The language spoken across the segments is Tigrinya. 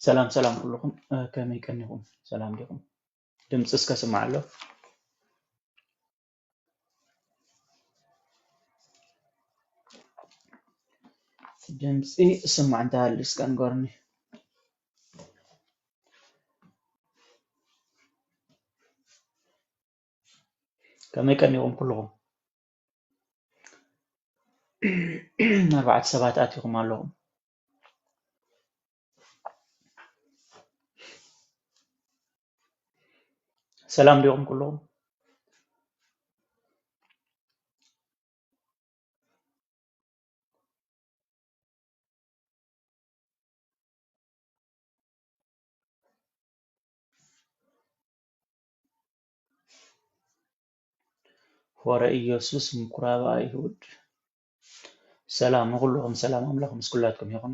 سلام سلام كلكم كما يكنكم سلام لكم دمص اسك سمع له دمصي سمع انت اسك انغورني كما يكنكم كلكم 4 سبات اتيكم اللهم سلام لكم كلكم ورا ኢየሱስ ምኩራብ አይሁድ ሰላም ሁሉም ሰላም አምላክ ምስኩላትኩም ይሁን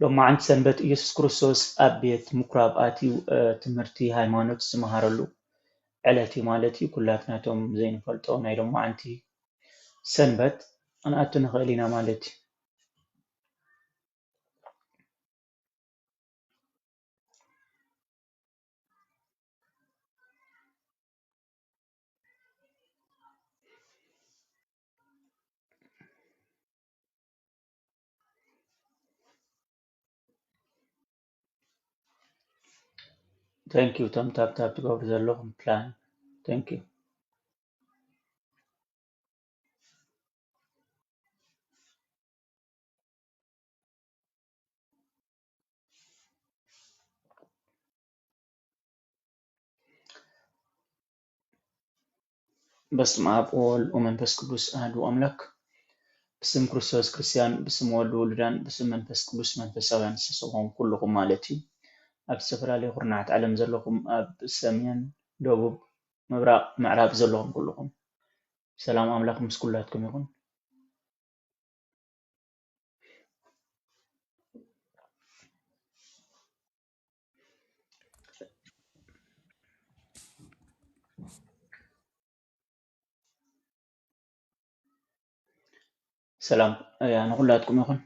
لما عند سنبت ኢየሱስ ክርስቶስ ኣብ ቤት ምኩራብ ኣትዩ ትምህርቲ ሃይማኖት ዝመሃረሉ ዕለቲ ማለት እዩ ኩላትናቶም ዘይንፈልጦ ናይ ሎማ ዓንቲ ሰንበት ኣንኣቱ ንኽእል ኢና ማለት እዩ Thank you Tom tap tap to go to the long plan. Thank you. بسم أب ومنفس قدوس أحد وأملاك بسم كريستوس كريستيان بسم ولد ولدان بسم منفس قدوس منفساوያን ንስኹም ኩልኩም ማለት እዩ ኣብ ዝተፈላለዩ ኩርናዓት ዓለም ዘለኹም ኣብ ሰሜን ደቡብ ምብራቅ ምዕራብ ዘለኹም ኩልኩም ሰላም ኣምላክ ምስ ኩላትኩም ይኹን ሰላም ንኩላትኩም ይኹን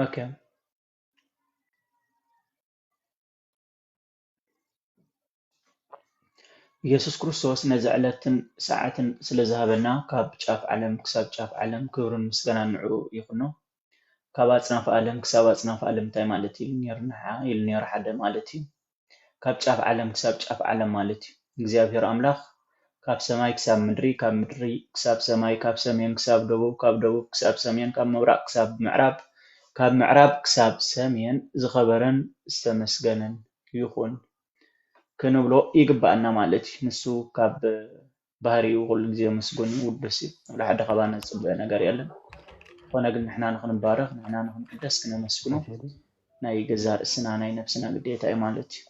ኦኬ ኢየሱስ ክርስቶስ ነዚ ዕለትን ሰዓትን ስለ ዝሃበና ካብ ጫፍ ዓለም ክሳብ ጫፍ ዓለም ክብርን ምስጋናን ንዕኡ ይኹኖ ካብ ኣጽናፍ ዓለም ክሳብ ኣጽናፍ ዓለም እንታይ ማለት እዩ ኢልኔር ሓደ ማለት እዩ ካብ ጫፍ ዓለም ክሳብ ጫፍ ዓለም ማለት እዩ እግዚአብሔር ኣምላኽ ካብ ሰማይ ክሳብ ምድሪ ካብ ምድሪ ክሳብ ሰማይ ካብ ሰሜን ክሳብ ደቡብ ካብ ደቡብ ክሳብ ሰሜን ካብ ምብራቅ ክሳብ ምዕራብ ካብ ምዕራብ ክሳብ ሰሜን ዝኸበረን ዝተመስገነን ይኹን ክንብሎ ይግባአና ማለት እዩ ንሱ ካብ ባህሪኡ ኩሉ ግዜ መስጎን ውድስ እዩ ለሓደ ከባና ዝፅበአ ነገር የለን ኮነ ግን ንሕና ንክንባረኽ ንሕና ንክንቅደስ ክነመስግኖ ናይ ገዛ ርእስና ናይ ነፍስና ግዴታ እዩ ማለት እዩ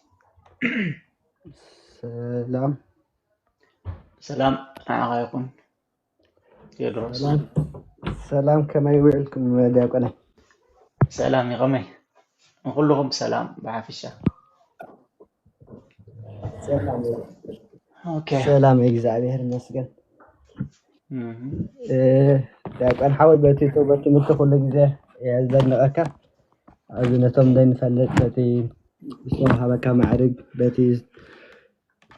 ሰላም ዓኻ ይኹን ቴዎድሮስ ሰላም ከመይ ውዕልኩም ዲያቆናይ ሰላም ይኸመይ ንኩልኩም ሰላም ብሓፍሻ ሰላም እግዚአብሔር ይመስገን ዲያቆን ሓወል በቲ ትምህርቲ ኩሉ ግዜ የዘንቀካ ኣብዚ ነቶም እንደንፈልጥ በቲ ዝተምሃበካ ማዕርግ በቲ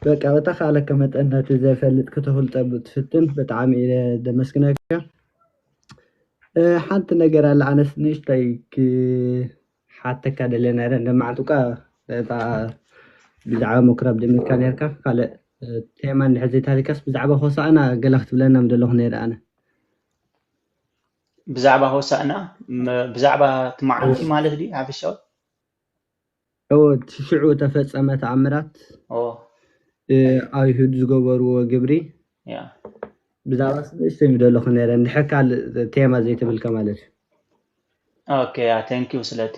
በቃ በተኻለከ መጠን ነቲ ዘይፈልጥ ክትፈልጦ ብትፍትን ብጣዕሚ እየ ደመስግነካ ሓንቲ ነገር ኣላ ኣነስ ንእሽተይ ሓተካ ደለና እንደማዕጡቃ ብዛዕባ ምኩራብ ድምካ ነርካ ካልእ ቴማ ንሕዚ ታሪካስ ብዛዕባ ሆሳዕና ገለ ክትብለና ምደለኹ ነይረ ኣነ ብዛዕባ ሆሳዕና ብዛዕባ ትማዓንቲ ማለት ድዩ ሓፈሻዊ ሽዑ ተፈፀመ ተኣምራት ኣይሁድ ዝገበርዎ ግብሪ ብዛዕባ ንእሽተይ ምደለኹ ነይረ ንድሕርካ ቴማ ዘይትብልካ ማለት እዩ ኦኬ ቴንክ ዩ ስለቲ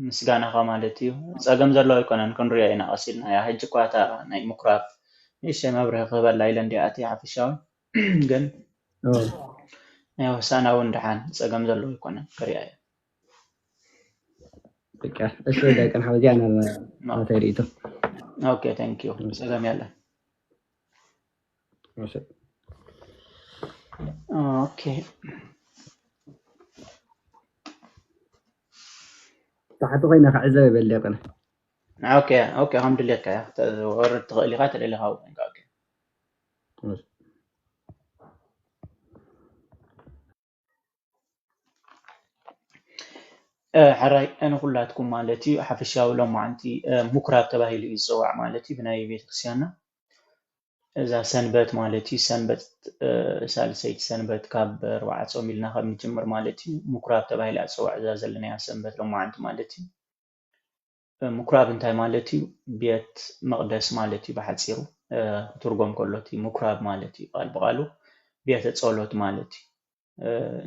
ምስጋናኻ ማለት እዩ ፀገም ዘለዎ ኣይኮነን ክንሪኦ ኢና ቀሲልና ያ ሕጂ ኳታ ናይ ምኩራብ ንእሽተይ መብርሂ ክህበላ ኢለ እንዲኣት ሓፈሻዊ ግን ናይ ሆሳዕና እውን ድሓን ፀገም ዘለዎ ኣይኮነን ክሪኣ እየ በቃ እሺ ዳይቀን ሓወዚ ኣነ ናተይ ርእቶ اوكي ثانك يو سلام يلا ماشي اوكي تحت وين خعزة يبلي قنا اوكي الحمد لله كا ورد تغليقات اللي هاو اوكي حراي انا كلاتكم مالتي حفشاو لو معنتي مكراب تباهي يصوع مالتي بناي بيت كريستيانا اذا سنبت مالتي سنبت سالسيت سنبت كاب 4 ميلنا خاب نجمر مالتي مكراب تباهي يصوع اذا زلنا سنبت لو معنتي مالتي مكراب انتاي مالتي بيت مقدس مالتي بحصيرو ترغم كلوتي مكراب مالتي قال بقالو بيت تصلوت مالتي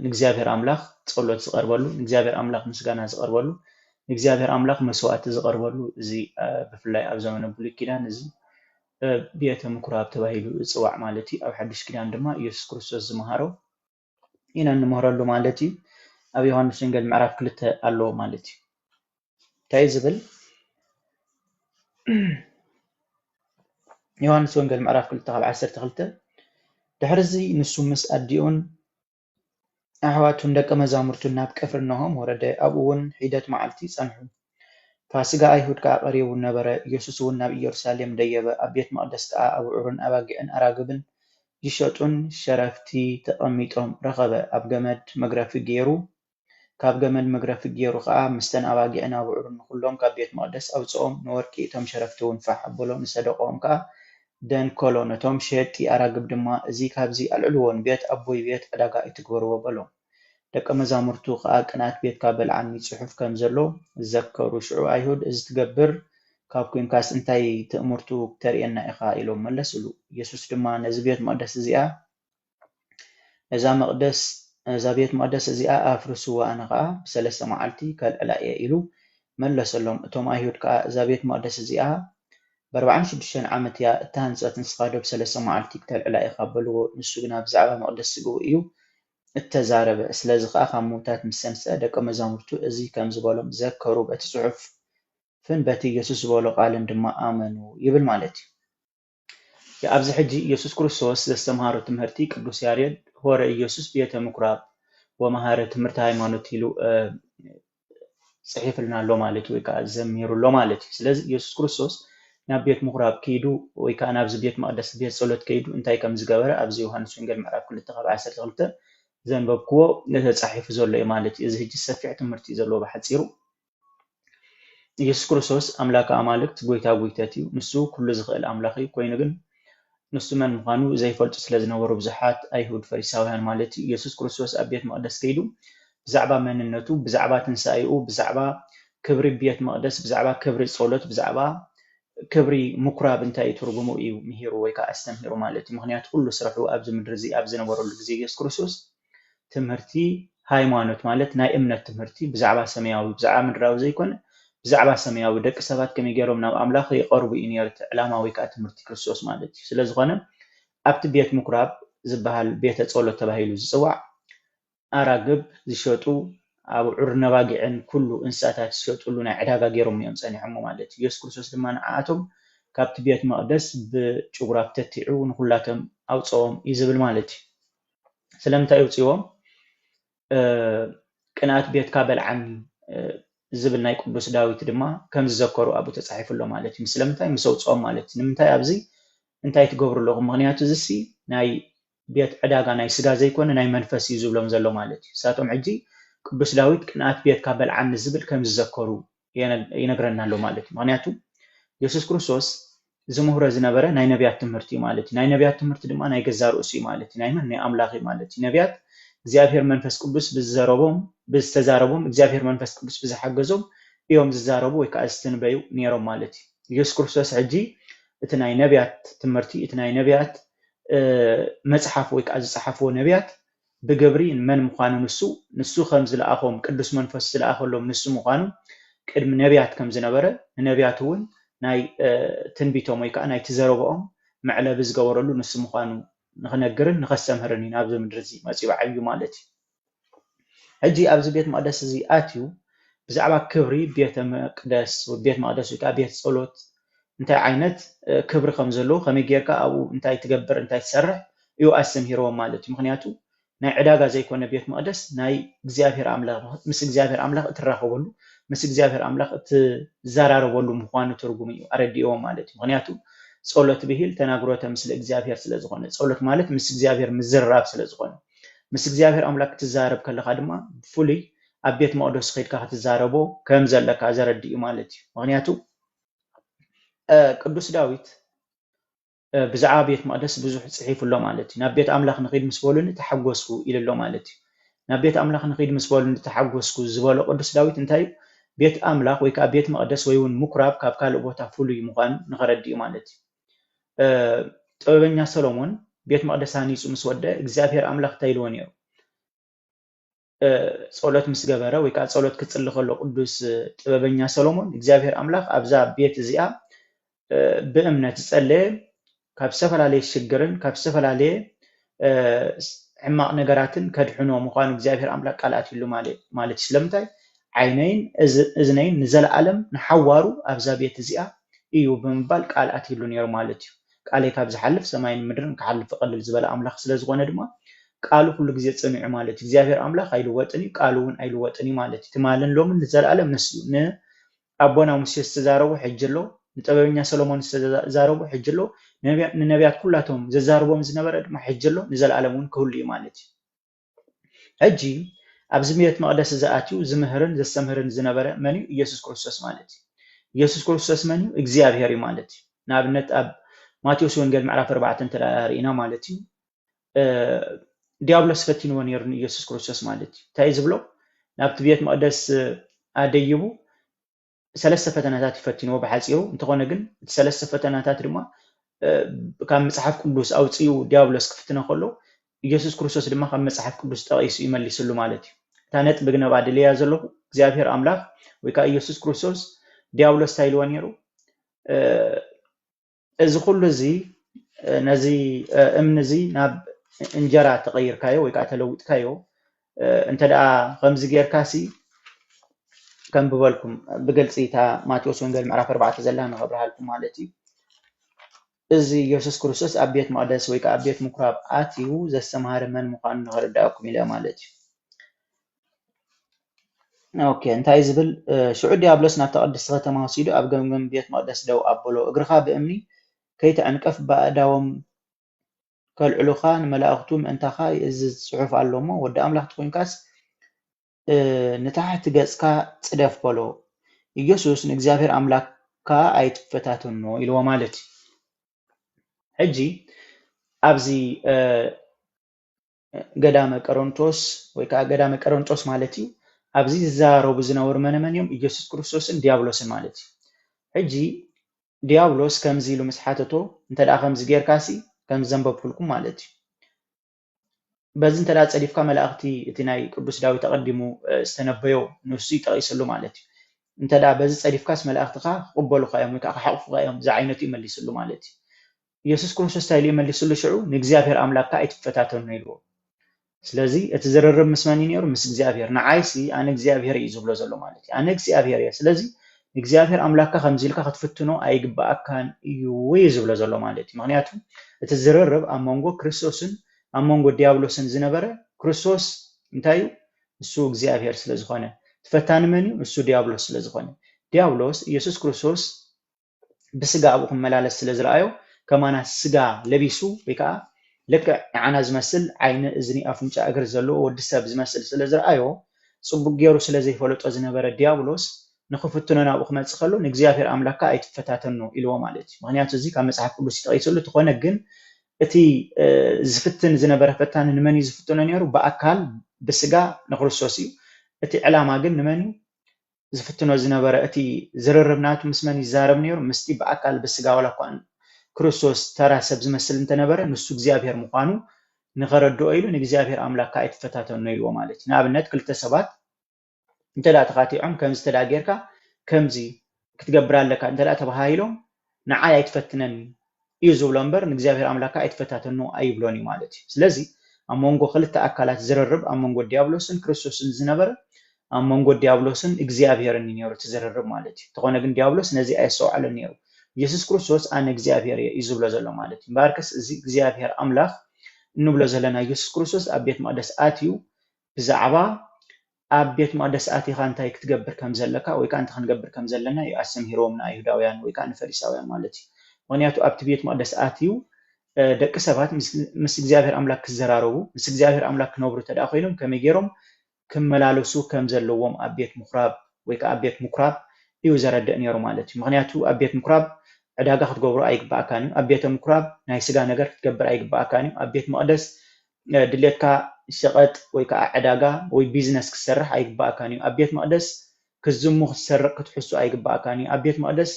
ንእግዚአብሔር አምላኽ ጸሎት ዝቀርበሉ ንእግዚአብሔር አምላኽ ምስጋና ዝቀርበሉ ንእግዚአብሔር አምላኽ መስዋዕት ዝቀርበሉ እዚ ብፍላይ ኣብ ዘመነ ብሉይ ኪዳን እዚ ቤተ ምኩራብ ተባሂሉ ይፅዋዕ ማለት እዩ ኣብ ሓድሽ ኪዳን ድማ ኢየሱስ ክርስቶስ ዝመሃሮ ኢና እንመሃረሉ ማለት እዩ ኣብ ዮሃንስ ወንጌል ምዕራፍ 2 ኣለዎ ማለት እዩ እንታይ ዝብል ዮሃንስ ወንጌል ምዕራፍ 2 ካብ 12 ድሕርዚ ንሱ ምስ ኣዲኡን ኣሕዋቱን ደቀ መዛሙርቱን ናብ ቅፍርናሆም ወረደ ኣብኡ እውን ሒደት መዓልቲ ጸንሑ ፋሲጋ ኣይሁድ ከዓ ቀሪቡ ነበረ ኢየሱስ እውን ናብ ኢየሩሳሌም ደየበ ኣብ ቤት መቅደስ ከዓ ኣብዑርን ኣባጊዕን ኣራግብን ይሸጡን ሸረፍቲ ተቐሚጦም ረኸበ ኣብ ገመድ መግረፊ ገይሩ ካብ ገመድ መግረፊ ገይሩ ከዓ ምስተን ኣባጊዕን ኣብዑርን ኩሎም ካብ ቤት መቅደስ ኣውፅኦም ንወርቂ እቶም ሸረፍቲ እውን ፋሕ ኣበሎም ንሰደቆም ከዓ ደንከሎ ነቶም ሸየጥቲ ኣራግብ ድማ እዚ ካብዚ ኣልዕልዎን ቤት ኣቦይ ቤት ዕዳጋ እትግበርዎ በሎም ደቀ መዛሙርቱ ከዓ ቅናት ቤት ካብ በልዓኒ ጽሑፍ ከም ዘሎ ዘከሩ ሽዑ ኣይሁድ እዚ ትገብር ካብ ኮንካስ እንታይ ትእምርቱ ተርእየና ኢኻ ኢሎም መለስሉ ኢየሱስ ድማ ነዚ ቤት መቅደስ እዚኣ እዛ ቤት መቅደስ እዚኣ ኣፍርስዋ ኣነ ከዓ ብሰለስተ መዓልቲ ከልዕላ እየ ኢሉ መለሰሎም እቶም ኣይሁድ ከዓ እዛ ቤት መቅደስ እዚኣ ብ46 ዓመት እያ እተሃንፀት ንስኻ ዶ ብሰለስተ መዓልቲ ክተልዕላ ኢኻ በልዎ ንሱ ግና ብዛዕባ መቅደስ ስግኡ እዩ እተዛረበ ስለዚ ከዓ ካብ ምውታት ምስ ሰንሰ ደቀ መዛሙርቱ እዚ ከም ዝበሎም ዘከሩ በቲ ጽሑፍ ፍን በቲ ኢየሱስ ዝበሎ ቃልን ድማ ኣመኑ ይብል ማለት እዩ ኣብዚ ሕጂ ኢየሱስ ክርስቶስ ዘስተምሃሮ ትምህርቲ ቅዱስ ያሬድ ሆረ ኢየሱስ ቤተ ምኩራብ ወመሃረ ትምህርቲ ሃይማኖት ኢሉ ጽሒፍልና ኣሎ ማለት እዩ ወይ ከዓ ዘሚሩሎ ማለት እዩ ስለዚ ኢየሱስ ክርስቶስ ናብ ቤት ምኩራብ ከይዱ ወይ ከዓ ናብዚ ቤት መቅደስ ቤት ጸሎት ከይዱ እንታይ ከም ዝገበረ ኣብዚ ዮሃንስ ወንጌል ምዕራፍ 2 ካብ 12 ዘንበብክዎ ተጻሒፉ ዘሎ እዩ ማለት እዩ እዚ ሕጂ ሰፊሕ ትምህርቲ ዘለዎ ብሓጺሩ ኢየሱስ ክርስቶስ ኣምላክ ኣማልክት ጎይታ ጎይተት እዩ ንሱ ኩሉ ዝኽእል ኣምላኽ እዩ ኮይኑ ግን ንሱ መን ምዃኑ ዘይፈልጡ ስለ ዝነበሩ ብዙሓት ኣይሁድ ፈሪሳውያን ማለት እዩ ኢየሱስ ክርስቶስ ኣብ ቤት መቅደስ ከይዱ ብዛዕባ መንነቱ ብዛዕባ ትንሳኤኡ ብዛዕባ ክብሪ ቤት መቅደስ ብዛዕባ ክብሪ ጸሎት ብዛዕባ ክብሪ ምኩራብ እንታይ ትርጉሙ እዩ ምሂሩ ወይ ከዓ ኣስተምሂሩ ማለት እዩ ምክንያቱ ኩሉ ስርሑ ኣብዚ ምድሪ እዚ ኣብ ዝነበረሉ ግዜ ኢየሱስ ክርስቶስ ትምህርቲ ሃይማኖት ማለት ናይ እምነት ትምህርቲ ብዛዕባ ሰማያዊ ብዛዕባ ምድራዊ ዘይኮነ ብዛዕባ ሰማያዊ ደቂ ሰባት ከመይ ገይሮም ናብ ኣምላኽ ይቐርቡ እዩ ነይሩ ዕላማ ወይ ከዓ ትምህርቲ ክርስቶስ ማለት እዩ ስለዝኾነ ኣብቲ ቤት ምኩራብ ዝበሃል ቤተ ጸሎት ተባሂሉ ዝፅዋዕ ኣራግብ ዝሸጡ ኣብዑር ነባጊዕን ኩሉ እንስሳታት ዝሸጡሉ ናይ ዕዳጋ ገይሮም እዮም ፀኒሖም ማለት እዩ ኢየሱስ ክርስቶስ ድማ ንዓኣቶም ካብቲ ቤት መቅደስ ብጭጉራብ ተቲዑ ንኩላቶም ኣውፅኦም እዩ ዝብል ማለት እዩ ስለምንታይ ኣውፅዎም ቅንኣት ቤትካ በልዓኒ ዝብል ናይ ቅዱስ ዳዊት ድማ ከም ዝዘከሩ ኣብኡ ተጻሒፉሎ ማለት እዩ ስለምንታይ ምስ ኣውፅኦም ማለት እዩ ንምንታይ ኣብዚ እንታይ ትገብሩ ኣለኹም ምክንያቱ እዚ ናይ ቤት ዕዳጋ ናይ ስጋ ዘይኮነ ናይ መንፈስ እዩ ዝብሎም ዘሎ ማለት እዩ ሳቶም ሕጂ ቅዱስ ዳዊት ቅንኣት ቤትካ በልዓኒ ዝብል ከም ዝዘከሩ ይነግረና ኣሎ ማለት እዩ ምክንያቱ ኢየሱስ ክርስቶስ ዝምሁሮ ዝነበረ ናይ ነቢያት ትምህርቲ ማለት እዩ ናይ ነቢያት ትምህርቲ ድማ ናይ ገዛ ርእሱ እዩ ማለት እዩ ናይ መን ናይ ኣምላኽ ማለት እዩ ነቢያት እግዚአብሔር መንፈስ ቅዱስ ብዝተዛረቦም እግዚአብሔር መንፈስ ቅዱስ ብዝሓገዞም እዮም ዝዛረቡ ወይ ከዓ ዝተንበዩ ነይሮም ማለት እዩ ኢየሱስ ክርስቶስ ሕጂ እቲ ናይ ነቢያት ትምህርቲ እቲ ናይ ነቢያት መጽሓፍ ወይ ከዓ ዝጸሓፍዎ ነቢያት ብግብሪ መን ምዃኑ ንሱ ከም ዝለኣኾም ቅዱስ መንፈስ ዝለኣኸሎም ንሱ ምዃኑ ቅድሚ ነቢያት ከም ዝነበረ ነቢያት እውን ናይ ትንቢቶም ወይ ከዓ ናይ ትዘረብኦም መዕለቢ ዝገበረሉ ንሱ ምዃኑ ንኽነግርን ንኸስተምህርን እዩ ናብዚ ምድሪ እዚ መፂኡ ዓብዩ ማለት እዩ ሕጂ ኣብዚ ቤት መቅደስ እዚ ኣትዩ ብዛዕባ ክብሪ ቤተ መቅደስ ወይ ቤት መቅደስ ወይ ከዓ ቤት ጸሎት እንታይ ዓይነት ክብሪ ከም ዘለዎ ከመይ ጌርካ ኣብኡ እንታይ ትገብር እንታይ ትሰርሕ እዩ ኣስተምሂሮም ማለት እዩ ምክንያቱ ናይ ዕዳጋ ዘይኮነ ቤት መቅደስ ናይ እግዚአብሔር ኣምላኽ ምስ እግዚአብሔር ኣምላኽ እትራኸበሉ ምስ እግዚአብሔር ኣምላኽ እትዘራረበሉ ምዃኑ ትርጉም እዩ ኣረዲኦም ማለት እዩ ምክንያቱ ጸሎት ብሂል ተናግሮተ ምስለ እግዚአብሔር ስለ ዝኾነ ጸሎት ማለት ምስ እግዚአብሔር ምዝራብ ስለ ዝኾነ ምስ እግዚአብሔር ኣምላኽ ክትዛረብ ከለኻ ድማ ብፍሉይ ኣብ ቤት መቅደስ ከይድካ ክትዛረቦ ከም ዘለካ ዘረዲኡ ማለት እዩ ምክንያቱ ቅዱስ ዳዊት ብዛዕባ ቤት መቅደስ ብዙሕ ጽሒፉሎ ማለት እዩ ናብ ቤት ኣምላኽ ንኸይድ ምስ በሉኒ ተሓጎስኩ ኢልሎ ማለት እዩ ናብ ቤት ኣምላኽ ንኸይድ ምስ በሉኒ ተሓጎስኩ ዝበሎ ቅዱስ ዳዊት እንታይ ቤት ኣምላኽ ወይ ከዓ ቤት መቅደስ ወይ እውን ምኩራብ ካብ ካልእ ቦታ ፍሉይ ምዃኑ ንኸረዲኡ ማለት እዩ ጥበበኛ ሰሎሞን ቤት መቅደስ ሃኒፁ ምስ ወደ እግዚአብሔር ኣምላኽ እንታይ ኢልዎ ነይሩ ጸሎት ምስ ገበረ ወይ ከዓ ጸሎት ክጽሊ ከሎ ቅዱስ ጥበበኛ ሰሎሞን እግዚአብሔር ኣምላኽ ኣብዛ ቤት እዚኣ ብእምነት ጸለየ ካብ ዝተፈላለዩ ሽግርን ካብ ዝተፈላለዩ ሕማቅ ነገራትን ከድሕኖ ምዃኑ እግዚአብሔር ኣምላኽ ቃልኣት ኢሉ ማለት ስለምንታይ ዓይነይን እዝነይን ንዘለዓለም ንሓዋሩ ኣብዛ ቤት እዚኣ እዩ ብምባል ቃልኣት ኢሉ ነይሩ ማለት እዩ ቃለይ ካብ ዝሓልፍ ሰማይን ምድርን ክሓልፍ ቀልል ዝበለ ኣምላኽ ስለ ዝኾነ ድማ ቃሉ ኩሉ ግዜ ጽኑዕ ማለት እግዚአብሔር ኣምላኽ ኣይልወጥን ቃሉ እውን ኣይልወጥን ማለት ትማልን ሎምን ንዘለዓለም ነስዩ ንኣቦና ሙሴ ዝተዛረቡ ሕጅሎ ንጥበበኛ ሰሎሞን ዝተዛረቡ ሕጅሎ ንነቢያት ኩላቶም ዘዛርቦም ዝነበረ ድማ ሕጅሎ ንዘለዓለም እውን ክህሉ እዩ ማለት እዩ ሕጂ ኣብዚ ቤት መቅደስ ዝኣትዩ ዝምህርን ዘስተምህርን ዝነበረ መን እዩ ኢየሱስ ክርስቶስ ማለት እዩ ኢየሱስ ክርስቶስ መን እዩ እግዚአብሔር እዩ ማለት እዩ ንኣብነት ኣብ ማቴዎስ ወንጌል ምዕራፍ 4 ተራሪእና ማለት እዩ ዲያብሎስ ፈቲንዎ ነይሩ ኢየሱስ ክርስቶስ ማለት እዩ እንታይ ዝብሎ ናብቲ ቤት መቅደስ ኣደይቡ ሰለስተ ፈተናታት ይፈትንዎ ብሓጺሩ እንተኾነ ግን እቲ ሰለስተ ፈተናታት ድማ ካብ መጽሓፍ ቅዱስ ኣውጽኡ ዲያብሎስ ክፍትነ ከሎ ኢየሱስ ክርስቶስ ድማ ካብ መጽሓፍ ቅዱስ ጠቂሱ ይመልስሉ ማለት እዩ እታ ነጥቢ ግን ኣብ ኣድልያ ዘለኹ እግዚአብሔር ኣምላኽ ወይ ከዓ ኢየሱስ ክርስቶስ ዲያብሎስ እንታይ ኢልዎ ነይሩ እዚ ኩሉ እዚ ነዚ እምኒ እዚ ናብ እንጀራ ተቀይርካዮ ወይ ከዓ ተለውጥካዮ እንተደኣ ከምዚ ጌርካሲ ከም ብበልኩም ብገልጽታ ማቴዎስ ወንጌል ምዕራፍ 4 ዘላ ንኸብርሃልኩም ማለት እዩ እዚ ኢየሱስ ክርስቶስ ኣብ ቤት መቅደስ ወይ ከዓ ኣብ ቤት ምኩራብ ኣትዩ ዘስተምሃረ መን ምዃኑ ንኸረዳእኩም ኢለ ማለት እዩ ኦኬ እንታይ ዝብል ሽዑ ዲያብሎስ ናብ ተቀድስቲ ከተማ ወሲዱ ኣብ ገምገም ቤት መቅደስ ደው ኣበሎ እግርኻ ብእምኒ ከይተዕንቀፍ ባእዳዎም ከልዕሉኻ ንመላእኽቱ ምእንታኻ እዚ ጽሑፍ ኣሎሞ ወዲ ኣምላኽ ትኮንካስ ንታሕቲ ገጽካ ጽደፍ በሎ ኢየሱስ ንእግዚአብሔር ኣምላኽካ ኣይትፈታተኖ ኢልዎ ማለት እዩ ሕጂ ኣብዚ ገዳመ ቆሮንቶስ ወይ ከዓ ገዳመ ቆሮንቶስ ማለት እዩ ኣብዚ ዝዛረቡ ዝነበሩ መነመን እዮም ኢየሱስ ክርስቶስን ዲያብሎስን ማለት እዩ ሕጂ ዲያብሎስ ከምዚ ኢሉ ምስ ሓተቶ እንተደኣ ከምዚ ጌርካሲ ከም ዘንበብኩልኩም ማለት እዩ በዚ እንተደኣ ጸዲፍካ መላእኽቲ እቲ ናይ ቅዱስ ዳዊት ተቀዲሙ ዝተነበዮ ንሱ ይጠቂስሉ ማለት እዩ እንተደኣ በዚ ጸዲፍካስ መላእኽትካ ክቅበሉካ እዮም ወይ ከዓ ክሓቅፉካ እዮም ዝዓይነቱ ይመልስሉ ማለት እዩ ኢየሱስ ክርስቶስ እንታይ ይመልስሉ ሽዑ ንእግዚአብሔር ኣምላኽካ ኣይትፈታተኑ ኢልዎ ስለዚ እቲ ዝርርብ ምስ መን ነይሩ ምስ እግዚአብሔር ንዓይሲ ኣነ እግዚአብሔር እዩ ዝብሎ ዘሎ ማለት እዩ ኣነ እግዚአብሔር እየ ስለዚ እግዚአብሔር ኣምላኽካ ከምዚ ኢልካ ክትፍትኖ ኣይግባእካን እዩ ወይ ዝብሎ ዘሎ ማለት እዩ ምክንያቱ እቲ ዝርርብ ኣብ መንጎ ክርስቶስን ኣብ መንጎ ዲያብሎስን ዝነበረ ክርስቶስ እንታይ እዩ እሱ እግዚአብሔር ስለ ዝኾነ ተፈታኒ መን እዩ እሱ ዲያብሎስ ስለ ዝኾነ ዲያብሎስ ኢየሱስ ክርስቶስ ብስጋ ኣብኡ ክመላለስ ስለ ዝረኣዮ ከማና ስጋ ለቢሱ ወይ ከዓ ልክዕ ንዓና ዝመስል ዓይኒ እዝኒ ኣፍንጫ እግሪ ዘለዎ ወዲ ሰብ ዝመስል ስለ ዝረኣዮ ጽቡቅ ገይሩ ስለ ዘይፈለጦ ዝነበረ ዲያብሎስ ንኽፍትኖ ናብኡ ክመጽእ ከሎ ንእግዚአብሔር ኣምላኽካ ኣይትፈታተኖ ኢልዎ ማለት እዩ ምክንያቱ እዚ ካብ መጽሓፍ ቅዱስ ይጠቂስሉ ትኾነ ግን እቲ ዝፍትን ዝነበረ ፈታኒ ንመን እዩ ዝፍትኖ ነይሩ ብኣካል ብስጋ ንክርስቶስ እዩ እቲ ዕላማ ግን ንመን እዩ ዝፍትኖ ዝነበረ እቲ ዝርርብ ናቱ ምስ መን ይዛረብ ነይሩ ምስቲ ብኣካል ብስጋ ወላ እኳ ክርስቶስ ተራ ሰብ ዝመስል እንተነበረ ንሱ እግዚአብሔር ምዃኑ ንኸረድኦ ኢሉ ንእግዚአብሔር ኣምላኽካ ኣይትፈታተኖ ኢልዎ ማለት እዩ ንኣብነት ክልተ ሰባት እንተደኣ ተኻቲዖም ከምዚ እንተደኣ ጌርካ ከምዚ ክትገብር ኣለካ እንተደኣ ተባሂሎም ንዓይ ኣይትፈትነኒ እዩ ዝብሎ እምበር ንእግዚአብሔር ኣምላኽካ ኣይትፈታተኖ ኣይብሎን እዩ ማለት እዩ ስለዚ ኣብ መንጎ ክልተ ኣካላት ዝርርብ ኣብ መንጎ ዲያብሎስን ክርስቶስን ዝነበረ ኣብ መንጎ ዲያብሎስን እግዚአብሔርን ነይሩ ትዝርርብ ማለት እዩ ተኾነ ግን ዲያብሎስ ነዚ ኣይሰውዓለን ነይሩ ኢየሱስ ክርስቶስ ኣነ እግዚአብሔር እየ እዩ ዝብሎ ዘሎ ማለት እዩ ባርከስ እዚ እግዚአብሔር ኣምላኽ እንብሎ ዘለና ኢየሱስ ክርስቶስ ኣብ ቤት መቅደስ ኣትዩ ብዛዕባ ኣብ ቤት መቅደስ ኣቲኻ እንታይ ክትገብር ከም ዘለካ ወይ ከዓ እንታይ ክንገብር ከም ዘለና እዩ ኣሰምሂሮም ንኣይሁዳውያን ወይ ከዓ ንፈሪሳውያን ማለት እዩ ምክንያቱ ኣብቲ ቤት መቅደስ ኣትዩ ደቂ ሰባት ምስ እግዚአብሔር ኣምላኽ ክዘራረቡ ምስ እግዚአብሔር ኣምላኽ ክነብሩ ተደኣ ኮይኖም ከመይ ገይሮም ክመላለሱ ከም ዘለዎም ኣብ ቤት ምኩራብ ወይ ከዓ ኣብ ቤት ምኩራብ እዩ ዘረድእ ነይሩ ማለት እዩ ምክንያቱ ኣብ ቤት ምኩራብ ዕዳጋ ክትገብሩ ኣይግባእካን እዩ ኣብ ቤት ምኩራብ ናይ ስጋ ነገር ክትገብር ኣይግባእካን እዩ ኣብ ቤት መቅደስ ድሌትካ ሸቐጥ ወይ ከዓ ዕዳጋ ወይ ቢዝነስ ክሰርሕ ኣይግባእካን እዩ ኣብ ቤት መቅደስ ክዝሙ ክትሰርቕ ክትሕሱ ኣይግባእካን እዩ ኣብ ቤት መቅደስ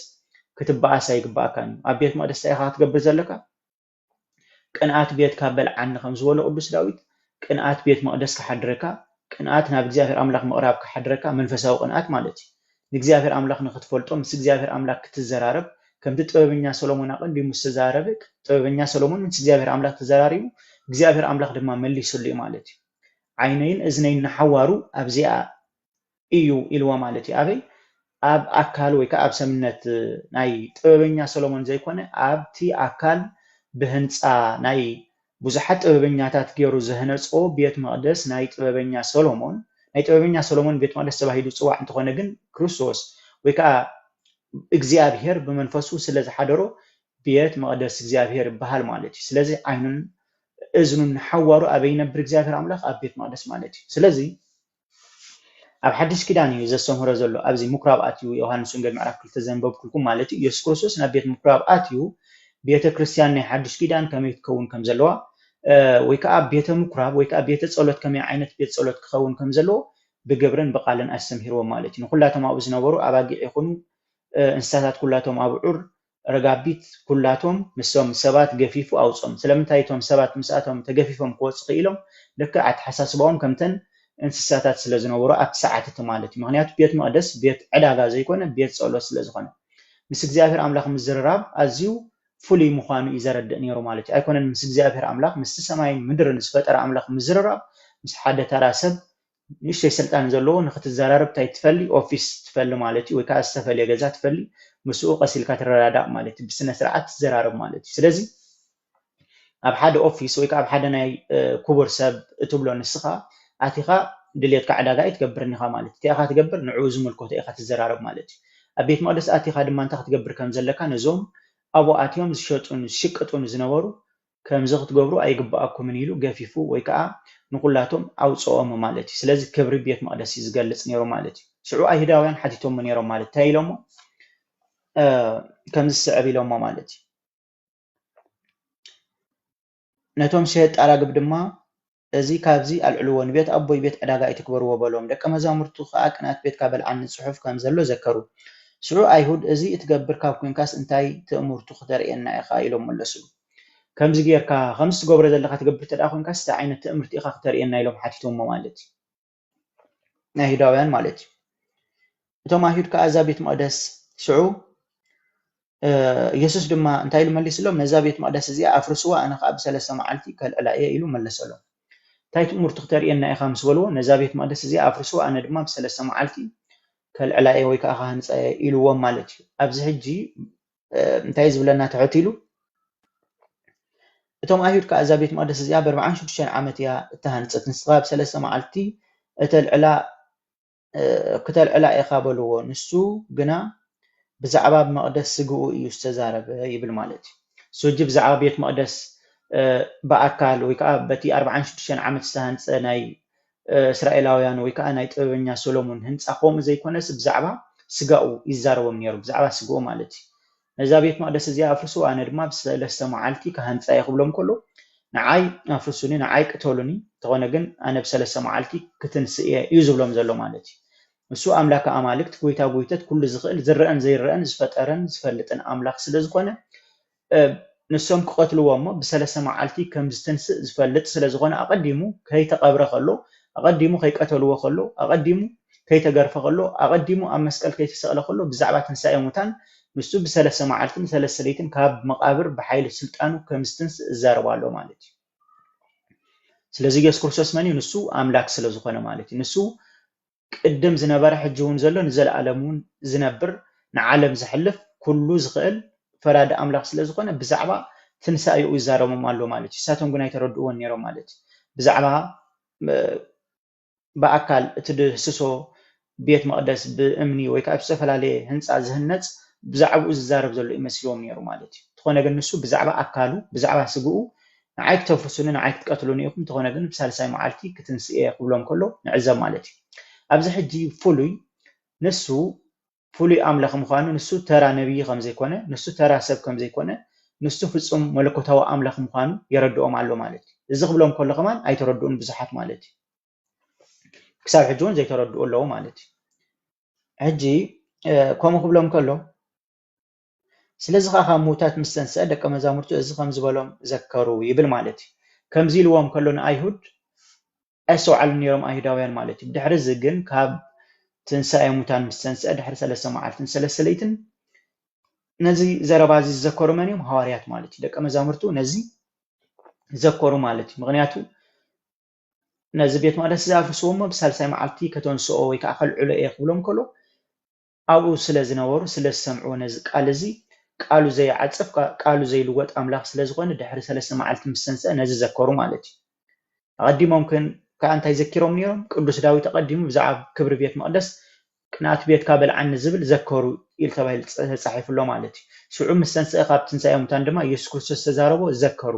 ክትበኣስ ኣይግባእካን እዩ ኣብ ቤት መቅደስ እንታይ ኢኻ ክትገብር ዘለካ ቅንኣት ቤትካ በልዓኒ ከም ዝበሎ ቅዱስ ዳዊት ቅንኣት ቤት መቅደስ ክሓድረካ ቅንኣት ናብ እግዚአብሔር ኣምላኽ ምቕራብ ክሓድረካ መንፈሳዊ ቅንኣት ማለት እዩ ንእግዚአብሔር ኣምላኽ ንክትፈልጦ ምስ እግዚአብሔር ኣምላኽ ክትዘራረብ ከምቲ ጥበበኛ ሰሎሞን ኣቀንዲሙ ዝተዛረበ ጥበበኛ ሰሎሞን ምስ እግዚአብሔር ኣምላኽ ተዘራሪቡ እግዚአብሔር ኣምላኽ ድማ መሊሱሉ እዩ ማለት እዩ ዓይነይን እዝነይን ንሓዋሩ ኣብዚኣ እዩ ኢልዎ ማለት እዩ ኣበይ ኣብ ኣካል ወይ ከዓ ኣብ ሰምነት ናይ ጥበበኛ ሰሎሞን ዘይኮነ ኣብቲ ኣካል ብህንፃ ናይ ብዙሓት ጥበበኛታት ገይሩ ዘህነፆ ቤት መቅደስ ናይ ጥበበኛ ሰሎሞን ቤት መቅደስ ተባሂሉ ፅዋዕ እንተኾነ ግን ክርስቶስ ወይ ከዓ እግዚአብሔር ብመንፈሱ ስለ ዝሓደሮ ቤት መቅደስ እግዚአብሔር ይበሃል ማለት እዩ ስለዚ ዓይኑን እዝኑን ንሓዋሩ ኣበይ ይነብር እግዚአብሔር ኣምላኽ ኣብ ቤት መቅደስ ማለት እዩ ስለዚ ኣብ ሓድሽ ኪዳን እዩ ዘስተምህሮ ዘሎ ኣብዚ ምኩራብ ኣትዩ ዮሃንስ ወንጌል ምዕራፍ 2 ዘንበብኩልኩም ማለት እዩ ኢየሱስ ክርስቶስ ናብ ቤት ምኩራብ ኣትዩ ቤተ ክርስቲያን ናይ ሓድሽ ኪዳን ከመይ ትከውን ከም ዘለዋ ወይ ከዓ ቤተ ምኩራብ ወይ ከዓ ቤተ ጸሎት ከመይ ዓይነት ቤት ጸሎት ክኸውን ከም ዘለዎ ብግብርን ብቃልን ኣስተምሂርዎም ማለት እዩ ኩላቶም ኣብኡ ዝነበሩ ኣባጊዕ ይኹኑ እንስሳታት ኩላቶም ኣብዑር ረጋቢት ኩላቶም ምሶም ሰባት ገፊፉ ኣውጾም ስለምንታይ እቶም ሰባት ምስኣቶም ተገፊፎም ክወፁ ክኢሎም ልክዕ ኣተሓሳስባኦም ከምተን እንስሳታት ስለ ዝነበሩ ኣብቲ ሰዓት እቲ ማለት እዩ ምክንያቱ ቤት መቅደስ ቤት ዕዳጋ ዘይኮነ ቤት ጸሎት ስለ ዝኾነ ምስ እግዚአብሔር ኣምላኽ ምዝርራብ ኣዝዩ ፍሉይ ምዃኑ እዩ ዘረድእ ነይሩ ማለት እዩ ኣይኮነን ምስ እግዚአብሔር ኣምላኽ ምስ ሰማይን ምድርን ዝፈጠረ ኣምላኽ ምዝርራብ ምስ ሓደ ተራ ሰብ ንእሽተይ ስልጣን ዘለዎ ንክትዘራረብ እንታይ ትፈሊ ኦፊስ ትፈሊ ማለት እዩ ወይ ከዓ ዝተፈልየ ገዛ ትፈሊ ምስኡ ቀሲልካ ትረዳዳእ ማለት እዩ ብስነ ስርዓት ትዘራረብ ማለት እዩ ስለዚ ኣብ ሓደ ኦፊስ ወይ ከዓ ኣብ ሓደ ናይ ክቡር ሰብ እትብሎ ንስኻ ኣቲኻ ድሌትካ ዕዳጋ ኣይትገብርን ኢኻ ማለት እዩ ኢኻ ትገብር ንዕኡ ዝምልከቶ ኢኻ ትዘራረብ ማለት እዩ ኣብ ቤት መቅደስ ኣቲኻ ድማ እንታይ ክትገብር ከም ዘለካ ነዞም ኣብኡ ኣትዮም ዝሸጡን ዝሽቅጡን ዝነበሩ ከምዚ ክትገብሩ ኣይግባኣኩምን ኢሉ ገፊፉ ወይ ከዓ ንኩላቶም ኣውፅኦም ማለት እዩ ስለዚ ክብሪ ቤት መቅደስ እዩ ዝገልጽ ነይሩ ማለት እዩ ሽዑ ኣይሁዳውያን ሓቲቶም ነይሮም ማለት እንታይ ኢሎሞ ከምዚ ስዕብ ኢሎሞ ማለት እዩ ነቶም ሸየጥ ጣራግብ ድማ እዚ ካብዚ ኣልዕልዎ ንቤት ኣቦይ ቤት ዕዳጋ ኣይትክበርዎ በሎም ደቀ መዛሙርቱ ከዓ ቅንኣት ቤትካ በልዓኒ ፅሑፍ ከም ዘሎ ዘከሩ ሽዑ ኣይሁድ እዚ እትገብር ካብ ኮንካስ እንታይ ትእምርቱ ክተርእየና ኢኻ ኢሎም መለሱሉ ከምዚ ጌርካ ከምዚ ትገብሮ ዘለካ ትገብር ተደኣ ኮንካስ እንታይ ዓይነት ትእምርቲ ኢኻ ክተርእየና ኢሎም ሓቲቶሞ ማለት እዩ ናይ ኣይሁዳውያን ማለት እዩ እቶም ኣይሁድ ከዓ እዛ ቤት መቅደስ ሽዑ ኢየሱስ ድማ እንታይ ኢሉ መሊስሎም ነዛ ቤት መቅደስ እዚኣ ኣፍርስዋ ኣነ ከዓ ብሰለስተ መዓልቲ ከልዕላ እየ ኢሉ መለሰሎም እንታይ ትእምርቱ ክተርእየና ኢኻ ምስ በልዎ ነዛ ቤት መቅደስ እዚኣ ኣፍርስዋ ኣነ ድማ ብሰለስተ መዓልቲ ከልዕላ እየ ወይ ከዓ ካህንፀ ኢልዎም ማለት እዩ ኣብዚ ሕጂ እንታይ ዝብለና ተሕቲሉ እቶም ኣይሁድ ከዓ እዛ ቤት መቅደስ እዚኣ ብ46 ዓመት እያ እተሃንፀት ንስኻ ብሰለስተ መዓልቲ ክተልዕላ ኢኻ በልዎ ንሱ ግና ብዛዕባ መቅደስ ስግኡ እዩ ዝተዛረበ ይብል ማለት እዩ እሱ ሕጂ ብዛዕባ ቤት መቅደስ ብኣካል ወይ ከዓ በቲ 46 ዓመት ዝተሃንፀ ናይ እስራኤላውያን ወይ ከዓ ናይ ጥበበኛ ሰሎሞን ህንፃ ከምኡ ዘይኮነስ ብዛዕባ ስጋኡ ይዛረቦም ነይሩ ብዛዕባ ስግኡ ማለት እዩ ነዛ ቤት መቅደስ እዚኣ ኣፍርሱ ኣነ ድማ ብሰለስተ መዓልቲ ካህንፃ ክብሎም ከሎ ንዓይ ኣፍርሱኒ ንዓይ ቅተሉኒ ተኾነ ግን ኣነ ብሰለስተ መዓልቲ ክትንስእ እዩ ዝብሎም ዘሎ ማለት እዩ እሱ ኣምላክ ኣማልክት ጎይታ ጎይተት ኩሉ ዝኽእል ዝረአን ዘይረአን ዝፈጠረን ዝፈልጥን ኣምላኽ ስለ ዝኾነ ንሶም ክቀትልዎ እሞ ብሰለስተ መዓልቲ ከም ዝተንስእ ዝፈልጥ ስለ ዝኾነ ኣቀዲሙ ከይተቀብረ ከሎ ኣቀዲሙ ከይቀተልዎ ከሎ ኣቀዲሙ ከይተገርፈ ከሎ ኣቀዲሙ ኣብ መስቀል ከይተሰቕለ ከሎ ብዛዕባ ትንሳኤ ሙታን ንሱ ብሰለስተ መዓልትን ሰለስተ ለይትን ካብ መቃብር ብሓይሊ ስልጣኑ ከም ዝተንስእ ዝዛረብ ኣሎ ማለት እዩ ስለዚ ኢየሱስ ክርስቶስ መን እዩ ንሱ ኣምላክ ስለ ዝኾነ ማለት እዩ ንሱ ቅድም ዝነበረ ሕጂ እውን ዘሎ ንዘለኣለም እውን ዝነብር ንዓለም ዝሕልፍ ኩሉ ዝኽእል ፈራዲ ኣምላኽ ስለ ዝኾነ ብዛዕባ ትንሳኤኡ ይዛረቦም ኣሎ ማለት እዩ ንሳቶም ግን ኣይተረድእዎን ነይሮም ማለት እዩ ብዛዕባ በኣካል እቲ ድህስሶ ቤት መቅደስ ብእምኒ ወይ ከዓ ብዝተፈላለየ ህንፃ ዝህነፅ ብዛዕባኡ ዝዛረብ ዘሎ ይመስልዎም ነይሩ ማለት እዩ እንተኾነ ግን ንሱ ብዛዕባ ኣካሉ ብዛዕባ ስግኡ ንዓይ ክተፍርሱኒ ንዓይ ክትቀትሉኒ ኢኹም እንተኾነ ግን ብሳልሳይ መዓልቲ ክትንስኤ ክብሎም ከሎ ንዕዘብ ማለት እዩ ኣብዚ ሕጂ ፍሉይ ንሱ ፍሉይ ኣምላኽ ምዃኑ ንሱ ተራ ነቢይ ከም ዘይኮነ ንሱ ተራ ሰብ ከም ዘይኮነ ንሱ ፍጹም መለኮታዊ ኣምላኽ ምዃኑ የረድኦም ኣሎ ማለት እዩ እዚ ክብሎም ከሎ ከማን ኣይተረድኡን ብዙሓት ማለት እዩ ክሳብ ሕጂ እውን ዘይተረድኡ ኣለዉ ማለት እዩ ሕጂ ከምኡ ክብሎም ከሎ ስለዚ ከዓ ካብ ምውታት ምስ ተንስአ ደቀ መዛሙርቱ እዚ ከም ዝበሎም ዘከሩ ይብል ማለት እዩ ከምዚ ኢልዎም ከሎ ንኣይሁድ ኣይሰውዓሉ ነይሮም ኣይሁዳውያን ማለት እዩ ድሕሪ እዚ ግን ካብ ትንሳኤ ሙታን ምስ ተንስአ ድሕሪ 3 መዓልትን 3 ለይትን ነዚ ዘረባ እዚ ዝዘከሩ መን እዮም ሃዋርያት ማለት እዩ ደቀ መዛሙርቱ ነዚ ዘከሩ ማለት እዩ ምክንያቱ ነዚ ቤት መቅደስ ዝኣፍርስዎ እሞ ብሳልሳይ መዓልቲ ከተንስኦ ወይ ከዓ ከልዕሎ እየ ክብሎም ከሎ ኣብኡ ስለ ዝነበሩ ስለ ዝሰምዕዎ ነዚ ቃል እዚ ቃሉ ዘይዓፅፍ ቃሉ ዘይልወጥ ኣምላኽ ስለ ዝኾነ ድሕሪ 3 መዓልቲ ምስ ተንስአ ነዚ ዘከሩ ማለት እዩ ኣቀዲሞም ከዓ እንታይ ዘኪሮም ነይሮም ቅዱስ ዳዊት ኣቀዲሙ ብዛዕባ ክብሪ ቤት መቅደስ ቅንኣት ቤትካ በልዓኒ ዝብል ዘከሩ ኢሉ ተባሂሉ ተፃሒፉሎ ማለት እዩ ሽዑ ምስ ተንስአ ካብ ትንሳኤ ሙታን ድማ ኢየሱስ ክርስቶስ ተዛረቦ ዘከሩ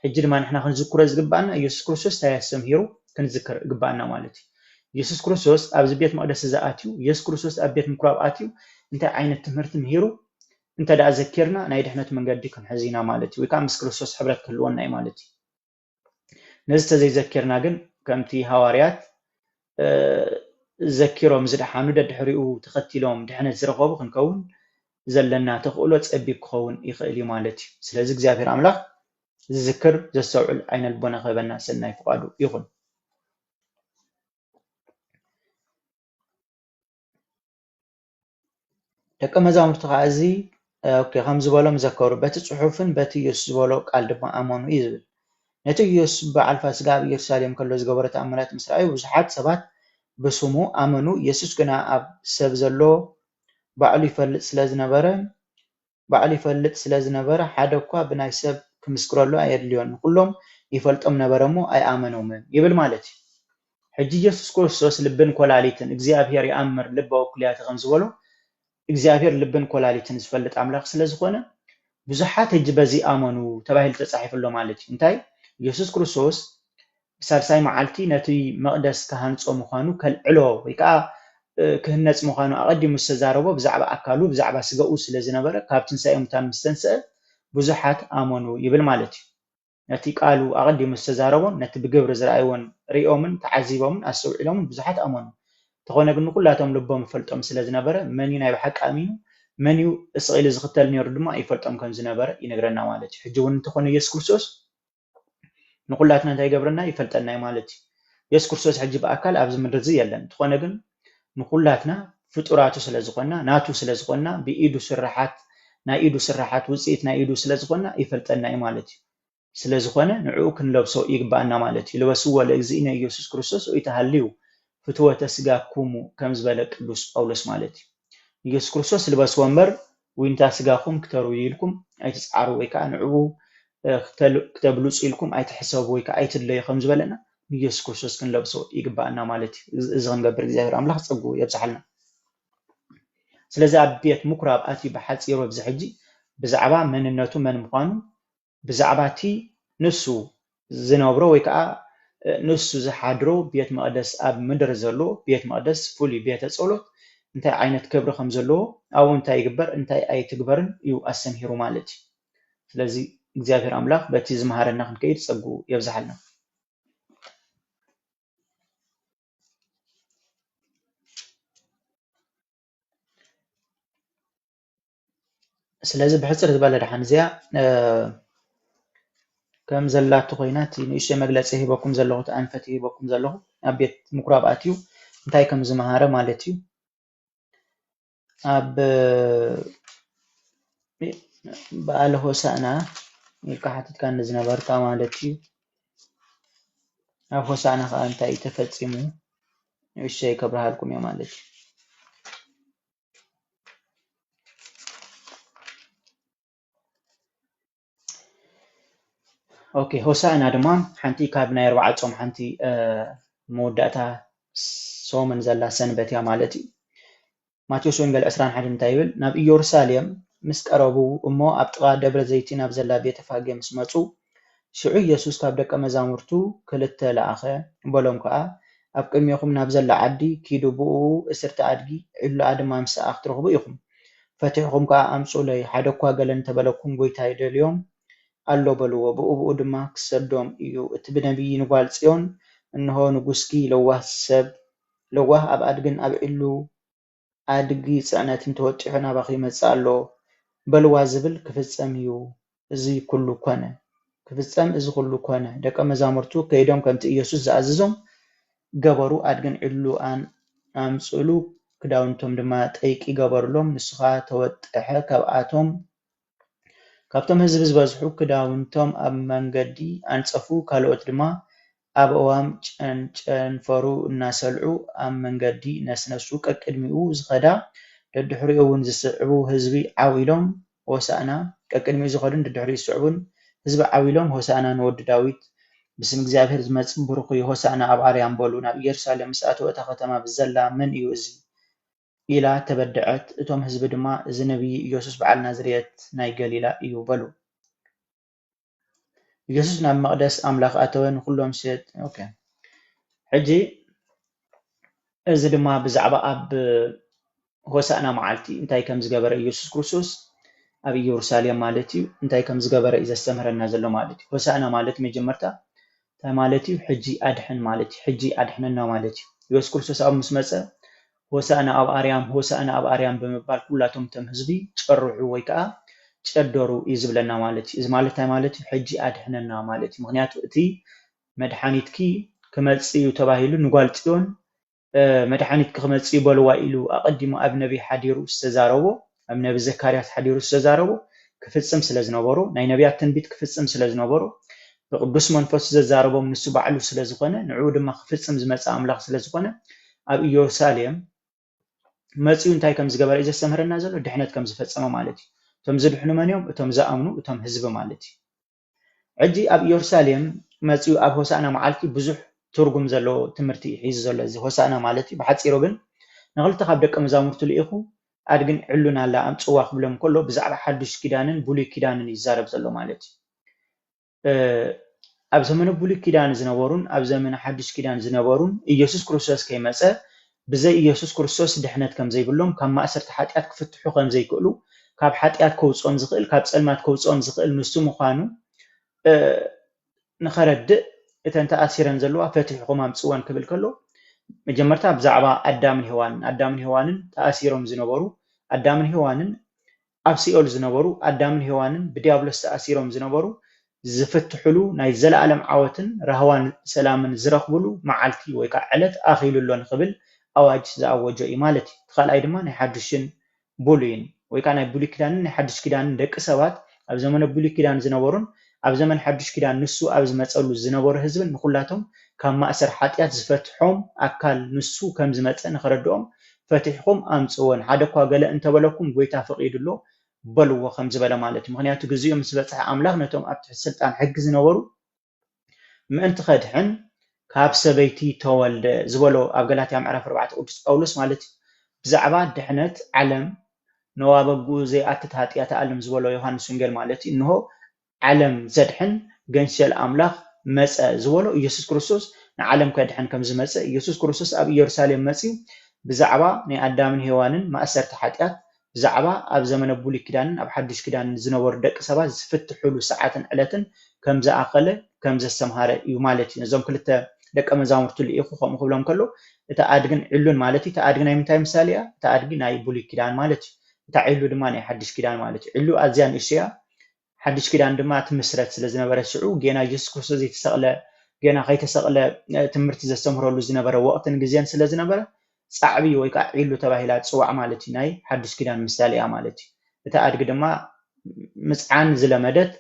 ሕጂ ድማ ንሕና ክንዝክሮ ዝግባአና ኢየሱስ ክርስቶስ እንታይ ኣስተምሂሩ ክንዝክር ግባአና ማለት እዩ ኢየሱስ ክርስቶስ ኣብዚ ቤት መቅደስ ዝኣትዩ ኢየሱስ ክርስቶስ ኣብ ቤት ምኩራብ ኣትዩ እንታይ ዓይነት ትምህርቲ ምሂሩ እንተ ደኣ ዘኪርና ናይ ድሕነት መንገዲ ክንሕዝ ኢና ማለት እዩ ወይ ከዓ ምስ ክርስቶስ ሕብረት ክህልወና እዩ ማለት እዩ ነዚ ተዘይዘኪርና ግን ከምቲ ሃዋርያት ዘኪሮም ዝደሓኑ ደድሕሪኡ ተኸቲሎም ድሕነት ዝረኸቡ ክንከውን ዘለና ተኽእሎ ፀቢብ ክኸውን ይኽእል እዩ ማለት እዩ ስለዚ እግዚኣብሔር ኣምላኽ ዝዝክር ዘስተውዕል ዓይነ ልቦና ክህበና ሰናይ ፍቃዱ ይኹን ደቀ መዛሙርቱ ከዓ እዚ ከም ዝበሎም ዘከሩ በቲ ፅሑፍን በቲ ኢየሱስ ዝበሎ ቃል ድማ ኣመኑ እዩ ዝብል ነቲ ኢየሱስ በዓል ፋሲጋ ኣብ ኢየሩሳሌም ከሎ ዝገበሮ ተኣምራት ምስ ረኣዩ ብዙሓት ሰባት ብስሙ ኣመኑ ኢየሱስ ግና ኣብ ሰብ ዘሎ ባዕሉ ይፈልጥ ስለዝነበረ ሓደ እኳ ብናይ ሰብ ክምስክረሉ ኣየድልዮን ኩሎም ይፈልጦም ነበረ እሞ ኣይኣመኖምን ይብል ማለት እዩ ሕጂ ኢየሱስ ክርስቶስ ልብን ኮላሊትን እግዚኣብሔር ይኣምር ልበ ወኩልያት ከም ዝበሎ እግዚኣብሔር ልብን ኮላሊትን ዝፈልጥ ኣምላኽ ስለ ዝኾነ ብዙሓት ሕጂ በዚ ኣመኑ ተባሂሉ ተፃሒፉሎ ማለት እዩ እንታይ ኢየሱስ ክርስቶስ ብሳልሳይ መዓልቲ ነቲ መቅደስ ካሃንፆ ምዃኑ ከልዕሎ ወይ ከዓ ክህነፅ ምዃኑ ኣቀዲሙ ዝተዛረቦ ብዛዕባ ኣካሉ ብዛዕባ ስጋኡ ስለ ዝነበረ ካብ ትንሳኤ ሙታን ምስ ተንስአ ብዙሓት ኣመኑ ይብል ማለት እዩ ነቲ ቃሉ ኣቀዲሙ ዝተዛረቦን ነቲ ብግብሪ ዝረኣይዎን ሪኦምን ተዓዚቦምን ኣስተውዒሎምን ብዙሓት ኣመኑ እንተኾነ ግን ኩላቶም ልቦም ይፈልጦም ስለ ዝነበረ መን እዩ ናይ ብሓቂ ኣሚኑ መን እዩ እስቂሉ ዝኽተል ነይሩ ድማ ይፈልጦም ከም ዝነበረ ይነግረና ማለት እዩ ሕጂ እውን እንተኾነ ኢየሱስ ክርስቶስ ንኩላትና እንታይ ይገብረና ይፈልጠና ማለት እዩ ኢየሱስ ክርስቶስ ሕጂ በኣካል ኣብዚ ምድሪ እዚ የለን እንተኾነ ግን ንኩላትና ፍጡራቱ ስለ ዝኾና ናቱ ስለ ዝኾና ብኢዱ ስራሓት ናይ ኢዱ ስራሓት ውፅኢት ናይ ኢዱ ስለ ዝኾና ይፈልጠና እዩ ማለት እዩ ስለ ዝኾነ ንዕኡ ክንለብሶ ይግባአና ማለት እዩ ልበስዎ ለእግዚእነ ኢየሱስ ክርስቶስ ወይ ተሃልዩ ፍትወተ ስጋኩሙ ከም ዝበለ ቅዱስ ጳውሎስ ማለት እዩ ኢየሱስ ክርስቶስ ልበስዎ እምበር ውንታ ስጋኹም ክተርዩ ኢልኩም ኣይትፃዕሩ ወይ ከዓ ንዕኡ ክተብልፁ ኢልኩም ኣይትሕሰቡ ወይ ከዓ ኣይትድለዩ ከም ዝበለና ኢየሱስ ክርስቶስ ክንለብሶ ይግባአና ማለት እዩ እዚ ክንገብር እግዚኣብሔር ኣምላኽ ፀጉ የብዛሓልና ስለዚ ኣብ ቤት ምኩራብ ኣትዩ ብሓፂሩ ኣብዚ ሕጂ ብዛዕባ መንነቱ መን ምዃኑ ብዛዕባ እቲ ንሱ ዝነብሮ ወይ ከዓ ንሱ ዝሓድሮ ቤት መቅደስ ኣብ ምድሪ ዘሎ ቤት መቅደስ ፍሉይ ቤተ ጸሎት እንታይ ዓይነት ክብሪ ከም ዘለዎ ኣብኡ እንታይ ይግበር እንታይ ኣይትግበርን እዩ ኣሰምሂሩ ማለት እዩ ስለዚ እግዚአብሔር ኣምላኽ በቲ ዝመሃረና ክንከይድ ፀጉ የብዛሓልና ስለዚ ብሕፅር ዝበለ ድሓን እዚኣ ከም ዘላቱ ኮይናት ንእሽተይ መግለፂ ሂበኩም ዘለኹ ኣንፈት ሂበኩም ዘለኹ ኣብ ቤት ምኩራብ ኣትዩ እንታይ ከም ዝመሃረ ማለት እዩ ኣብ በዓለ ሆሳዕና ኢልካ ሓቲትካ ንዝነበርካ ማለት እዩ ኣብ ሆሳዕና ከዓ እንታይ ተፈፂሙ ንእሽተይ ከብረሃልኩም እየ ማለት እዩ اوكي هوسانا دما حنتي كابنا يربع ጾም حنتي موداتا صومن زلا سنبتيا مالتي ማቴዎስ ወንጌል 21 እንታይ ይብል ናብ ኢየሩሳሌም ምስ ቀረቡ እሞ ኣብ ጥቓ ደብረ ዘይቲ ናብ ዘላ ቤተ ፋጌ ምስ መፁ ሽዑ ኢየሱስ ካብ ደቀ መዛሙርቱ ክልተ ለኣኸ በሎም ከዓ ኣብ ቅድሚኹም ናብ ዘላ ዓዲ ኪዱ ብኡ እስርቲ ኣድጊ ዒሉኣ ድማ ምስኣ ክትረኽቡ ኢኹም ፈቲሕኩም ከዓ ኣምፁለይ ሓደ እኳ ገለ እንተበለኩም ጎይታ ይደልዮም ኣሎ በልዎ ብኡ ድማ ክሰዶም እዩ እቲ ብነቢይ ንጓል ጽዮን እንሆ ንጉስኪ ለዋህ ኣብ ኣድግን ኣብ ዒሉ ኣድጊ ጽዕነት እንተወጢሑ ናባኺ ይመጽእ ኣሎ በልዋ ዝብል ክፍጸም እዩ እዚ ኩሉ ኮነ ደቀ መዛሙርቱ ከይዶም ከምቲ ኢየሱስ ዝኣዘዞም ገበሩ ኣድግን ዒሉኣን ኣምጽሉ ክዳውንቶም ድማ ጠይቂ ገበሩሎም ንስኻ ተወጥሐ ካብቶም ህዝቢ ዝበዝሑ ክዳውንቶም ኣብ መንገዲ ኣንጸፉ ካልኦት ድማ ኣብ እዋም ጨንፈሩ እናሰልዑ ኣብ መንገዲ ነስነሱ ቀቅድሚኡ ዝኸዳ ደድሕሪኡ እውን ዝስዕቡ ህዝቢ ዓዊሎም ሆሳዕና ቀቅድሚኡ ዝኸዱን ደድሕሪኡ ዝስዕቡን ህዝቢ ዓዊሎም ሆሳዕና ንወዲ ዳዊት ብስም እግዚአብሔር ዝመጽእ ብሩኽ እዩ ሆሳዕና ኣብ ኣርያም በሉ ናብ ኢየሩሳሌም ምስ ኣተወ እታ ከተማ ብዘላ መን እዩ እዚ ኢላ ተበድዐት እቶም ህዝቢ ድማ እዚ ነቢይ ኢየሱስ በዓል ናዝሬት ናይ ገሊላ እዩ በሉ ኢየሱስ ናብ መቅደስ ኣምላኽ ኣተወን ኩሎም ሴት ኦኬ ሕጂ እዚ ድማ ብዛዕባ ኣብ ሆሳዕና መዓልቲ እንታይ ከም ዝገበረ ኢየሱስ ክርስቶስ ኣብ ኢየሩሳሌም ማለት እዩ እንታይ ከም ዝገበረ እዩ ዘስተምረና ዘሎ ማለት እዩ ሆሳዕና ማለት መጀመርታ እንታይ ማለት እዩ ሕጂ ኣድሕን ማለት እዩ ሕጂ ኣድሕንና ማለት እዩ ኢየሱስ ክርስቶስ ኣብ ምስ መጸ ሆሳዕና ኣብ ኣርያም ብምባል ኩላቶም ተም ህዝቢ ጨርሑ ወይ ከዓ ጨደሩ እዩ ዝብለና ማለት እዩ እዚ ማለት እንታይ ማለት እዩ ሕጂ ኣድሕነና ማለት እዩ ምክንያቱ እቲ መድሓኒትኪ ክመጽእ እዩ ተባሂሉ ንጓል ጽዮን መድሓኒትኪ ክመጽእ እዩ በልዋ ኢሉ ኣቀዲሙ ኣብ ነቢይ ሓዲሩ ዝተዛረቦ ኣብ ነቢይ ዘካርያስ ሓዲሩ ዝተዛረቦ ክፍጽም ስለዝነበሩ ናይ ነቢያት ትንቢት ክፍጽም ስለዝነበሩ ብቅዱስ መንፈስ ዘዛረቦም ንሱ ባዕሉ ስለዝኾነ ንዑ ድማ ክፍጽም ዝመጽእ ኣምላኽ ስለዝኾነ ኣብ ኢየሩሳሌም መጽኡ እንታይ ከም ዝገበረ እዩ ዘስተምረና ዘሎ ድሕነት ከም ዝፈጸመ ማለት እዩ እቶም ዝድሕኑ መን እዮም እቶም ዝኣምኑ እቶም ህዝቢ ማለት እዩ ሕጂ ኣብ ኢየሩሳሌም መጽኡ ኣብ ሆሳዕና መዓልቲ ብዙሕ ትርጉም ዘለዎ ትምህርቲ ሒዙ ዘሎ እዚ ሆሳዕና ማለት እዩ ብሓጺሩ ግን ንኽልተ ካብ ደቀ መዛሙርቱ ልኢኹ ኣድግን ዕሉን ኣላ ኣምጽዋ ክብሎም ከሎ ብዛዕባ ሓዱሽ ኪዳንን ብሉይ ኪዳንን ይዛረብ ዘሎ ማለት እዩ ኣብ ዘመነ ብሉይ ኪዳን ዝነበሩን ኣብ ዘመነ ሓዱሽ ኪዳን ዝነበሩን ኢየሱስ ክርስቶስ ከይመጸ ብዘይ ኢየሱስ ክርስቶስ ድሕነት ከም ዘይብሎም ካብ ማእሰርቲ ሓጢኣት ክፍትሑ ከም ዘይክእሉ ካብ ሓጢኣት ከውጾም ዝኽእል ካብ ጸልማት ከውጾም ዝኽእል ንሱ ምዃኑ ንኸረድእ እተን ተኣሲረን ዘለዋ ፈቲሕኩም ኣምጽወን ክብል ከሎ መጀመርታ ብዛዕባ ኣዳምን ሔዋንን ተኣሲሮም ዝነበሩ ኣዳምን ሔዋንን ኣብ ሲኦል ዝነበሩ ኣዳምን ሔዋንን ብዲያብሎስ ተኣሲሮም ዝነበሩ ዝፍትሕሉ ናይ ዘለዓለም ዓወትን ረህዋን ሰላምን ዝረኽብሉ መዓልቲ ወይ ከዓ ዕለት ኣኺሉሎን ክብል ኣዋጅ ዝኣወጀ እዩ ማለት እዩ ካልኣይ ድማ ናይ ሓዱሽን ብሉይን ወይ ከዓ ናይ ብሉይ ኪዳንን ናይ ሓዱሽ ኪዳንን ደቂ ሰባት ኣብ ዘመነ ብሉይ ኪዳን ዝነበሩን ኣብ ዘመን ሓዱሽ ኪዳን ንሱ ኣብ ዝመጸሉ ዝነበሩ ህዝብን ንኩላቶም ካብ ማእሰር ሓጢኣት ዝፈትሖም ኣካል ንሱ ከም ዝመጸ ንኽረድኦም ፈቲሕኩም ኣምጽወን ሓደ እኳ ገለ እንተበለኩም ጎይታ ፈቒዱሎ በልዎ ከም ዝበለ ማለት እዩ ምክንያቱ ግዜኡ ምስ በጽሐ ኣምላኽ ነቶም ኣብ ትሕቲ ስልጣን ሕጊ ዝነበሩ ምእንቲ ከድሕን ካብ ሰበይቲ ተወልደ ዝበሎ ኣብ ገላትያ ምዕራፍ 4 ቅዱስ ጳውሎስ ማለት እዩ ብዛዕባ ድሕነት ዓለም ነዋበጉ ዘይኣትት ኃጢአት ዓለም ዝበሎ ዮሐንስ ወንጌል ማለት እዩ እንሆ ዓለም ዘድሕን ገንሸል ኣምላኽ መጸ ዝበሎ ኢየሱስ ክርስቶስ ንዓለም ከድሕን ከም ዝመጸ ኢየሱስ ክርስቶስ ኣብ ኢየሩሳሌም መጽኡ ብዛዕባ ናይ ኣዳምን ሔዋንን ማእሰርቲ ኃጢአት ብዛዕባ ኣብ ዘመነ ብሉይ ኪዳንን ኣብ ሓዱሽ ኪዳንን ዝነበሩ ደቂ ሰባት ዝፍትሕሉ ሰዓትን ዕለትን ከም ዝኣኸለ ከም ዘስተምሃረ እዩ ማለት እዩ እዞም ክልተ ደቀ መዛሙርቱ ልኢኹ ከምኡ ክብሎም ከሎ እታ ኣድግን ዕሉን ማለት እዩ እታ ኣድጊ ናይ ምንታይ ምሳሌ እያ እታ ኣድጊ ናይ ብሉይ ኪዳን ማለት እዩ እታ ዒሉ ድማ ናይ ሓዱሽ ኪዳን ማለት እዩ ዒሉ ኣዝያ ንእሽተይ እያ ሓዱሽ ኪዳን ድማ ትምስረት ስለዝነበረ ሽዑ ገና ኢየሱስ ክርስቶስ ዘይተሰቕለ ገና ከይተሰቕለ ትምህርቲ ዘስተምረሉ ዝነበረ ወቅትን ግዜን ስለዝነበረ ጻዕቢ ወይ ከዓ ዒሉ ተባሂላ ጽዋዕ ማለት እዩ ናይ ሓዱሽ ኪዳን ምሳሌ እያ ማለት እዩ እታ ኣድጊ ድማ ምጽዓን ዝለመደት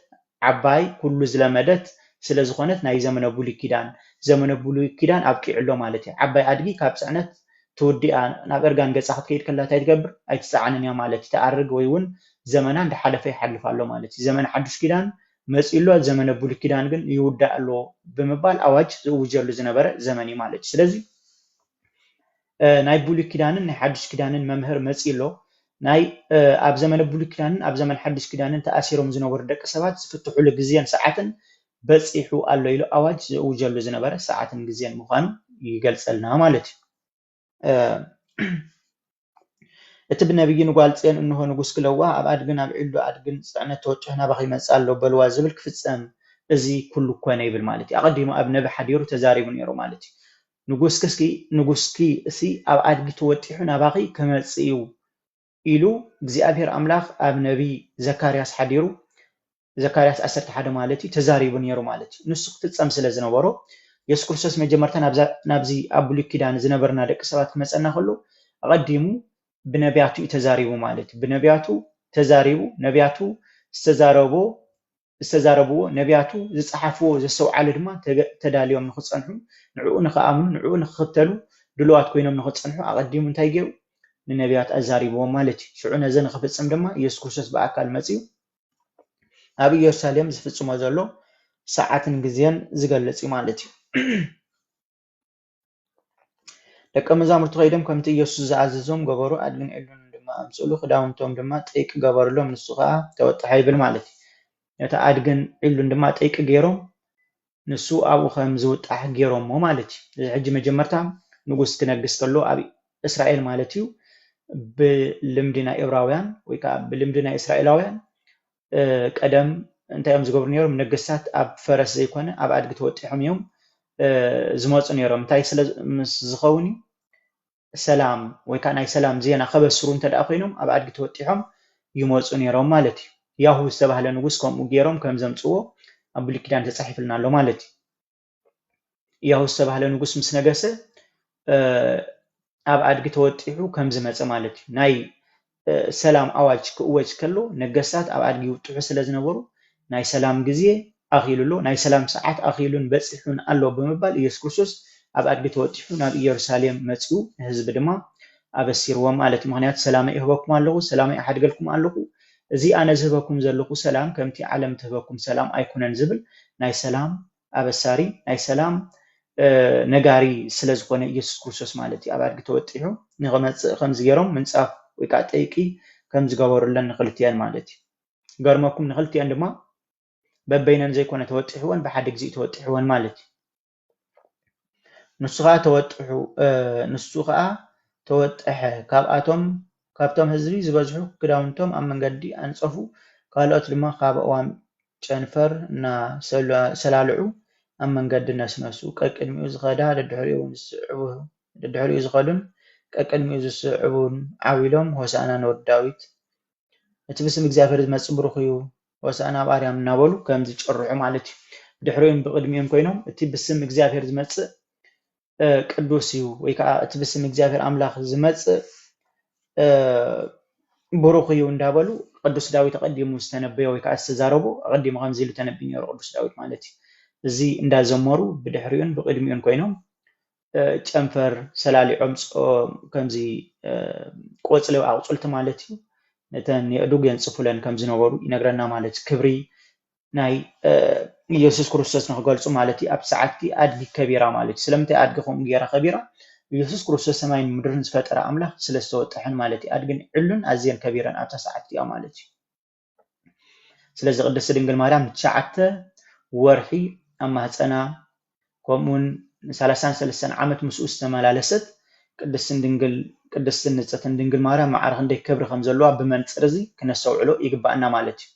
ዓባይ ኩሉ ዝለመደት ስለዝኾነት ናይ ዘመነ ብሉይ ኪዳን ኣብቂዕሎ ማለት እዩ ዓባይ ኣድጊ ካብ ጽዕነት ትውዲኣ ናብ እርጋን ገጻ ክትከይድ ከላ እንታይ ትገብር ኣይትጸዓንን እያ ማለት እዩ ተኣርግ ወይ እውን ዘመና እንዳሓለፈ ይሓልፍ ኣሎ ማለት እዩ ዘመን ሓዱሽ ኪዳን መጽኢሉ ዘመነ ብሉይ ኪዳን ግን ይውዳእ ኣሎ ብምባል ኣዋጅ ዝውጀሉ ዝነበረ ዘመን እዩ ማለት እዩ ስለዚ ናይ ብሉይ ኪዳንን ናይ ሓድሽ ኪዳንን መምህር መጽኢሎ ናይ ኣብ ዘመነ ብሉይ ኪዳንን ኣብ ዘመን ሓድሽ ኪዳንን ተኣሲሮም ዝነበሩ ደቂ ሰባት ዝፍትሑሉ ግዜን ሰዓትን በፂሑ ኣሎ ኢሉ ኣዋጅ ዝውጀሉ ዝነበረ ሰዓትን ግዜን ምዃኑ ይገልጸልና ማለት እዩ እቲ ብነብይ ንጓል ጽዮን እንሆ ንጉስ ክለዋ ኣብ ኣድግን ኣብ ዒሉ ኣድግን ጽዕነት ተወጭሕ ናባኺ ይመጽእ ኣሎ በልዋ ዝብል ክፍጸም እዚ ኩሉ ኮነ ይብል ማለት እዩ ኣቐዲሙ ኣብ ነቢ ሓዲሩ ተዛሪቡ ነይሩ ማለት እዩ ንጉስኪ እሲ ኣብ ኣድጊ ተወጢሑ ናባኺ ከመጽእ እዩ ኢሉ እግዚአብሔር ኣምላኽ ኣብ ነቢ ዘካርያስ ሓዲሩ ዘካርያስ 11 ማለት እዩ ተዛሪቡ ነይሩ ማለት እዩ ንሱ ክትጸም ስለ ዝነበሮ ኢየሱስ ክርስቶስ መጀመርታ ናብዚ ኣብ ብሉይ ኪዳን ዝነበርና ደቂ ሰባት ክመጸና ከሎ ኣቐዲሙ ብነቢያቱ ተዛሪቡ ማለት እዩ ብነቢያቱ ተዛሪቡ ነቢያቱ ዝተዛረብዎ ነቢያቱ ዝጸሓፍዎ ዘሰውዓሉ ድማ ተዳልዮም ንኽጸንሑ ንዕኡ ንኽኣምኑ ንዕኡ ንኽኽተሉ ድልዋት ኮይኖም ንኽጸንሑ ኣቐዲሙ እንታይ ገይሩ ንነቢያት ኣዛሪብዎም ማለት እዩ ሽዑ ነዘ ንኽፍጽም ድማ ኢየሱስ ክርስቶስ በኣካል መጽኡ ኣብ ኢየሩሳሌም ዝፍጽሞ ዘሎ ሰዓትን ግዜን ዝገልጽ ማለት እዩ ደቀ መዛሙርቱ ከይዶም ከምቲ ኢየሱስ ዝኣዘዞም ገበሩ ኣድግን ዒሉን ድማ ኣምጽእሉ ክዳውንቶም ድማ ጠይቂ ገበሩሎም ንሱ ከዓ ተወጥሐ ይብል ማለት እዩ ነታ ኣድግን ዒሉን ድማ ጠይቂ ገይሮም ንሱ ኣብኡ ከም ዝውጣሕ ገይሮሞ ማለት እዩ ሕጂ መጀመርታ ንጉስ ክነግስ ከሎ ኣብ እስራኤል ማለት እዩ ብልምዲ ናይ ዕብራውያን ወይ ከዓ ብልምዲ ናይ እስራኤላውያን ቀደም እንታዮም ዝገብሩ ነይሮም ነገስታት ኣብ ፈረስ ዘይኮነ ኣብ ኣድጊ ተወጢሖም እዮም ዝመጹ ነይሮም እንታይ ስለ ምስ ዝኸውን ሰላም ወይ ከዓ ናይ ሰላም ዜና ከበስሩ እንተደኣ ኮይኖም ኣብ ኣድጊ ተወጢሖም ይመጹ ነይሮም ማለት እዩ ያሁ ዝተባህለ ንጉስ ከምኡ ገይሮም ከም ዘምጽዎ ኣብ ብሉይ ኪዳን ተጻሒፍልና ኣሎ ማለት እዩ ያሁ ዝተባህለ ንጉስ ምስ ነገሰ ኣብ ኣድጊ ተወጢሑ ከም ዝመጸ ማለት እዩ ናይ ሰላም ኣዋጅ ክእወጅ ከሎ ነገስታት ኣብ ኣድጊ ይውጥሑ ስለ ዝነበሩ ናይ ሰላም ግዜ ኣኺሉሎ ናይ ሰላም ሰዓት ኣኺሉን በጽሑን ኣሎ ብምባል ኢየሱስ ክርስቶስ ኣብ ኣድጊ ተወጢሑ ናብ ኢየሩሳሌም መጽኡ ህዝቢ ድማ ኣበሲርዎም ማለት እዩ ምክንያቱ ሰላም ይህበኩም ኣለኹ ሰላም ኣሓድገልኩም ኣለኹ እዚ ኣነ ዝህበኩም ዘለኹ ሰላም ከምቲ ዓለም ትህበኩም ሰላም ኣይኩነን ዝብል ናይ ሰላም ኣበሳሪ ናይ ሰላም ነጋሪ ስለ ዝኾነ ኢየሱስ ክርስቶስ ማለት እዩ ኣብ ኣድጊ ተወጢሑ ንኸመጽእ ከምዚ ገይሮም ምንጻፍ ወይ ከዓ ጠይቂ ከም ዝገበሩለን ንኽልትየን ማለት እዩ ገርመኩም ንኽልትየን ድማ በበይነን ዘይኮነ ተወጢሕወን ብሓደ ግዜ ተወጢሕወን ማለት እዩ ንሱ ከዓ ተወጥሐ ካብቶም ህዝቢ ዝበዝሑ ክዳውንቶም ኣብ መንገዲ ኣንጸፉ ካልኦት ድማ ካብ እዋን ጨንፈር እና ሰላልዑ ኣብ መንገዲ ነስነሱ ቀቅድሚኡ ዝኸዳ ደድሕሪኡ ዝኸዱን ቀቅድሚኡ ዝስዕቡን ዓዊሎም ሆሳዕና ንወዲ ዳዊት እቲ ብስም እግዚአብሔር ዝመጽእ ብሩኽ እዩ ሆሳዕና ኣብ ኣርያም እናበሉ ከም ዝጭርዑ ማለት እዩ ድሕሪኡን ብቅድሚኡን ኮይኖም እቲ ብስም እግዚአብሔር ዝመጽእ ቅዱስ እዩ ወይ ከዓ እቲ ብስም እግዚአብሔር ኣምላኽ ዝመጽእ ብሩኽ እዩ እንዳበሉ ቅዱስ ዳዊት ቀዲሙ ዝተነበየ ወይ ከዓ ዝተዛረቦ ቀዲሙ ከምዚ ኢሉ ተነቢዩ ነይሩ ቅዱስ ዳዊት ማለት እዩ እዚ እንዳዘመሩ ብድሕሪኡን ብቅድሚኡን ኮይኖም ጨንፈር ሰላሊዖም ከምዚ ቆጽሊ ኣቁጽልቲ ማለት እዩ ነተን የእዱግ የንጽፉለን ከም ዝነበሩ ይነግረና ማለት ክብሪ ናይ ኢየሱስ ክርስቶስ ንኽገልጹ ማለት እዩ ኣብ ሰዓትቲ ኣድጊ ከቢራ ማለት እዩ ስለምንታይ ኣድጊ ከምኡ ጌራ ከቢራ ኢየሱስ ክርስቶስ ሰማይን ምድርን ዝፈጠረ ኣምላኽ ስለ ዝተወጥሐን ማለት እዩ ኣድግን ዕሉን ኣዝየን ከቢረን ኣብታ ሰዓትቲ እያ ማለት እዩ ስለዚ ቅድስቲ ድንግል ማርያም 9 ወርሒ ኣብ ማህፀና ከምኡውን 33 ዓመት ምስኡ ዝተመላለሰት ቅድስትን ንጽሕትን ድንግል ማርያም ማዕረግ ክንደይ ክብሪ ከም ዘለዋ ብመንጽር እዚ ክነስተውዕሎ ይግባአና ማለት እዩ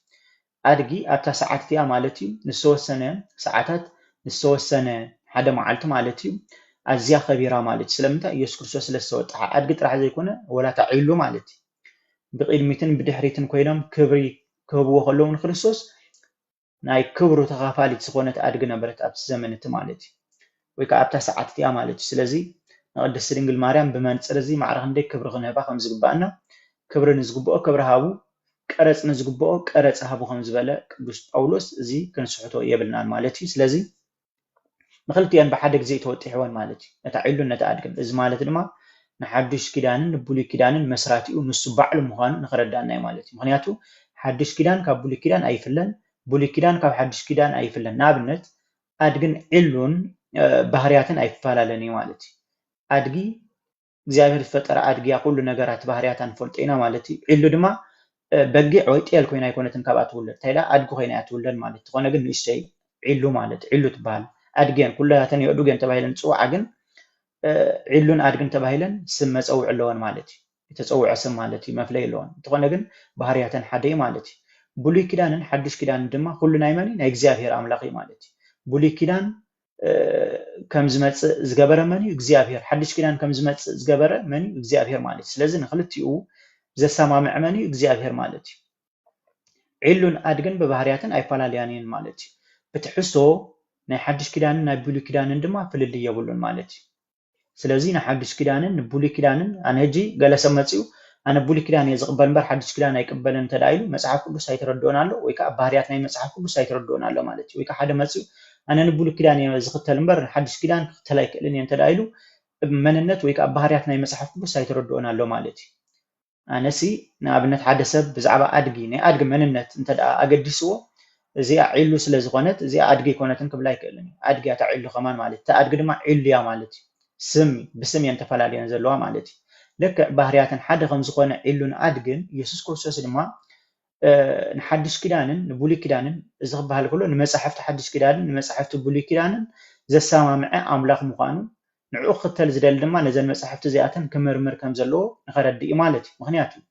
ኣድጊ ኣብታ ሰዓትቲ እያ ማለት እዩ ንዝተወሰነ ሰዓታት ንዝተወሰነ ሓደ መዓልቲ ማለት እዩ ኣዝያ ከቢራ ማለት እዩ ስለምንታይ ኢየሱስ ክርስቶስ ስለ ዝተወጥሐ ኣድጊ ጥራሕ ዘይኮነ ወላታ ዒሉ ማለት እዩ ብቅድሚትን ብድሕሪትን ኮይኖም ክብሪ ክህብዎ ከለዉ ንክርስቶስ ናይ ክብሩ ተኻፋሊት ዝኾነት ኣድጊ ነበረት ኣብቲ ዘመን እቲ ማለት እዩ ወይ ከዓ ኣብታ ሰዓትቲ እያ ማለት እዩ ስለዚ ንቅድስቲ ድንግል ማርያም ብመንጽር እዚ ማዕረግ ክንደይ ክብሪ ክንህባ ከም ዝግባአና ክብሪ ንዝግብኦ ክብሪ ሃቡ ቀረጽ ንዝግብኦ ቀረጽ ሃቡ ከም ዝበለ ቅዱስ ጳውሎስ እዚ ክንስሕቶ የብልናን ማለት እዩ ስለዚ ንኽልቲአን ብሓደ ግዜ ተወጢሕወን ማለት እዩ ነታ ዒሉን ነታ ኣድግን እዚ ማለት ድማ ንሓድሽ ኪዳንን ብሉይ ኪዳንን መስራቲኡ ንሱ ባዕሉ ምዃኑ ንኽረዳእና ማለት እዩ ምክንያቱ ሓድሽ ኪዳን ካብ ብሉይ ኪዳን ኣይፍለን بولي كيدان كاب حدش كيدان أي فلان نابنت أدقن علون ባህሪያትን አይፋላለኒ ማለት አድጊ እግዚአብሔር ፈጠረ አድጊ ያኩሉ ነገራት ባህሪያታን ፈልጤና ማለት ኢሉ ድማ በጊዕ ወይ ጤል ኮይና አይኮነትን ካብአት ወለድ ታይላ አድጊ ኮይና ያትወለድ ማለት ተኾነ ግን ንስተይ ኢሉ ማለት ኢሉ ትባል አድገን ኩላተን ይዱገን ተባይለን ጽዋዓ ግን ኢሉን አድግን ተባይለን ስም መጸውዕ ለወን ማለት የተጸውዕ ስም ማለት መፍለይ ለወን ተኾነ ግን ባህሪያታን ሓደ ማለት ብሉይ ኪዳንን ሓድሽ ኪዳንን ድማ ሁሉ ናይመኒ ናይ እግዚአብሔር አምላኽ ማለት ብሉይ ኪዳን ከም ዝመጽእ ዝገበረ መን እግዚአብሔር ሓድሽ ኪዳን ከም ዝመጽእ ዝገበረ መን እግዚአብሔር ማለት ስለዚህ ንኽልቲኡ ዘሰማምዕ መን እግዚአብሔር ማለት ኢሉን አድግን በባህሪያትን አይፋላልያንን ማለት በትሕሶ ናይ ሓድሽ ኪዳንን ናይ ብሉይ ኪዳንን ድማ ፍልል የብሉን ማለት ስለዚህ ናይ ሓድሽ ኪዳንን ብሉይ ኪዳንን አነጂ ገለሰ መጽኡ አነ ብሉይ ኪዳን የዝቅበል በር ሓድሽ ኪዳን አይቀበልን ተዳይሉ መጽሐፍ ቅዱስ አይተረዶናል ወይ ካ ባህሪያት ናይ መጽሐፍ ቅዱስ አይተረዶናል ማለት ወይ ካ ሓደ መጽኡ أنا نقول كده يعني زخت المبر حدش كده تلاقي لين تدايلو مننت ويك أبهارياتنا يمسحف بس هيتردونا له مالتي أنا سي نابنت حدث بزعبة أدقي أدق مننت أنت أقدي سوا زي عيلو سلزغنت زي أدقي كونت إنك بلايك لني أدقي أتعيلو كمان مالتي تأدق ما عيليا مالتي سمي بسمي أنت فلالي نزلوها مالتي لك بهارياتنا حد خمس قونا عيلون أدقن يسوس كرسوس لما نحدش كدانن نبولي كدانن إذا بحال كله نمسحفت حدش كدانن نمسحفت بولي كدانن زي سامع أملاك مقانو نعو ختل زدل دما نزل مسحفت زياتن كمرمر كم زلو نخرد إمالتي مخنياتي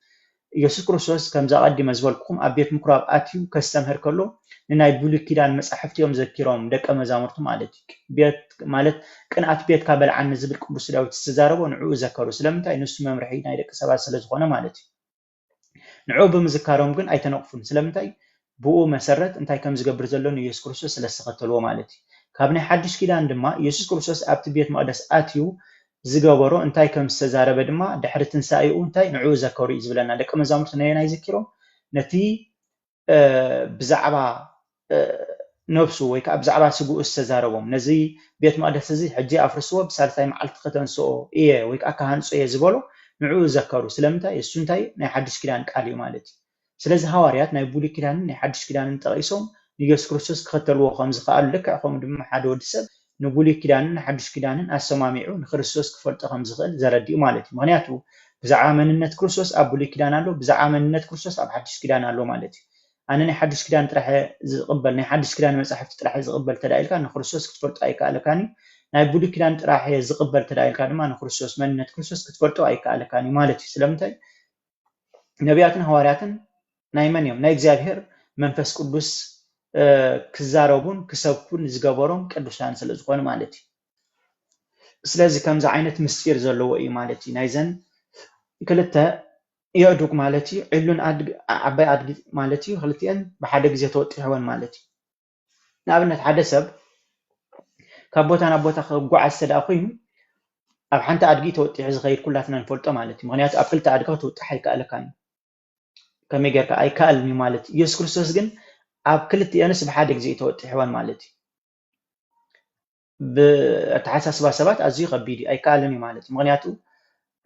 يسوع كريستوس كم زادي مزولكم أبيت مقرب أتيو كستمهر كله نناي بولي كدان مسحفت يوم ذكرهم دك أمزامرت مالتي بيت مالت كان أتبيت كابل عن نزل قدس داوت استزاربو نعو ذكروا سلامتا ينسو ممرحين هيدك سبع سلزغونه مالتي نعوب مذكرهم كن أي تنقفون سلامتاي بو مسرت أنتي كم زجبر زلون يسوع كريستوس لسقطلوا مالتي كابني حدش كده عندما يسوع كريستوس أبت بيت مقدس أتيو زجبروا أنتي كم استزار بدما دحرت نسائي أنتي نعو ذكروا إزبلنا لك مزامرت نينا يذكرهم نتي بزعبا نفسه ويك بزعبا سبوء استزارهم نزي بيت مقدس زي حجي أفرسوا بسالتاي معلت ختن سو إيه ويك أكهان سو يزبلوا نعو ذكروا سلامتا يسونتاي ناي حدش كيدان قالي مالتي ስለዚህ ሐዋርያት ናይ ብሉይ ኪዳንን ናይ ሓድሽ ኪዳንን ጠቂሶም ኢየሱስ ክርስቶስ ክኸተልዎ ከም ዝኽኣሉ ልክዕኹም ድማ ሓደ ወዲ ሰብ ንብሉይ ኪዳንን ሓድሽ ኪዳንን ኣሰማሚዑ ንክርስቶስ ክፈልጦ ከም ዝኽእል ዘረዲኡ ማለት እዩ ምክንያቱ ብዛዕባ መንነት ክርስቶስ ኣብ ብሉይ ኪዳን ኣሎ ብዛዕባ መንነት ክርስቶስ ኣብ ሓድሽ ኪዳን ኣሎ ማለት እዩ ኣነ ናይ ሓድሽ ኪዳን ጥራሕ ዝቕበል ናይ ሓድሽ ኪዳን መጽሓፍቲ ጥራሕ ዝቕበል ተዳኢልካ ንክርስቶስ ክትፈልጦ ኣይከኣለካኒ ናይ ብሉይ ኪዳን ጥራሕ ዝቕበል ተዳኢልካ ድማ ንክርስቶስ መንነት ክርስቶስ ክትፈልጦ ኣይከኣለካኒ ማለት እዩ ስለምንታይ ነቢያትን ሐዋርያትን ናይ መን እዮም ናይ እግዚአብሔር መንፈስ ቅዱስ ክዛረቡን ክሰብኩን ዝገበሮም ቅዱሳን ስለ ዝኾኑ ማለት እዩ ስለዚህ ከምዛ ዓይነት ምስጢር ዘለዎ እዩ ማለት እዩ ናይዘን ክልተ የዱቅ ማለት እዩ ዕሉን ዓባይ ኣድጊ ማለት እዩ ክልቲአን ብሓደ ግዜ ተወጢሕወን ማለት እዩ ንኣብነት ሓደ ሰብ ካብ ቦታ ናብ ቦታ ክጓዓዝ ተደኣ ኮይኑ ኣብ ሓንቲ ኣድጊ ተወጢሑ ዝኸይድ ኩላትና ንፈልጦ ማለት እዩ ምክንያቱ ኣብ ክልተ ኣድጊ ክትወጥሕ ኣይከኣለካን كمي جرك أي كالمي مالتي يسوع كريستوس جن أب كلتي أنا سبحانه جزء توتي حوان مالتي بتحسس بسبات أزي غبيدي أي كالمي مالتي مغنياتو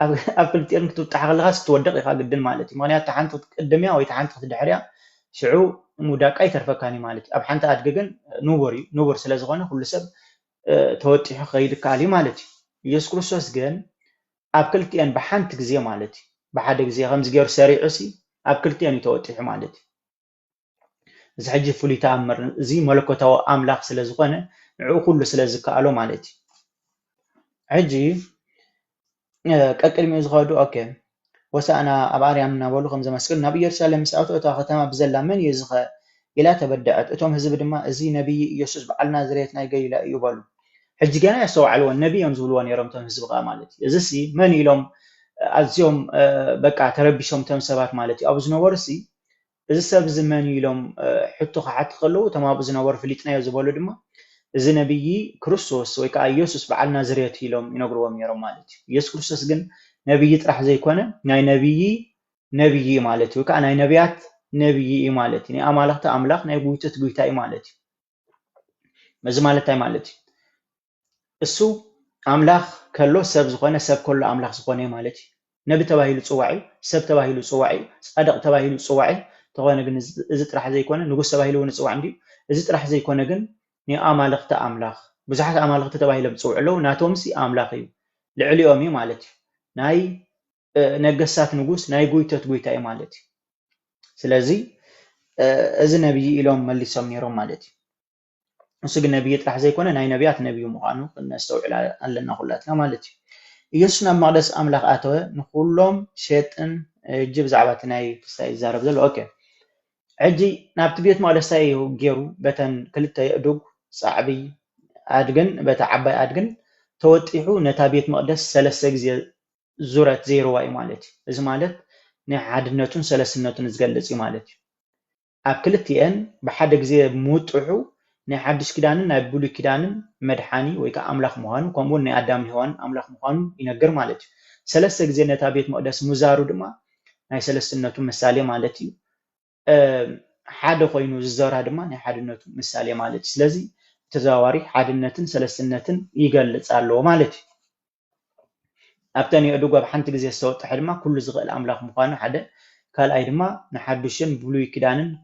أب كلتي أنا كتو تحغلغاس تودق يخاق الدن مالتي مغنيات تحانت الدمية أو يتحانت الدحرية شعو مداك أي ترفكاني مالتي أب حانت أدقن نوبر سلازغانه كل سب توتي خيد كالي مالتي يسوع كريستوس جن أب كلتي أنا بحانت جزء مالتي بحد جزء خمس جير سريع عسي أب كلتي أنا توتي مالتي زحج فولي تأمر زي ملكوته أملاك سلازقنا نعو كل سلازق على مالتي عجي كأكل ميزغادو أوكي وسأنا أباري أمنا بقول خمسة مسكين نبي يرسل مسأوته تاختما بزلا من يزغ إلى تبدأت أتوم هزب دما زي نبي يسوع بعلنا زريتنا يجي لا يبالو حج جانا يسوع على النبي ينزلون يرمتهم هزب غا مالتي زسي من يلوم أزيوم بقى تربيشهم تم سبات مالتي أبوزنا ورسي إذا سب زمان يلوم حطو خاعت خلو تما أبوزنا ور فليتنا يزبالو دما إذا نبي كريستوس ويكا يسوع بعلنا زريت يلوم ينقروا ميرو مالتي يسوع كريستوس جن نبي يطرح زي كونه ناي نبي مالتي ويكا ناي نبيات نبي مالتي ناي أملاك أملاك ناي بويتت بويتاي مالتي مز مالتاي مالتي السو أملاك كله سب زخانة سب كله أملاك زخانة مالتي نبي تباهيلو صواعي سب تباهيلو صواعي صدق تباهيلو صواعي تغوانه جن إزت راح زي كونه نقول سباهي لو نسوي عندي إزت راح زي كونه جن ني أمالخت أملاخ بزحت أمالخت تباهي لبسوي علو ناتومسي أملاخي لعلي أمي مالتي ناي نجسات نقول ناي قويتة قويتة مالتي سلازي إذا نبي إلهم ملي سميرهم مالتي نسق النبي راح زي كونه ناي نبيات نبي مقانو نستوعب على لنا خلاتنا مالتي يسنا مقدس أملاخ أتوه نقولهم شيطان جيب زعبات ناي تستاي زارب ذل أوكي عجي نابت بيت مقدس تاي وجيرو بتن كلتا يأدوق صعبي أدقن بتا عباي أدقن توتيحو نتابيت مقدس سلسة زي زورة زيرو واي مالتي إذا مالت نحادنتون سلسنتون زقلتي مالتي أكلتين بحد زي موتحو نحدش كدانن نبولي كدانن مدحاني ويكا أملاخ مهانو كمون نأدام هوان أملاخ مهانو ينقر مالتي سلسة زي نتابيت مقدس مزارو دما ناي سلسنتون مسالي مالتي حدا خوينو ززار هادما نحادنتون مسالي مالتي سلازي تزاواري حادنتن سلسنتن يقلت علو مالتي أبتاني أدوغا بحانت زي السوط حدما كل زغل أملاخ مهانو حدا قال أيدما نحدشن بلوي كدانن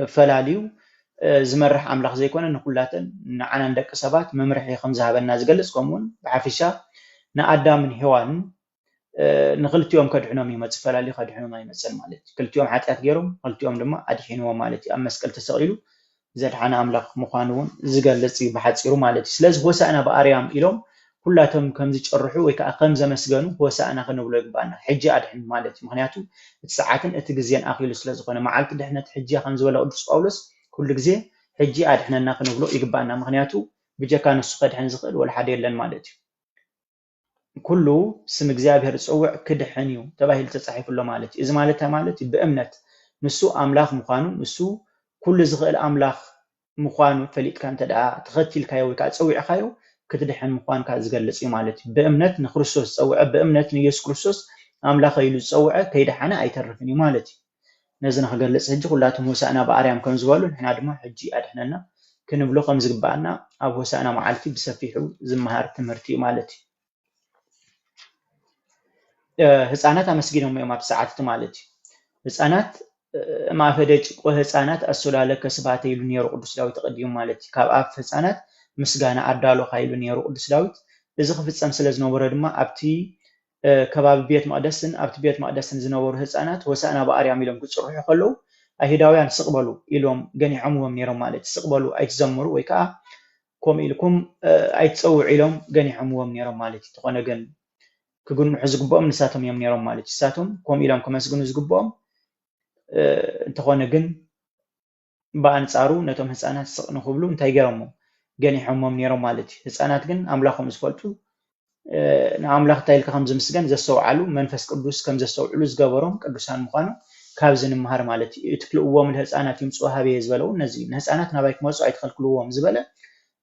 فلاليو زمرح أملاخ زي كونه نقولاتن نعنا ندك سبات ممرح يخمز هذا الناس جلس كمون بعفشة نأدام من هوان نغلت يوم كدحنا ميمت فلالي كدحنا ما يمثل مالتي كلت يوم حتى أتجرم قلت يوم لما أدحين ومالتي أما سكلت سقيلو زاد حنا أملاخ مخانون زجلس بحد سيرو مالتي سلاز هو سأنا بأريام إلهم كلاتهم كم زيج الرحو ويكا خمسة مسجنو هو سأنا خنقول لك بأنا حجة أدحين مالتي مخنياتو الساعات اتجزين أخيل سلاز قنا معلت دحنا حجة خمسة ولا قدس أولس كل جزء حجي عاد إحنا ناخذ نقوله يقبلنا مخنياتو بيجا كان السقد حنزقل ولا حد يلن مالتي كله سم እግዚአብሔር ጽውዕ ክድሕንዩ ተባሂል ተጻሒፉ ሎ ማለት እዚ ማለት ማለት በእምነት ንሱ አምላኽ ምዃኑ ንሱ ኩሉ ዝኽእል አምላኽ ምዃኑ ፈሊጥካ እንተዳ ተኸቲልካዮ ወይ ከዓ ጽውዕካዮ ክትድሕን ምዃንካ ዝገልጽ ማለት በእምነት ንክርስቶስ ጽውዕ በእምነት ንኢየሱስ ክርስቶስ አምላኽ ኢሉ ጽውዕ ከይድሓነ አይተርፍን ማለት ነዚ ንክገልጽ ሕጂ ኩላቱም ሆሳዕና በአርያም ከም ዝበሉ ንሕና ድማ ሕጂ አድሕነና ክንብሎ ከም ዝግባአና ኣብ ሆሳዕና መዓልቲ ብሰፊሑ ዝመሃር ትምህርቲ ማለት ህፃናት አመስግነው ማብ ሰዓት ማለት ህፃናት ማፈደጭ ህፃናት አሶላለ ከስባተ ይሉ ነሩ ቅዱስ ዳዊት ተቀዲሙ ማለት ካብ አፍ ህፃናት ምስጋና አዳሎ ኃይሉ ነሩ ቅዱስ ዳዊት እዚ ክፍጸም ስለዝነበረ ድማ ኣብቲ ከባቢ ቤት መቅደስን ኣብቲ ቤት መቅደስን ዝነበሩ ህፃናት ሆሳዕና በአርያም ኢሎም ክጽርሑ ከለው አይሁዳውያን ስቅበሉ ኢሎም ገኒዖምዎም ነሮም ማለት ስቅበሉ አይትዘምሩ ወይ ከዓ ኮም ኢልኩም አይትጸውዕ ኢሎም ገኒዖምዎም ነሮም ማለት ተኾነ ግን كقول محزقبهم نساتهم يوم نيرهم مالك نساتهم كم إلهم كم مسجون زقبهم انتخونا جن بانصارو نتهم هسانات نخبلو انتي جرمو جاني حمم نيرهم مالك هسانات جن أملاخهم سفلتو أملاخ تايل كخمس مسجن زسوا علو منفس قدوس كم زسوا علو زجبرهم قدوسان مخانو كابزن المهار مالك يتكلوا من هسانات يمسوا هذه يزبلوا نزين هسانات نبايك موسوا يدخلوا مزبلة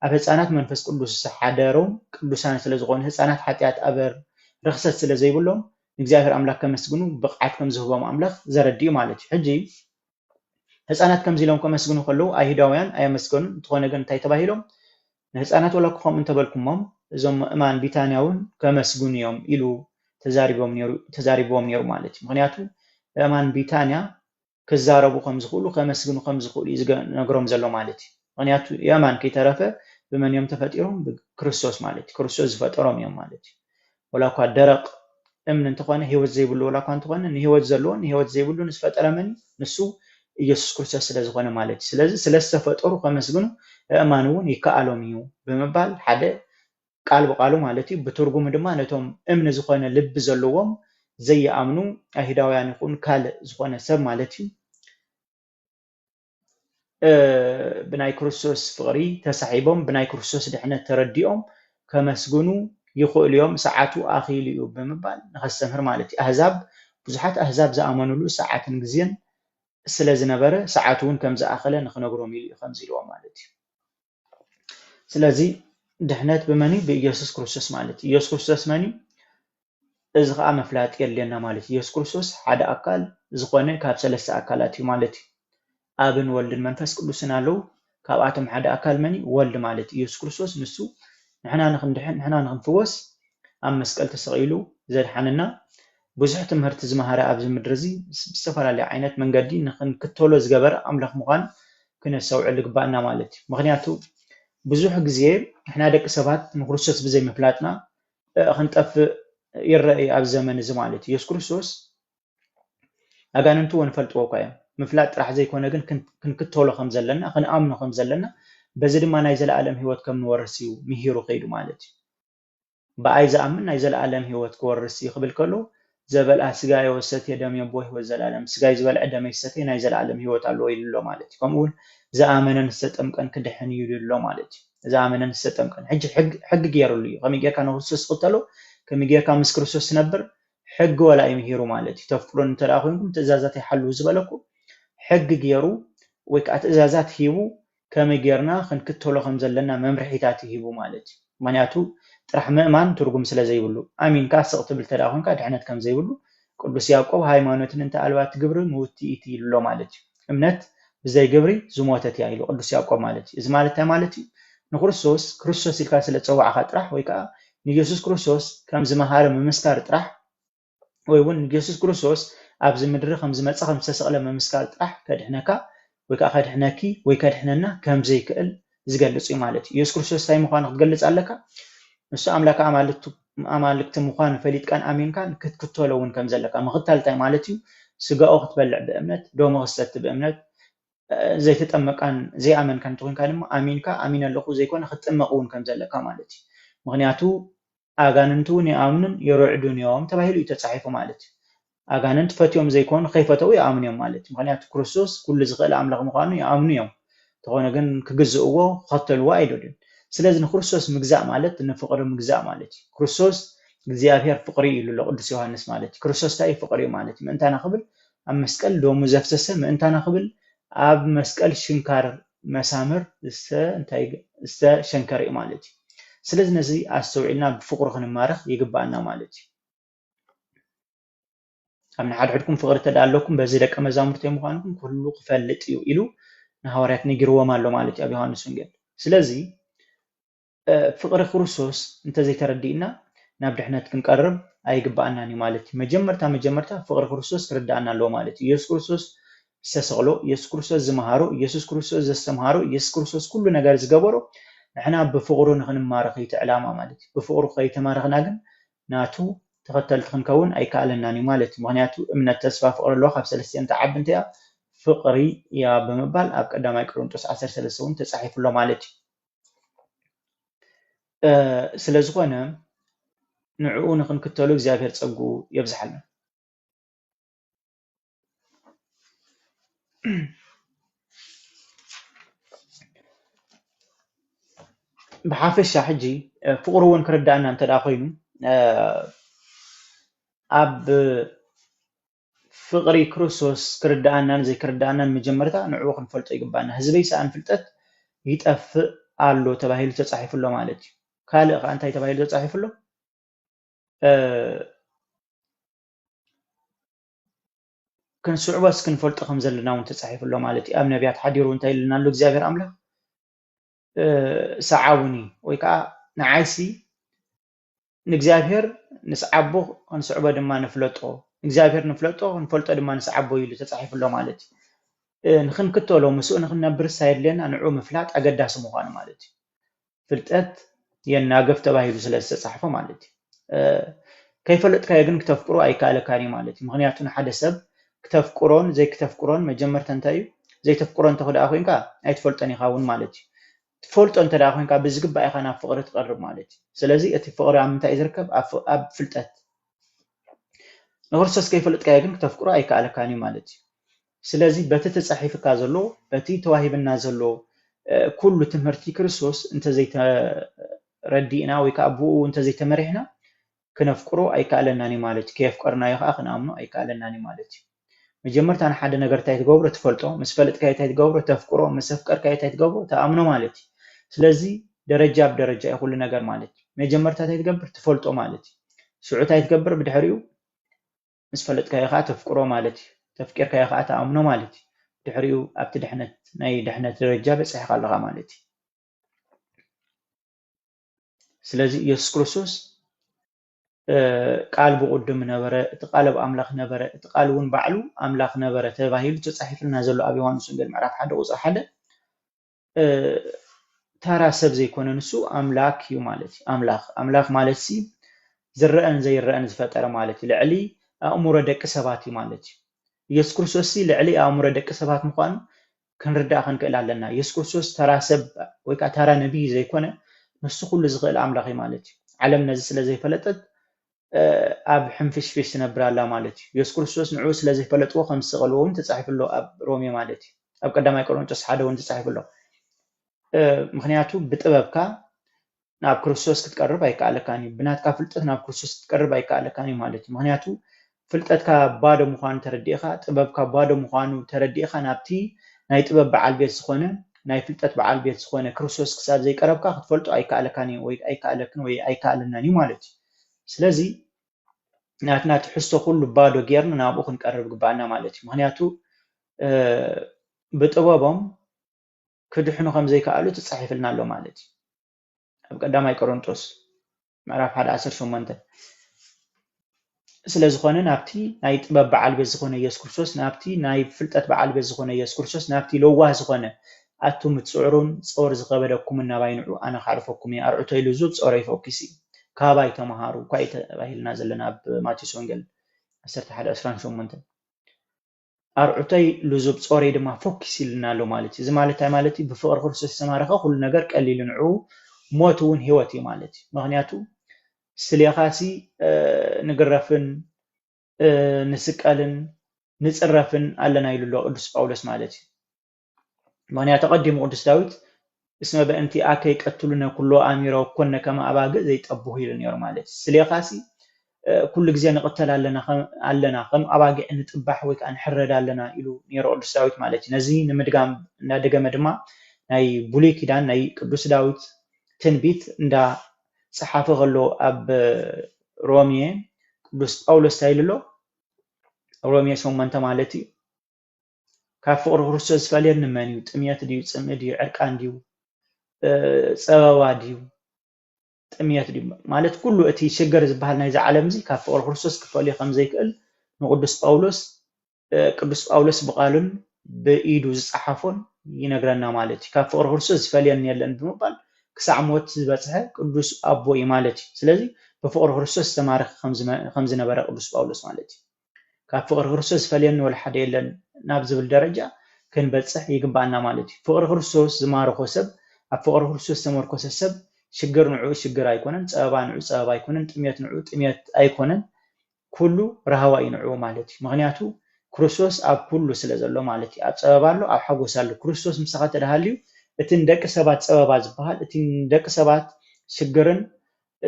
هسانات منفس قدوس حدارهم قدوسان سلزقون هسانات حتى أبر رخصت سلا زي بقولهم نجزاهر أملاك كم مسجونو بقعت كم زهوا أملاك زردي مالتي حجي هسأنات كم زيلهم كم مسجونو خلو أيهداويان أي مسجون تخونا جن تايتباهيلهم هسأنات ولا كم انتبالكم مم زم إمان بيتانيون كم مسجون يوم إلو تزاربهم نيرو مالتي مغنياتو إمان بيتانيا كزاربو كم زخولو كم مسجونو كم زخولي إذا نقرم زلوا مالتي مغنياتو يمان كي ترفه بمن يوم تفتيرهم بكريستوس مالتي كريستوس فترهم يوم مالتي ولا كان درق امن انتقانه هيوت زي بلو ولا كان تقان ان هيوت زلون هيوت زي بلو نسفت ألمن نسو ኢየሱስ ክርስቶስ ስለዝኾነ ማለት ስለዚህ ስለተፈጠሩ ከመስግኑ እማኑን ይካአሎሚዩ በመባል ሓደ ቃል በቃሉ ማለት በትርጉም ድማ ነቶም እምነ ዝኾነ ልብ ዘለዎም ዘይአምኑ አይሁዳውያን ይኹን ካል ዝኾነ ሰብ ማለት ብናይ ክርስቶስ ፍቅሪ ተሳሒቦም ብናይ ክርስቶስ ድሕነት ተረዲኦም ከመስግኑ ይኽእልዮም ሰዓቱ አኺሉ እዩ በመባል ንኸሰምር ማለት አህዛብ ብዙሓት አህዛብ ዝኣመኑሉ ሰዓትን ግዜን ስለዝነበረ ሰዓቱን ከም ዝኣኸለ ንኽነግሮም ኢሉ ከም ዝልዎ ማለት ስለዚህ ድሕነት በመኒ በኢየሱስ ክርስቶስ ማለት ኢየሱስ ክርስቶስ መኒ እዚ ከዓ መፍላጥ የለና ማለት ኢየሱስ ክርስቶስ ሓደ አካል ዝኾነ ካብ ሰለስተ አካላት እዩ ማለት አብን ወልድን መንፈስ ቅዱስን አለው ካብኣቶም ሓደ አካል መኒ ወልድ ማለት ኢየሱስ ክርስቶስ ንሱ ንሕና ንኽንድሕን ንሕና ንኽንፍወስ ኣብ መስቀል ተሰቂሉ ዘድሓንና ብዙሕ ትምህርቲ ዝመሃረ ኣብዚ ምድሪ እዚ ብዝተፈላለየ ዓይነት መንገዲ ንክንክተሎ ዝገበረ ኣምላኽ ምዃኑ ክነስተውዕል ግባአና ማለት እዩ። ምክንያቱ ብዙሕ ግዜ ንሕና ደቂ ሰባት ንክርስቶስ ብዘይምፍላጥና ክንጠፍእ ይረአ ኣብ ዘመን እዚ ማለት እዩ። ኢየሱስ ክርስቶስ ኣጋንንቱ እውን ፈልጥዎ እኳ እዮም። ምፍላጥ ጥራሕ ዘይኮነ ግን ክንክተሎ ከም ዘለና ክንኣምኖ ከም ዘለና በዚ ድማ ናይ ዘለኣለም ሂወት ከም ንወርስ እዩ ምሂሩ ከይዱ ማለት እዩ። ብኣይ ዝኣምን ናይ ዘለኣለም ሂወት ክወርስ እዩ ክብል ከሎ ዘበልዓ ስጋየ ወሰትየ ደመየ ቦ ሂወት ዘለኣለም ስጋይ ዝበልዐ ደመይ ዝሰትየ ናይ ዘለኣለም ሂወት ኣለዎ ኢሉ ኣሎ ማለት እዩ። ከምኡ እውን ዝኣመነን ዝተጠምቀን ክድሕን እዩ ኢሉ ኣሎ ማለት እዩ። ዝኣመነን ዝተጠምቀን ሕጂ ሕጊ ገይሩሉ እዩ። ከመይ ጌርካ ንክርስቶስ ትኽተሎ ከመይ ጌርካ ምስ ክርስቶስ ትነብር ሕጊ ወላ እዩ ምሂሩ ማለት እዩ። ተፍቅሮን እንተደኣ ኮይንኩም ትእዛዛት ይሓልው ዝበለኩም ሕጊ ገይሩ ወይ ከዓ ትእዛዛት ሂቡ ከመይ ጌርና ክንክተሎ ከም ዘለና መምርሒታት ይሂቡ ማለት እዩ። ምክንያቱ ጥራሕ ምእማን ትርጉም ስለ ዘይብሉ ኣሚንካ ስቕ ትብል ተደኣ ኮይንካ ድሕነት ከም ዘይብሉ ቅዱስ ያዕቆብ ሃይማኖትን እንተ ኣልባት ግብሪ ምውቲኢቲ ኢሉ ኣሎ ማለት እዩ። እምነት ብዘይ ግብሪ ዝሞተት እያ ኢሉ ቅዱስ ያዕቆብ ማለት እዩ። እዚ ማለት እንታይ ማለት እዩ? ንክርስቶስ ክርስቶስ ኢልካ ስለ ፀዋዕካ ጥራሕ ወይ ከዓ ንኢየሱስ ክርስቶስ ከም ዝመሃረ ምምስካር ጥራሕ ወይ እውን ንኢየሱስ ክርስቶስ ኣብዚ ምድሪ ከም ዝመፀ ከም ዝተሰቕለ ምምስካር ጥራሕ ከድሕነካ ወይ ከዓ ከድሕነኪ ወይ ከድሕነና ከም ዘይክእል ዝገልፅ እዩ ማለት እዩ። ኢየሱስ ክርስቶስ እንታይ ምዃኑ ክትገልፅ ኣለካ ንሱ ኣምላክ ኣማልክቲ ምዃኑ ፈሊጥካን ኣሚንካን ክትክተሎ እውን ከም ዘለካ ምኽታል እንታይ ማለት እዩ? ስጋኡ ክትበልዕ ብእምነት ደሞ ክሰቲ ብእምነት ዘይተጠመቃን ዘይኣመንካን እንተኮይንካ ድማ ኣሚንካ ኣሚነ ኣለኹ ዘይኮነ ክትጥመቕ እውን ከም ዘለካ ማለት እዩ። ምክንያቱ ኣጋንንቱ እውን ይኣምኑን ይርዕዱን እዮም ተባሂሉ እዩ ተፃሒፉ ማለት እዩ። ኣጋንንት ፈትዮም ዘይኮኑ ከይፈተው ይኣምኑ እዮም ማለት እዩ። ምክንያቱ ክርስቶስ ኩሉ ዝኽእል ኣምላኽ ምዃኑ ይኣምኑ እዮም። ተኾነ ግን ክግዝእዎ ክኸተልዎ ኣይደልዩን። ስለዚ ንክርስቶስ ምግዛእ ማለት ንፍቅሪ ምግዛእ ማለት እዩ። ክርስቶስ እግዚኣብሔር ፍቅሪ ኢሉ ኣሎ ቅዱስ ዮሃንስ ማለት እዩ። ክርስቶስ እንታይ ፍቅሪ እዩ ማለት እዩ? ምእንታና ክብል ኣብ መስቀል ደሙ ዘፍሰሰ ምእንታና ክብል ኣብ መስቀል ሽንካር መሳምር ዝተሸንከረ እዩ ማለት እዩ። ስለዚ ነዚ ኣስተውዒልና ብፍቅሪ ክንማርኽ ይግባአና ማለት እዩ። ኣብ ንሓድሕድኩም ፍቅሪ ተዳለኩም በዚ ደቀ መዛሙርቲ ምዃንኩም ኩሉ ክፈልጥ እዩ ኢሉ ንሃዋርያት ነጊርዎም ኣሎ ማለት እዩ ኣብ ዮሃንስ ወንጌል። ስለዚ ፍቅሪ ክርስቶስ እንተዘይተረዲእና ናብ ድሕነት ክንቀርብ ኣይግባአናን እዩ ማለት እዩ። መጀመርታ ፍቅሪ ክርስቶስ ክርዳእና ኣለዎ ማለት እዩ። ኢየሱስ ክርስቶስ ዝተሰቕሎ፣ ኢየሱስ ክርስቶስ ዝመሃሮ፣ ኢየሱስ ክርስቶስ ዘስተምሃሮ፣ ኢየሱስ ክርስቶስ ኩሉ ነገር ዝገበሮ ንሕና ብፍቅሩ ንክንማረኽ እቲ ዕላማ ማለት እዩ። ብፍቅሩ ከይተማረኽና ግን ናቱ ተኸተልቲ ክንከውን ኣይከኣለናን እዩ ማለት እዩ። ምክንያቱ እምነት፣ ተስፋ፣ ፍቅሪ ኣለዋ ካብ ሰለስቲአን ተዓቢ እንታይ እያ? ፍቅሪ እያ ብምባል ኣብ ቀዳማይ ቆሮንጦስ 13 እውን ተፃሒፉ ኣሎ ማለት እዩ። ስለ ዝኾነ ንዕኡ ንክንክተሉ እግዚኣብሔር ፀጉኡ የብዝሓልና። ብሓፈሻ ሕጂ ፍቅሩ እውን ክርዳእና እንተ ደኣ ኮይኑ ኣብ ፍቅሪ ክርስቶስ ክርዳእናን ዘይክርዳእናን መጀመርታ ንዕኡ ክንፈልጦ ይግባአና። ህዝበይ ሰኣን ፍልጠት ይጠፍእ ኣሎ ተባሂሉ ተፃሒፉ ኣሎ ማለት እዩ። ካልእ ከዓ እንታይ ተባሂሉ ተፃሒፉ ኣሎ? ክንስዕቦስ ክንፈልጦ ከም ዘለና እውን ተፃሒፉ ኣሎ ማለት እዩ። ኣብ ነቢያት ሓዲሩ እንታይ ኢልና ኣሎ እግዚኣብሔር ኣምላኽ? ሰዓቡኒ ወይ ከዓ ንዓይሲ ንእግዚኣብሔር ንስዓቦ ክንስዕቦ ድማ ንፍለጦ፣ እግዚኣብሔር ንፍለጦ ክንፈልጦ ድማ ንስዓቦ ኢሉ ተፃሒፉ ኣሎ ማለት እዩ። ንክንክተሎ ምስኡ ንክንነብር ሳየድልየና ንዕኡ ምፍላጥ ኣገዳሲ ምዃኑ ማለት እዩ። ፍልጠት የናገፍ ተባሂሉ ስለ ዝተፃሕፈ ማለት እዩ። ከይፈለጥካዮ ግን ክተፍቅሮ ኣይከኣለካን እዩ ማለት እዩ። ምክንያቱ ንሓደ ሰብ ክተፍቅሮን ዘይክተፍቅሮን መጀመርታ እንታይ እዩ? ዘይተፍቅሮ እንተደኣ ኮይንካ ኣይትፈልጦን ኢኻ እውን ማለት እዩ። ትፈልጦ እንተደኣ ኮይንካ ብዝግባእ ኢኻ ናብ ፍቅሪ ትቀርብ ማለት እዩ። ስለዚ እቲ ፍቅሪ ኣብ ምንታይ ዝርከብ? ኣብ ፍልጠት። ንክርስቶስ ከይፈለጥካዮ ግን ክተፍቅሮ ኣይከኣለካን እዩ ማለት እዩ። ስለዚ በቲ ተፃሒፍካ ዘሎ በቲ ተዋሂብና ዘሎ ኩሉ ትምህርቲ ክርስቶስ እንተዘይተረዲእና ወይ ከዓ ብኡ እንተዘይተመሪሕና ክነፍቅሮ ኣይከኣለናን እዩ ማለት እዩ። ከየፍቀርናዮ ከዓ ክንኣምኖ ኣይከኣለናን እዩ ማለት እዩ። መጀመርታ ንሓደ ነገር እንታይ ትገብሮ? ትፈልጦ። ምስ ፈለጥካዮ እንታይ ትገብሮ? ተፍቅሮ። ምስ ኣፍቀርካዮ እንታይ ትገብሮ? ተኣምኖ ማለት እዩ። ስለዚ ደረጃ ብደረጃ እዩ ኩሉ ነገር ማለት እዩ። መጀመርታ እንታይ ትገብር? ትፈልጦ ማለት እዩ። ሽዑ እንታይ ትገብር? ብድሕሪኡ ምስ ፈለጥካዮ ከዓ ተፍቅሮ ማለት እዩ። ተፍቂርካዮ ከዓ ተኣምኖ ማለት እዩ። ድሕሪኡ ኣብቲ ድሕነት ናይ ድሕነት ደረጃ በፂሕካ ኣለካ ማለት እዩ። ስለዚ ኢየሱስ ክርስቶስ ቃል ብቅድም ነበረ እቲ ቃል ብኣምላኽ ነበረ እቲ ቃል እውን ባዕሉ ኣምላኽ ነበረ ተባሂሉ ተጻሒፍልና ዘሎ ኣብ ዮሃንስ ወንጌል ምዕራፍ 1 ቁጽሪ 1 ተራ ሰብ ዘይኮነ ንሱ ኣምላክ እዩ ማለት እዩ ኣምላኽ ማለት ሲ ዝረአን ዘይረአን ዝፈጠረ ማለት እዩ ልዕሊ ኣእምሮ ደቂ ሰባት እዩ ማለት እዩ ኢየሱስ ክርስቶስ ልዕሊ ኣእምሮ ደቂ ሰባት ምዃኑ ክንርዳእ ክንክእል ኣለና ኢየሱስ ክርስቶስ ተራ ሰብ ወይ ከዓ ተራ ነቢይ ዘይኮነ ንሱ ኩሉ ዝኽእል ኣምላኽ እዩ ማለት እዩ ዓለም ነዚ ስለ ዘይፈለጠት ኣብ ሕንፍሽፍሽ ትነብር ኣላ ማለት እዩ ኢየሱስ ክርስቶስ ንዑ ስለ ዘይፈለጥዎ ከም ዝሰቐልዎ እውን ተጻሒፉሎ ኣብ ሮሜ ማለት እዩ ኣብ ቀዳማይ ቆሮንጦስ 1 እውን ተጻሒፉሎ ምክንያቱ ብጥበብካ ናብ ክርስቶስ ክትቀርብ ኣይከኣለካን እዩ ብናትካ ፍልጠት ናብ ክርስቶስ ክትቀርብ ኣይከኣለካን እዩ ማለት እዩ ምክንያቱ ፍልጠትካ ባዶ ምዃኑ ተረዲእኻ ጥበብካ ባዶ ምዃኑ ተረዲእኻ ናብቲ ናይ ጥበብ በዓል ቤት ዝኾነ ናይ ፍልጠት በዓል ቤት ዝኾነ ክርስቶስ ክሳብ ዘይቀረብካ ክትፈልጦ ኣይከኣለካን እዩ ወይ ኣይከኣለክን ወይ ኣይከኣለናን እዩ ማለት እዩ ስለዚ ናትና ትሕዝቶ ኩሉ ባዶ ጌርና ናብኡ ክንቀርብ ግባአና ማለት እዩ ምክንያቱ ብጥበቦም ክድሕኑ ከም ዘይከኣሉ ተጻሒፍልና ኣሎ ማለት እዩ ኣብ ቀዳማይ ቆሮንጦስ ምዕራፍ 1:18 ስለ ዝኾነ ናብቲ ናይ ጥበብ በዓል ቤት ዝኾነ ኢየሱስ ክርስቶስ ናብቲ ናይ ፍልጠት በዓል ቤት ዝኾነ ኢየሱስ ክርስቶስ ናብቲ ለዋህ ዝኾነ ኣቱም ትጽዕሩን ጾር ዝኸበደኩም እናባይንዑ ኣነ ካዕርፈኩም እየ ኣርዑቶ ኢሉ ዙብ ጾር ይፈኪስ እዩ ካባይ ተማሃሩ ኳይ ተባሂልና ዘለና ኣብ ማቴዎስ ወንጌል 11:28 ኣርዑተይ ልዙብ ጾረይ ድማ ፎኪስ ኢልና ኣሎ ማለት እዩ እዚ ማለት እንታይ ማለት እዩ ብፍቅሪ ክርስቶስ ዝተማረኸ ኩሉ ነገር ቀሊል ንዑ ሞት እውን ህይወት እዩ ማለት እዩ ምክንያቱ ስለኻሲ ንግረፍን ንስቀልን ንጽረፍን ኣለና ኢሉ ኣሎ ቅዱስ ጳውሎስ ማለት እዩ ምክንያቱ ቀዲሙ ቅዱስ ዳዊት እስመ በእንቲ ኣከ ይቀትሉነ ኩሎ ኣሚሮ ኮነ ከማ ኣባግዕ ዘይጠብሁ ኢሉ ነይሩ ማለት እዩ ስለኻሲ ኩሉ ግዜ ንቅተል ኣለና ከም ኣባጊዕ ንጥባሕ ወይ ከዓ ንሕረድ ኣለና ኢሉ ነይሩ ቅዱስ ዳዊት ማለት እዩ ነዚ ንምድጋም እናደገመ ድማ ናይ ብሉይ ኪዳን ናይ ቅዱስ ዳዊት ትንቢት እንዳ صحافه ከሎ ኣብ ሮሜ ቅዱስ ጳውሎስ ታይልሎ ሮሜ 8 ማለት እዩ ካብ ፍቅሪ ክርስቶስ ዝፈልየን መን እዩ ጥምየት ድዩ ጽምእ ድዩ ዕርቃን ድዩ ጸበባ ድዩ ጥምየት ድዩ ማለት ኩሉ እቲ ሽገር ዝበሃል ናይ ዓለም እዚ ካብ ፍቅሪ ክርስቶስ ክፈልዮ ከም ዘይክእል ንቅዱስ ጳውሎስ ብቃሉን ብኢዱ ዝጻሓፎን ይነግረና ማለት እዩ ካብ ፍቅሪ ክርስቶስ ዝፈልየን የለን ብምባል ክሳዕ ሞት ዝበጽሐ ቅዱስ ኣቦ እዩ ማለት እዩ ስለዚ ብፍቅሪ ክርስቶስ ዝተማረኸ ከም ዝነበረ ቅዱስ ጳውሎስ ማለት እዩ ካብ ፍቅሪ ክርስቶስ ዝፈልየን ወላ ሓደ የለን ናብ ዝብል ደረጃ ክንበጽሕ ይግባአና ማለት እዩ ፍቅሪ ክርስቶስ ዝማረኾ ሰብ ኣብ ፍቅሪ ክርስቶስ ዝተመርኮሰ ሰብ ሽግር ንዑ ሽግር ኣይኮነን ጸበባ ንዑ ጸበባ ኣይኮነን ጥምየት ንዑ ጥምየት ኣይኮነን ኩሉ ረሃዋ ይንዑ ማለት እዩ ምክንያቱ ክርስቶስ ኣብ ኩሉ ስለ ዘሎ ማለት እዩ ኣብ ጸበባ ኣሎ ኣብ ሓጎስ ኣሎ ክርስቶስ ምሳኻ ተዳሃልዩ እቲ ደቂ ሰባት ጸበባ ዝበሃል እቲ ደቂ ሰባት ሽግርን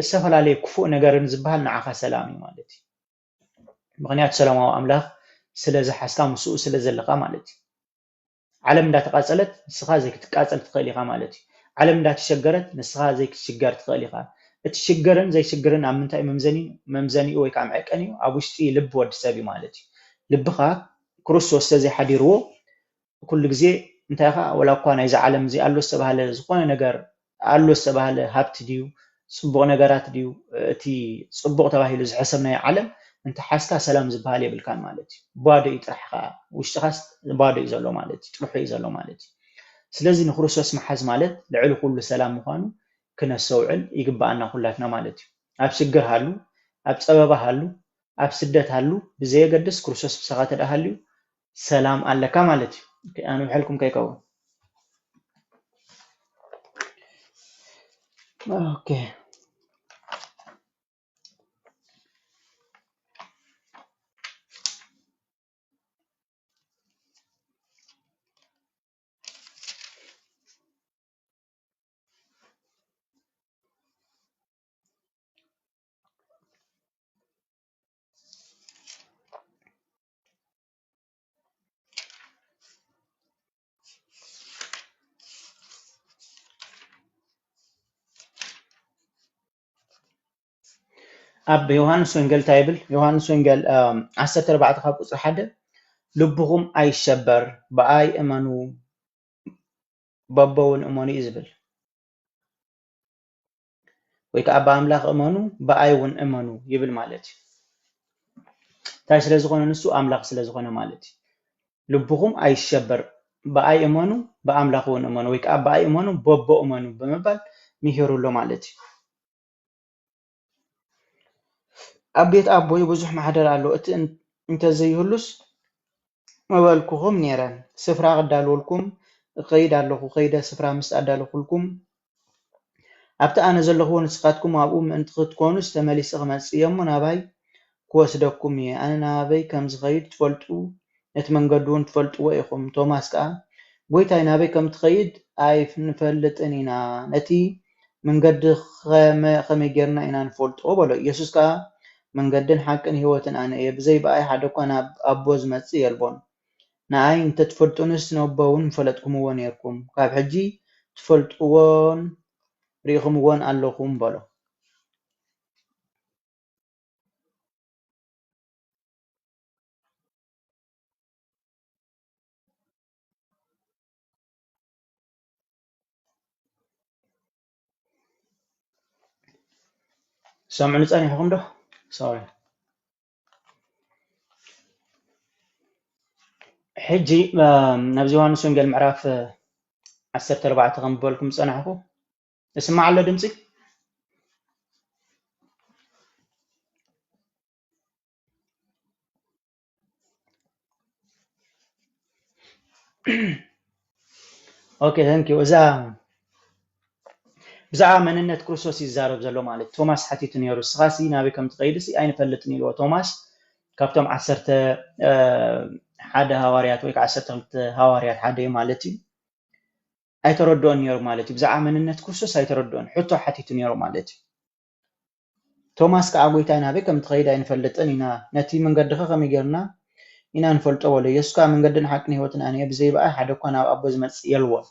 ዝተፈላለዩ ክፉእ ነገርን ዝበሃል ንዓኻ ሰላም እዩ ማለት እዩ ምክንያቱ ሰላማዊ ኣምላኽ ስለ ዝሓስካ ምስኡ ስለ ዘለኻ ማለት እዩ ዓለም እንዳተቃጸለት ንስኻ ዘይክትቃጸል ትኽእል ኢኻ ማለት እዩ ዓለም እንዳተሸገረት ንስኻ ዘይክትሽገር ትኽእል ኢኻ እቲ ሽግርን ዘይሽግርን ኣብ ምንታይ መምዘኒኡ ወይ ከዓ መዐቀኒ ኣብ ውሽጢ ልቢ ወዲ ሰብ እዩ ማለት እዩ ልብኻ ክርስቶስ ስለዘይሓዲርዎ ኩሉ ግዜ እንታይ ኢኻ ወላ እኳ ናይዚ ዓለም እዚ ኣሎ ዝተባሃለ ዝኾነ ነገር ኣሎ ዝተባሃለ ሃብቲ ድዩ ጽቡቕ ነገራት ድዩ እቲ ጽቡቕ ተባሂሉ ዝሕሰብናይ ዓለም እንተ ሓስካ ሰላም ዝበሃል የብልካን ማለት እዩ ባዶ እዩ ጥራሕኻ ውሽጥኻስ ባዶ እዩ ዘሎ ማለት እዩ ጥሩሕ እዩ ዘሎ ማለት እዩ ስለዚ ንክርስቶስ መሓዝ ማለት ልዕሊ ኩሉ ሰላም ምዃኑ ክነሰውዕል ይግባአና ኩላትና ማለት እዩ ኣብ ሽግር ሃሉ ኣብ ጸበባ ሃሉ ኣብ ስደት ሃሉ ብዘየገድስ ክርስቶስ ብሳኻ ተዳሃልዩ ሰላም ኣለካ ማለት እዩ ኣነ ውሕልኩም ከይከውን ኦኬ ኣብ ዮሃንስ ወንጌል ታይብል ዮሃንስ ወንጌል 14 ካብ ቁጽሪ 1 ልብኹም ኣይሸበር ብኣይ እመኑ በቦውን እመኑ እዩ ዝብል ويكا بأملاخ أمانو بأيون أمانو يبل مالتي تاي سلازغون نسو أملاخ سلازغون مالتي لبهم أي شبر بأي أمانو بأملاخون أمانو ويكا بأي أمانو بوبو أمانو بمبال ميهرو له مالتي أبيت أبوي بزح محدر قالو انت زي هلوس مبالكوهم نيران سفرا قدالو لكم قيد علوكو قيدة سفرا مستعدالو لكم أبتا أنا زلخو نسخاتكم أبو من تخطكونو استمالي سغمس يومو ناباي كوسدكم يه أنا ناباي كم زغير تفلتو نتمنقدون تفلتو ويخم توماس كا بويتاي ناباي كم تخيد آيف نفلت أنينا نتي من قد خمي جرنا إنا نفلت أوبلو يسوس كا من قدن حق إن هوتن أنا يبزي بأي حدكو أنا أبوز متسي يلبون ناي انت تفلتونس نوبون فلتكم وون يركم كاب حجي تفلتون ريخم وون ألوكم بلو سامع لساني حكم ده سوري حجي نبزي يوحنس ونجل معراف 14 تغنبولكم صنعكو اسمع على دمسي اوكي ثانك يو بزعا مننت كروسوس يزارب زلو مالت توماس حتيت نيرو سغاسي نابي كم تقيدسي اين فلتني لو توماس كابتم 10 حدا هواريات ويك 10 هواريات حدا مالتي أيتردون نيرو مالتي بزعا مننت كروسوس أيتردون حتى حتيت نيرو مالتي توماس كعبويتا نابي كم تقيد اين فلتن إنا نتي من قد خم يجرنا إنا نفلت أولي يسكا من قد حقني هوتن أنا يبزي بقى حدا كنا أبوز متس يلوى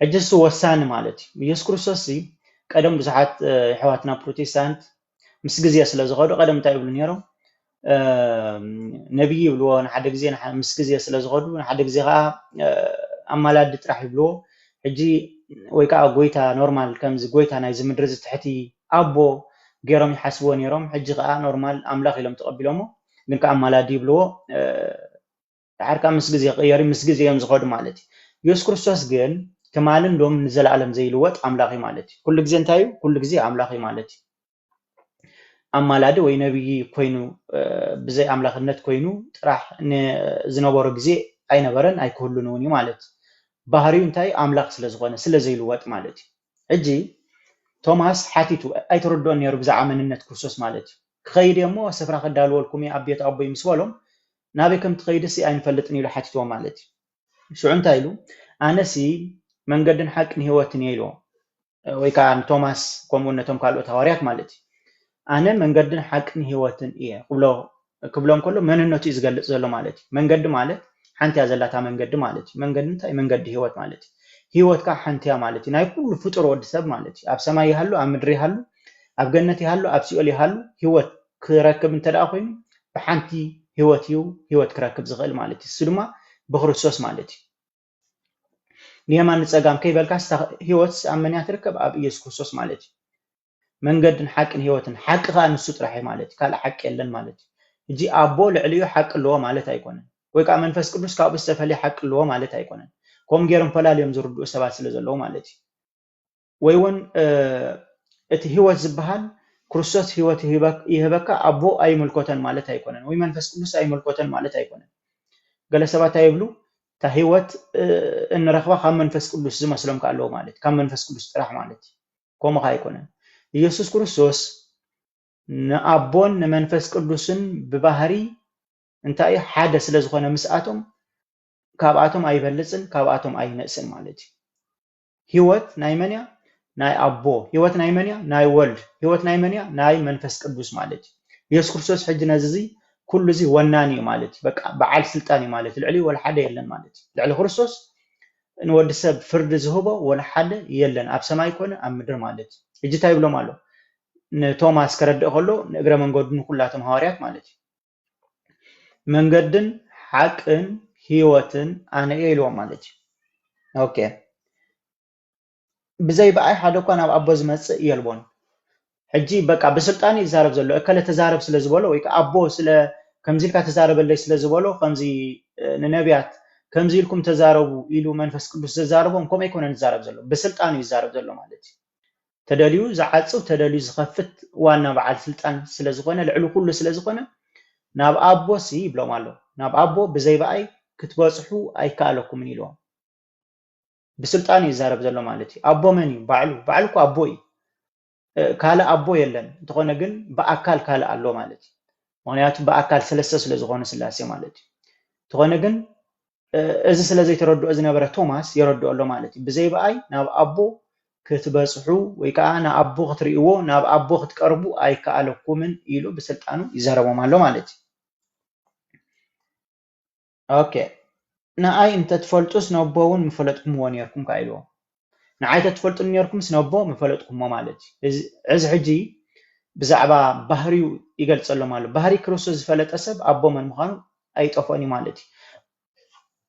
حجس وسان مالتي يسوع كريستوس قدم بزحات حواتنا بروتستانت مس غزيا سلازغدو قدم تاي بلو نيرو نبي يبلو حد غزي مس غزيا سلازغدو حد غزي غا امالاد طرح يبلو حجي ويكا غويتا نورمال كمز غويتا ناي زمدرز تحتي ابو غيرم يحسبو نيرم حجي غا نورمال املاخ يلم تقبلومو ግን ከአማላዲ ብሎ تعرف مس غزي غيري مس غزي يم زغدو مالتي يسوع كريستوس ግን كمالن دوم نزلعلم زي لوط املاخي مالتي كل غزي انتايو كل غزي املاخي مالتي امالاده ወይ ነብይ ኮይኑ بزي املاخነት ኮይኑ ጥራሕ ዝነበሩ ግዜ ኣይነበረን ኣይክህሉን እውን ማለት ባህሪው እንታይ አምላክ ስለዝኾነ ስለዘይ ልወጥ ማለት እጂ ቶማስ ሓቲቱ ኣይተረዶን ነይሩ ብዛዕባ መንነት ክርስቶስ ማለት ከይድ እሞ ስፍራ ከዳልወልኩም አቤት አቦይ ምስበሎም ናበይ ከም ትኸይድሲ ኣይንፈልጥን ኢሉ ሓቲትዎ ማለት ሽዑ እንታይ ኢሉ ኣነሲ መንገድን ሓቅን ህይወትን ኢሉ ወይ ከዓ ቶማስ ከምኡ ነቶም ካልኦት ሐዋርያት ማለት ኣነ መንገድን ሓቅን ህይወትን እየ ክብሎም ከሎ መንነቱ ይዝገልጽ ዘሎ ማለት መንገድ ማለት ሓንቲ ያዘላታ መንገድ ማለት መንገድ እንታይ መንገድ ህይወት ማለት ህይወት ካ ሓንቲያ ማለት ናይ ኩሉ ፍጡር ወዲ ሰብ ማለት ኣብ ሰማይ ይሃሉ ኣብ ምድሪ ይሃሉ ኣብ ገነት ይሃሉ ኣብ ሲኦል ይሃሉ ህይወት ክረክብ እንተዳ ኮይኑ ብሓንቲ ህይወት እዩ ህይወት ክረክብ ዝኽእል ማለት እሱ ድማ ብክርስቶስ ማለት ንየማን ጸጋም ከይበልካስ ህይወት ኣመንያ ትርከብ ኣብ ኢየሱስ ክርስቶስ ማለት መንገድን ሓቅን ህይወትን ሓቅ ካ ንሱ ጥራሕ ማለት ካል ሓቅ የለን ማለት እጂ ኣቦ ልዕልዩ ሓቅ ኣለዎ ማለት ኣይኮነን ወይ ከዓ መንፈስ ቅዱስ ካብኡ ዝተፈልየ ሓቅ ኣለዎ ማለት ኣይኮነን ከም ገይሮም ፈላልዮም ዝርድኡ ሰባት ስለ ዘለዎ ማለት ወይ እውን እቲ ህይወት ዝበሃል ክርስቶስ ህይወት ይህበካ ኣቦ ኣይምልኮተን ማለት ኣይኮነን ወይ መንፈስ ቅዱስ ኣይምልኮተን ማለት ኣይኮነን ገለ ሰባት ኣይብሉ ታ ህይወት እንረኽባ ካብ መንፈስ ቅዱስ ዝመስሎም ካለው ማለት ካብ መንፈስ ቅዱስ ጥራሕ ማለት ከምኡ ኣይኮነን ኢየሱስ ክርስቶስ ንኣቦን ንመንፈስ ቅዱስን ብባህሪ እንታይ ሓደ ስለ ዝኾነ ምስኣቶም ካብኣቶም ኣይበልጽን ካብኣቶም ኣይነስን ማለት ህይወት ናይ መንያ ናይ ኣቦ ህይወት ናይ መንያ ናይ ወልድ ህይወት ናይ መንያ ናይ መንፈስ ቅዱስ ማለት ኢየሱስ ክርስቶስ ሕጂ ነዚ ኩሉ ዚ ወናኒ ማለት በቃ በዓል ስልጣን ማለት ልዕሊ ወላ ሓደ የለን ማለት ልዕሊ ክርስቶስ ንወዲ ሰብ ፍርድ ዝህቦ ወላ ሓደ የለን ኣብ ሰማይ ኮነ ኣብ ምድር ማለት እጂ ታይ ብሎም ኣሎ ንቶማስ ከረድእ ከሎ ንእግረ መንገዱን ኩላቶም ሐዋርያት ማለት መንገድን ሓቅን ህይወትን ኣነ ኢሎም ማለት ኦኬ بزي بقى حدا كان أبو زمت يلبون حجي بقى بسلطان يزارب زلو أكل تزارب سلزبولو ويك أبو سل كمزيل كتزارب اللي سلزبولو كمزي ننبيات كمزيل كم تزاربوا إلو منفس كل تزاربهم كم يكون نزارب زلو بسلطان يزارب زلو مالتي تدليو زعاتو تدليو زخفت وانا بعد سلطان سلزقونه العلو كله سلزقونه ناب أبو سي بلو مالو ناب أبو بزي بقى كتبصحو أي كالكم من يلوم بسلطان يزارب زلو مالتي أبو مني بعلكو أبوي ካለ አቦ የለን ተኾነ ግን በአካል ካለ አሎ ማለት ምክንያቱም በአካል ሰለስተ ስለዝኾነ ስላሴ ማለት ተኾነ ግን እዚ ስለዚ ተረድኦ ዝነበረ ቶማስ ይረድኦ ኣሎ ማለት ብዘይ በአይ ናብ አቦ ክትበጽሑ ወይ ከዓ ናብ አቦ ክትሪእዎ ናብ አቦ ክትቀርቡ ኣይከኣለኩምን ኢሉ ብስልጣኑ ይዛረቦም ኣሎ ማለት ኦኬ ንኣይ እንተ ትፈልጡስ ነቦውን ምፈለጥኩምዎ ነርኩም ካኢልዎ ንዓይተ ትፈልጡ ነርኩም ስነቦ ምፈለጥኩምዎ ማለት እዚ ሕጂ ብዛዕባ ባህሪው ይገልጸሎ ማለት ባህሪ ክርስቶስ ዝፈለጠ ሰብ አቦ መን ምዃኑ ኣይጠፍኦኒ ማለት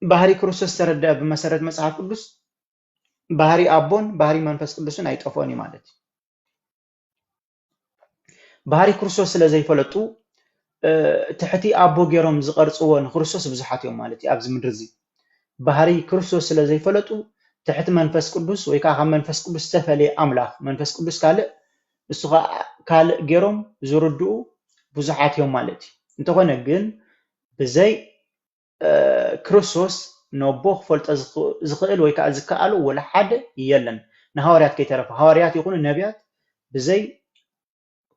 ባህሪ ክርስቶስ ተረድአ ብመሰረት መጽሓፍ ቅዱስ ባህሪ አቦን ባህሪ መንፈስ ቅዱስን ኣይጠፍኦኒ ማለት ባህሪ ክርስቶስ ስለ ዘይፈለጡ ትሕቲ አቦ ገይሮም ዝቀርጽዎ ንክርስቶስ ብዙሓት እዮም ማለት ኣብዚ ምድሪ እዚ ባህሪ ክርስቶስ ስለ ዘይፈለጡ تحت منفس قدوس ويكا منفس قدوس تفلي أملاك منفس قدوس كال جيروم زردو بزحات يوم مالتي انت هنا جن بزي كروسوس نوبوخ فلت زقل ويكا زكالو ولا حد يلن نهاريات كي تعرف هاريات يكون النبيات بزي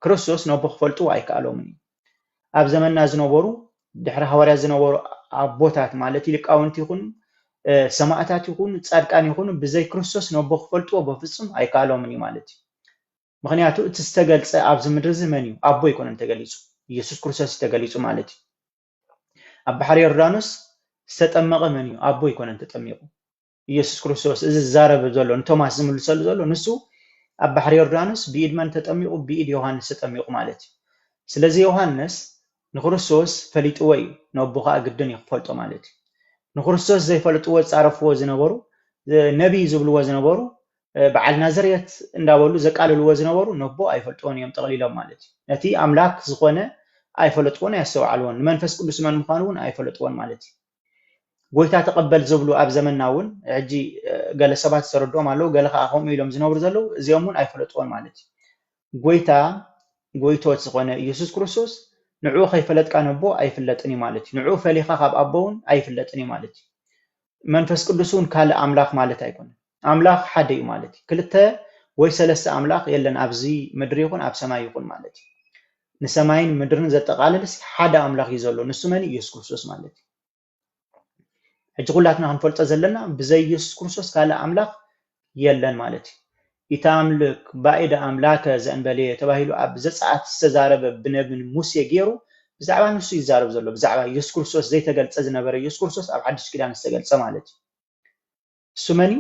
كروسوس نوبوخ فلتو ويكالو مني اب زماننا زنوبرو دحر هاريات زنوبرو ابوتات مالتي لك اونت يكون سماعتات يكون ጻድቃን ይሁኑ بزي ክርስቶስ ነው በፈልጥዎ በፍጹም አይካለውም ማለት ምክንያቱ እትስተገልጸ ኣብዚ ምድር ዘመን እዩ አቦ ይኮነን ተገሊጹ ኢየሱስ ክርስቶስ ተገሊጹ ማለት ኣብ ባሕሪ ዮርዳኖስ ዝተጠመቀ መን እዩ አቦ ይኮነን ተጠሚቁ ኢየሱስ ክርስቶስ እዚ ዛረበ ዘሎ ቶማስ ዝምልሰሉ ዘሎ ንሱ ኣብ ባሕሪ ዮርዳኖስ ብኢድ መን ተጠሚቁ ብኢድ ዮሐንስ ተጠሚቁ ማለት ስለዚ ዮሐንስ ንክርስቶስ ፈሊጥዎ እዩ ነቦኻ ግድን ይፈልጦ ማለት ንክርስቶስ ዘይፈልጥዎ ጻረፍዎ ዝነበሩ ነብይ ዝብልዎ ዝነበሩ በዓል ናዝሬት እንዳበሉ ዘቃልልዎ ዝነበሩ ነቦ ኣይፈልጥዎን እዮም ጠቕሊሎም ማለት ነቲ አምላክ ዝኾነ ኣይፈልጥዎን ያስተውዓልዎን መንፈስ ቅዱስ መን ምዃኑን ኣይፈልጥዎን ማለት ጎይታ ተቀበል ዝብሉ ኣብ ዘመናውን ሕጂ ገለ ሰባት ተረድኦም ኣለው ገለ ካኹም ኢሎም ዝነብሩ ዘለው እዚኦምን ኣይፈልጥዎን ማለት ጎይቶት ዝኾነ ኢየሱስ ክርስቶስ ንዑ ከይፈለጥካ ነቦ ኣይፍለጥኒ ማለት ንዑ ፈሊኻ ካብ አቦውን ኣይፍለጥኒ ማለት መንፈስ ቅዱስን ካለ አምላክ ማለት ኣይኮነን አምላክ ሓደ እዩ ማለት ክልተ ወይ ሰለስተ አምላክ የለን ኣብዚ ምድሪ ይኹን ኣብ ሰማይ ይኹን ማለት ንሰማይን ምድርን ዘጠቃልልስ ሓደ አምላክ እዩ ዘሎ ንሱ መን ኢየሱስ ክርስቶስ ማለት ሕጂ ኩላትና ክንፈልጦ ዘለና ብዘይ ኢየሱስ ክርስቶስ ካለ አምላክ የለን ማለት ይታምልክ ባዕድ አምላከ ዘእንበሌ ተባሂሉ ኣብ ዘጻአት ዝተዛረበ ብነብን ሙሴ ገይሩ ብዛዕባ ንሱ ይዛረብ ዘሎ ብዛዕባ ኢየሱስ ክርስቶስ ዘይተገልጸ ዝነበረ ኢየሱስ ክርስቶስ ኣብ ሓድሽ ኪዳን ዝተገልጸ ማለት እሱ መን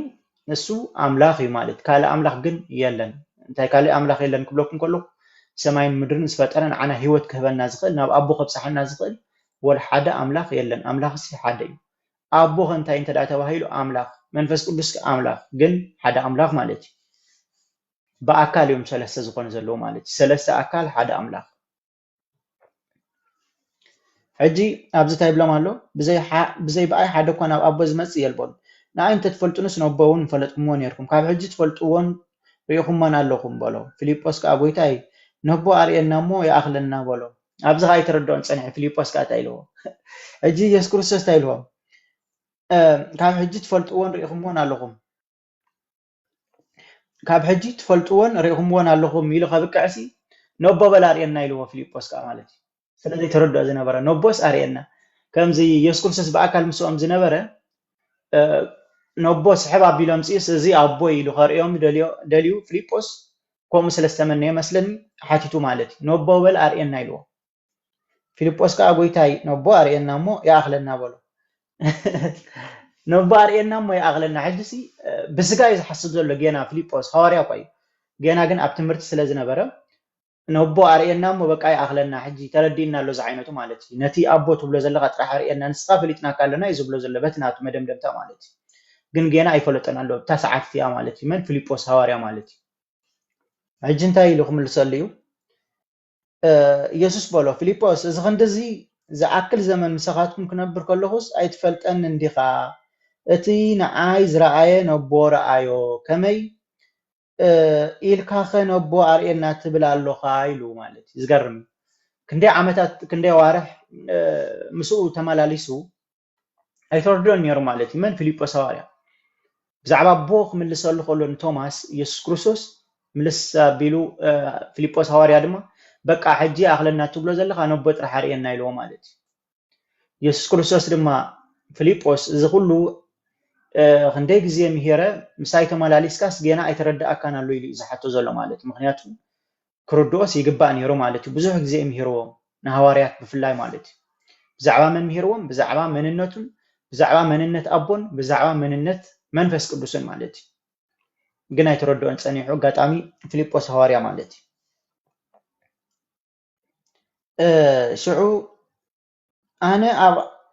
ንሱ አምላክ እዩ ማለት ካለ አምላክ ግን የለን እንታይ ካለ አምላክ የለን ክብለኩም ከሎ ሰማይን ምድርን ዝፈጠረን ዓና ህይወት ክህበና ዝኽእል ናብ አቦ ከብሳሕና ዝኽእል ወል ሓደ አምላክ የለን አምላክ ሲ ሓደ እዩ አቦ እንታይ እንተዳ ተባሂሉ አምላክ መንፈስ ቅዱስ አምላክ ግን ሓደ አምላክ ማለት በአካል እዮም ሰለስተ ዝኾነ ዘሎ ማለት ሰለስተ አካል ሓደ አምላክ ሕጂ ኣብዚ ታይብሎም ኣሎ ብዘይ በአይ ሓደ እኳ ናብ አቦ ዝመጽእ የልቦን ንኣይ እንተ ትፈልጡንስ ነቦውን ፈለጥኩምዎ ነርኩም ካብ ሕጂ ትፈልጥዎን ርኢኹሞን ኣለኹም በሎ ፊልጶስ ከዓ ጎይታይ ነቦ ኣርኤና እሞ ይኣኽለና በሎ ኣብዚ ኸ ኣይተረድኦን ፀኒሐ ፊልጶስ ከዓ እንታይ ኢልዎ ሕጂ ኢየሱስ ክርስቶስ እንታይ ኢልዎም ካብ ሕጂ ትፈልጥዎን ርኢኹሞን ኣለኹም ካብ ሕጂ ትፈልጥዎን ርኢኹምዎን ኣለኹም ኢሉ ከብቅዕሲ ነቦ በል ኣርኤና ኢልዎ ፊልጶስ ከዓ ማለት ስለዚ ተረድኦ ዝነበረ ነቦስ ኣርኤና ከምዚ ኢየሱስ ክርስቶስ በአካል ምስኦም ዝነበረ ነቦ ስሕብ ኣቢሎም ጽስ እዚ አቦ ኢሉ ከርኦም ደልዩ ፊልጶስ ከምኡ ስለዝተመነየ መስለኒ ሓቲቱ ማለት ነቦ በል ኣርኤና ኢልዎ ፊልጶስ ከዓ ጎይታይ ነቦ ኣርኤና እሞ ይኣኽለና በሎ ነቦ ኣርኤና እሞ ይኣኽለና ሕጂሲ ብስጋ እዩ ዝሓስብ ዘሎ ጌና ፊልጶስ ሐዋርያ እኳ እዩ ጌና ግን ኣብ ትምህርቲ ስለ ዝነበረ ነቦ ኣርኤና እሞ በቃ ይኣኽለና ሕጂ ተረዲእና ኣሎ ዝዓይነቱ ማለት እዩ ነቲ አቦ ትብሎ ዘለካ ጥራሕ ኣርኤና ንስኻ ፈሊጥናካ ኣለና እዩ ዝብሎ ዘሎ በቲ ናቱ መደምደምታ ማለት እዩ ግን ገና ኣይፈለጠን ኣሎ ታሰዓት ያ ማለት እዩ መን ፊልጶስ ሐዋርያ ማለት እዩ ሕጂ እንታይ ኢሉ ክምልሰሉ እዩ ኢየሱስ በሎ ፊልጶስ እዚ ክንደዚ ዝኣክል ዘመን ምሳኻትኩም ክነብር ከለኹስ ኣይትፈልጠን እንዲኻ እቲ ንዓይ ዝረኣየ ነቦ ረኣዮ ከመይ ኢልካ ኸ ነቦ ኣርኤና ትብል ኣለኻ ኢሉ ማለት እዩ ዝገርም ክንደይ ዓመታት ክንደይ ዋርሕ ምስኡ ተመላሊሱ ኣይተረድኦን ነይሩ ማለት እዩ መን ፊልጶስ ሐዋርያ ብዛዕባ ኣቦ ክምልሰሉ ከሎ ንቶማስ ኢየሱስ ክርስቶስ ምልስ ኣቢሉ ፊልጶስ ሐዋርያ ድማ በቃ ሕጂ ኣኽለና ትብሎ ዘለኻ ነቦ ጥራሕ ኣርኤና ኢልዎ ማለት እዩ ኢየሱስ ክርስቶስ ድማ ፊልጶስ እዚ ኩሉ ክንደይ ግዜ ምሄረ ምሳይ ተመላሊስካስ ገና ኣይተረዳእካን ኣሎ ኢሉ ዝሓቶ ዘሎ ማለት እዩ ምክንያቱ ክርድኦስ ይግባእ ነይሩ ማለት እዩ ብዙሕ ግዜ ምሄርዎም ንሐዋርያት ብፍላይ ማለት እዩ ብዛዕባ መን ምሄርዎም ብዛዕባ መንነቱን ብዛዕባ መንነት ኣቦን ብዛዕባ መንነት መንፈስ ቅዱስን ማለት እዩ ግን ኣይተረድኦን ፀኒሑ ኣጋጣሚ ፊልጶስ ሐዋርያ ማለት እዩ ሽዑ ኣነ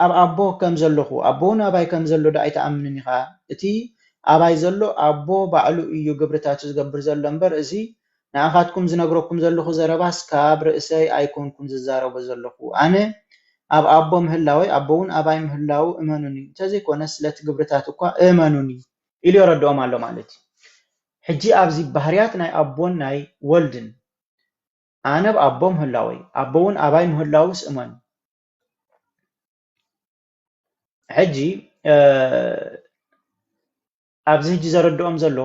ኣብ ኣቦ ከም ዘለኹ ኣቦውን ኣባይ ከም ዘሎ ዶ ኣይተኣምንን ኢኻ እቲ ኣባይ ዘሎ ኣቦ ባዕሉ እዩ ግብርታቱ ዝገብር ዘሎ እምበር እዚ ንኣኻትኩም ዝነግረኩም ዘለኹ ዘረባስ ካብ ርእሰይ ኣይኮንኩም ዝዛረቦ ዘለኹ ኣነ ኣብ ኣቦ ምህላወይ ኣቦውን ኣባይ ምህላው እመኑኒ እንተዘይኮነ ስለቲ ግብርታት እኳ እመኑኒ ኢሉ ይረድኦም ኣሎ ማለት እዩ ሕጂ ኣብዚ ባህርያት ናይ ኣቦን ናይ ወልድን ኣነ ብኣቦ ምህላወይ ኣቦውን ኣባይ ምህላውስ እመኑ ሕጂ ኣብዚ ሕጂ ዘረድኦም ዘሎ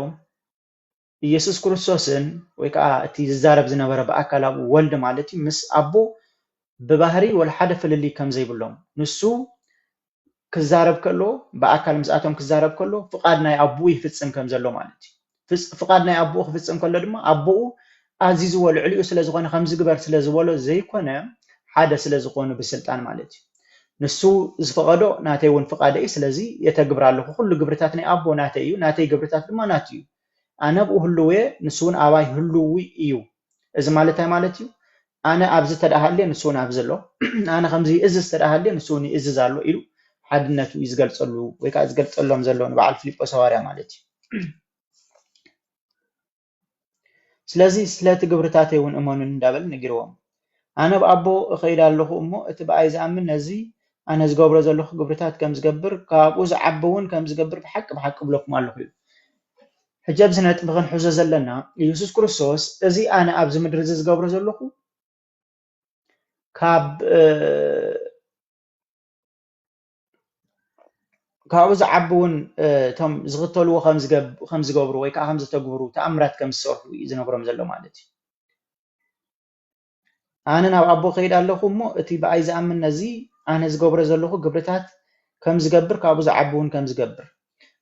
ኢየሱስ ክርስቶስን ወይ ከዓ እቲ ዝዛረብ ዝነበረ ብኣካላዊ ወልድ ማለት እዩ ምስ ኣቦ ብባህሪ ወላ ሓደ ፍልልይ ከም ዘይብሎም ንሱ ክዛረብ ከሎ ብኣካል ምስኣቶም ክዛረብ ከሎ ፍቃድ ናይ ኣቦኡ ይፍፅም ከም ዘሎ ማለት እዩ ፍቃድ ናይ ኣቦኡ ክፍፅም ከሎ ድማ ኣቦኡ ኣዚዝዎ ልዕሊኡ ስለዝኾነ ከም ዝግበር ስለዝበሎ ዘይኮነ ሓደ ስለዝኾኑ ብስልጣን ማለት እዩ ንሱ ዝፈቀዶ ናተይ እውን ፍቃደ እዩ ስለዚ የተግብር ኣለኹ ኩሉ ግብርታት ናይ ኣቦ ናተይ እዩ ናተይ ግብርታት ድማ ናት እዩ ኣነ ብኡ ህልው ንሱ እውን ኣባይ ህልው እዩ እዚ ማለት እንታይ ማለት እዩ ኣነ ኣብዚ ተዳሃልየ ንሱ እውን ኣብዚ ኣሎ ኣነ ከምዚ እዚ ተዳሃልየ ንሱ እውን ይእዝዝ ኣሎ ኢሉ ሓድነቱ እዩ ዝገልፀሉ ወይ ከዓ ዝገልፀሎም ዘሎ ንበዓል ፊልጶስ ሐዋርያ ማለት እዩ ስለዚ ስለቲ ግብርታተይ እውን እመኑን እንዳበል ነጊርዎም ኣነ ብኣቦ እኸይድ ኣለኹ እሞ እቲ ብኣይ ዝኣምን ነዚ ኣነ ዝገብሮ ዘለኹ ግብርታት ከም ዝገብር ካብኡ ዝዓቢ እውን ከም ዝገብር ብሓቂ ብለኩም ኣለኹ እዩ ሕጂ ኣብዚ ነጥቢ ክንሕዞ ዘለና ኢየሱስ ክርስቶስ እዚ ኣነ ኣብዚ ምድሪ እዚ ዝገብሮ ዘለኹ ካብኡ ዝዓቢ እውን እቶም ዝኽተልዎ ከም ዝገብሩ ወይ ከዓ ከም ዝተግብሩ ተኣምራት ከም ዝሰርሑ እዩ ዝነግሮም ዘሎ ማለት እዩ ኣነ ናብ ኣቦ ከይድ ኣለኹ እሞ እቲ ብኣይ ዝኣምን ነዚ ኣነ ዝገብሮ ዘለኹ ግብርታት ከም ዝገብር ካብኡ ዝዓቢ እውን ከም ዝገብር